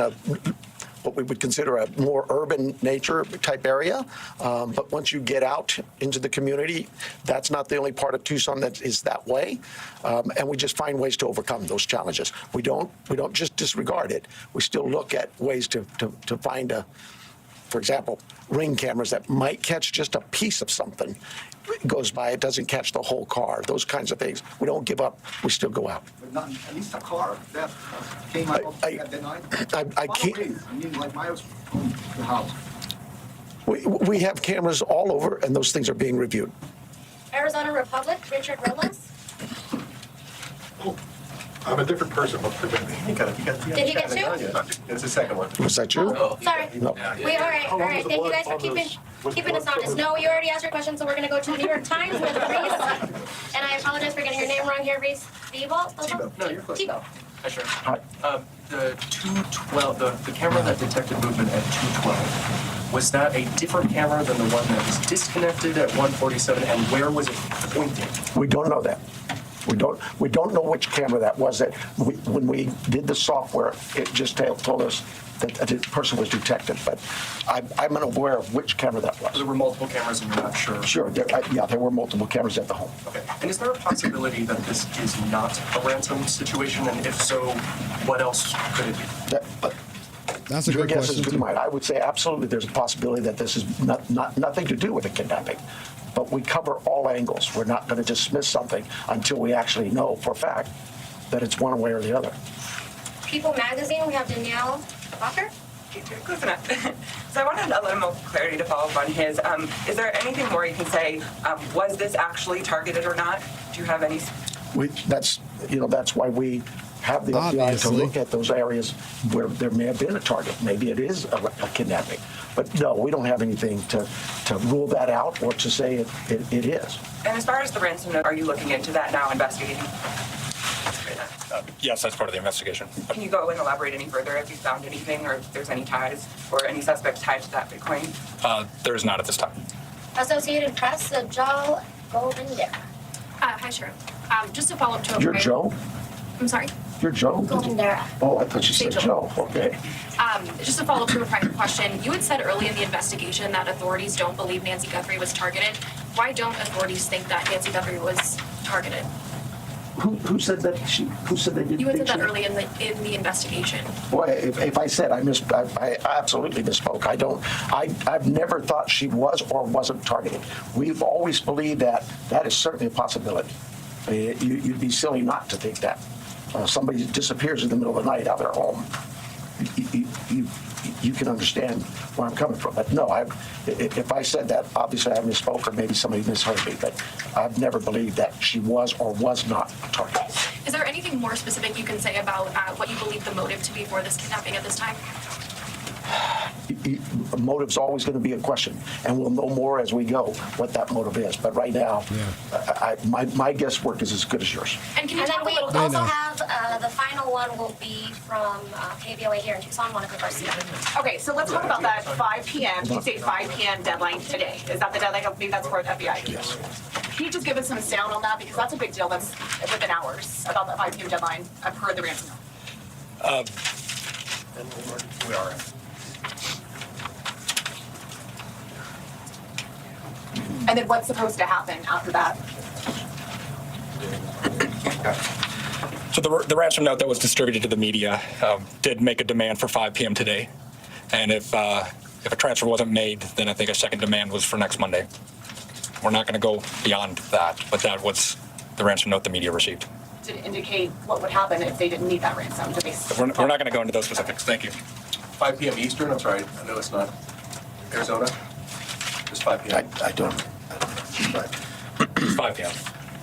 what we would consider a more urban nature type area. But once you get out into the community, that's not the only part of Tucson that is that way. And we just find ways to overcome those challenges. We don't just disregard it. We still look at ways to find for example, ring cameras that might catch just a piece of something. It goes by, it doesn't catch the whole car, those kinds of things. We don't give up, we still go out. But not at least a car that came out at the night. I can't. I mean, like miles from the house. We have cameras all over, and those things are being reviewed. Arizona Republic, Richard Robles. I'm a different person. Did he get two? It's the second one. Was that you? Oh, sorry. No. We all right. Thank you guys for keeping us honest. No, you already asked your question, so we're gonna go to New York Times with Reese. And I apologize for getting your name wrong here, Reese. Tebow? No, you're close. Tebow. Hi, sure. The 212, the camera that detected movement at 212, was that a different camera than the one that was disconnected at 147, and where was it pointing? We don't know that. We don't know which camera that was. When we did the software, it just told us that the person was detected, but I'm unaware of which camera that was. There were multiple cameras and you're not sure? Sure, there were multiple cameras at the home. Okay, and is there a possibility that this is not a ransom situation, and if so, what else could it be? That's a Your good guess question, is good too. mine. I would say absolutely there's a possibility that this is nothing to do with a kidnapping. But we cover all angles. We're not going to dismiss something until we actually know for a fact that it's one way or the other. People Magazine, we have Danielle Walker. Close enough. So I wanted a little more clarity to follow up on his. Is there anything more you can say? Was this actually targeted or not? Do you have any? That's why we have the FBI to Obviously. look at those areas where there may have been a target. Maybe it is a kidnapping. But no, we don't have anything to rule that out or to say it is. And as far as the ransom note, are you looking into that now, investigating? Yes, that's part of the investigation. Can you go and elaborate any further if you found anything or if there's any ties or any suspects tied to that Bitcoin? There is not at this time. Associated Press, Joel Goldendera. Hi, Sharon. Just to follow up to a You're prior- Joe? I'm sorry? You're Joe? Goldendera. Oh, I thought you said Joe. Okay. Just to follow up to a prior question, you had said early in the investigation that authorities don't believe Nancy Guthrie was targeted. Why don't authorities think that Nancy Guthrie was targeted? Who said that? Who said they didn't? You had think said that she- early in the investigation. Boy, if I said I absolutely misspoke. I've never thought she was or wasn't targeted. We've always believed that is certainly a possibility. You'd be silly not to think that. Somebody disappears in the middle of the night out of their home. You can understand where I'm coming from. But no, if I said that, obviously I misspoke or maybe somebody misheard me. But I've never believed that she was or was not targeted. Is there anything more specific you can say about what you believe the motive to be for this kidnapping at this time? Motive's always going to be a question, and we'll know more as we go what that motive is. But right now, my guesswork is as good as yours. And can you And then talk a we little also have the final one will be from KVOA here in Tucson, Monica Garcia. Okay, so let's talk about that 5 p.m. You say 5 p.m. deadline today. Is that the deadline? I believe that's for the FBI. Yes. Can you just give us some sound on that? Because that's a big deal. That's within hours about that 5 p.m. deadline. I've heard the ransom note. We are. And then what's supposed to happen after that? So the ransom note that was distributed to the media did make a demand for 5 p.m. today. And if a transfer wasn't made, then I think a second demand was for next Monday. We're not going to go beyond that, but that was the ransom note the media received. To indicate what would happen if they didn't meet that ransom? We're not going to go into those specifics. Thank you. 5 p.m. Eastern, I'm sorry, I know it's not Arizona. Just 5 p.m. I don't. 5 p.m.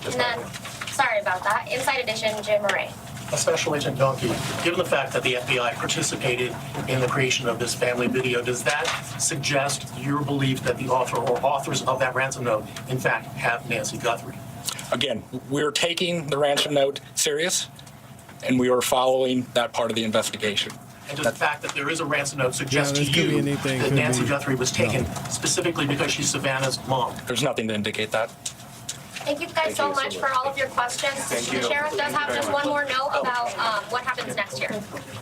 And then, sorry about that, Inside Edition, Jim Murray. Special Agent Donkey, given the fact that the FBI participated in the creation of this family video, does that suggest your belief that the author or authors of that ransom note, in fact, have Nancy Guthrie? Again, we're taking the ransom note serious, and we are following that part of the investigation. And does the fact that there is a ransom note suggest to this could be you anything, that could Nancy be- Guthrie was taken specifically because she's Savannah's mom? There's nothing to indicate that. Thank you guys so much for all of your questions. Thank you. The sheriff does have just one more note about what happens next year,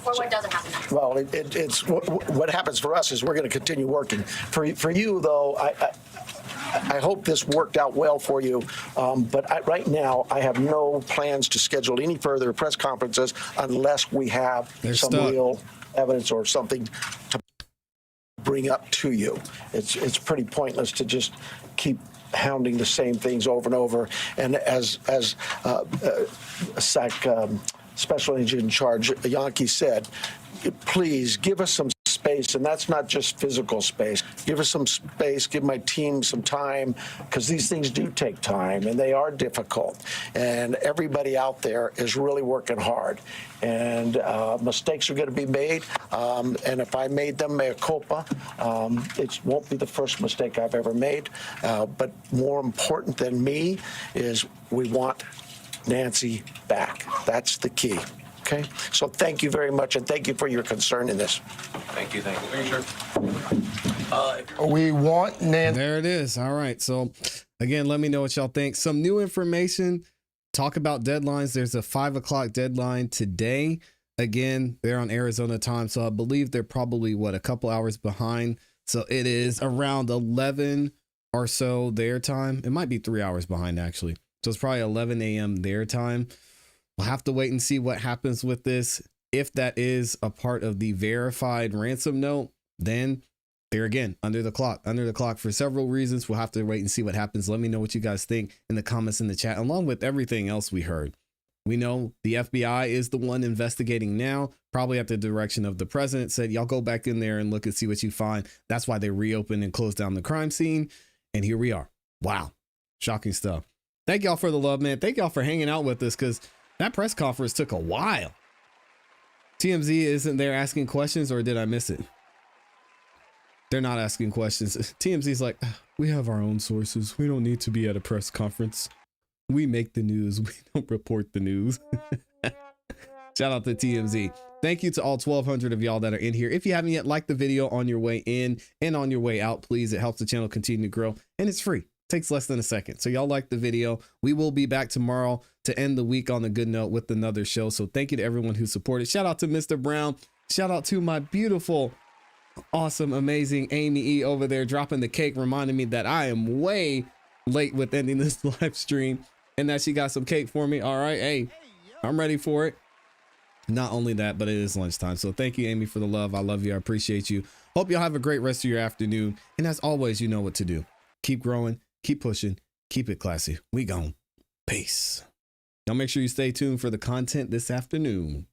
or what doesn't happen next. Well, it's what happens for us is we're going to continue working. For you, though, I hope this worked out well for you. But right now, I have no plans to schedule any further press conferences unless we have some real evidence or something to bring up to you. It's pretty pointless to just keep hounding the same things over and over. And as Special Agent in Charge Yankee said, please give us some space, and that's not just physical space. Give us some space, give my team some time, because these things do take time, and they are difficult. And everybody out there is really working hard. And mistakes are going to be made, and if I made them, mea culpa. It won't be the first mistake I've ever made. But more important than me is we want Nancy back. That's the key. Okay, so thank you very much, and thank you for your concern in this. Thank you. Sure. We want Nancy. There it is. All right. So again, let me know what y'all think. Some new information. Talk about deadlines. There's a 5 o'clock deadline today. Again, they're on Arizona time, so I believe they're probably a couple hours behind. So it is around 11 or so their time. It might be 3 hours behind actually. So it's probably 11 a.m. their time. We'll have to wait and see what happens with this. If that is a part of the verified ransom note, then they're again under the clock for several reasons. We'll have to wait and see what happens. Let me know what you guys think in the comments in the chat, along with everything else we heard. We know the FBI is the one investigating now, probably at the direction of the president. Said, y'all go back in there and look and see what you find. That's why they reopened and closed down the crime scene. And here we are. Wow. Shocking stuff. Thank y'all for the love, man. Thank y'all for hanging out with us, because that press conference took a while. TMZ isn't there asking questions, or did I miss it? They're not asking questions. TMZ's like, we have our own sources. We don't need to be at a press conference. We make the news. We don't report the news. Shout out to TMZ. Thank you to all 1,200 of y'all that are in here. If you haven't yet, like the video on your way in and on your way out, please. It helps the channel continue to grow, and it's free. Takes less than a second. So y'all like the video. We will be back tomorrow to end the week on a good note with another show. So thank you to everyone who supported. Shout out to Mr. Brown. Shout out to my beautiful, awesome, amazing Amy E over there dropping the cake, reminding me that I am way late with ending this live stream and that she got some cake for me. All right. Hey, I'm ready for it. Not only that, but it is lunchtime. So thank you, Amy, for the love. I love you. I appreciate you. Hope y'all have a great rest of your afternoon. And as always, you know what to do. Keep growing, keep pushing, keep it classy. We gone. Peace. Y'all make sure you stay tuned for the content this afternoon.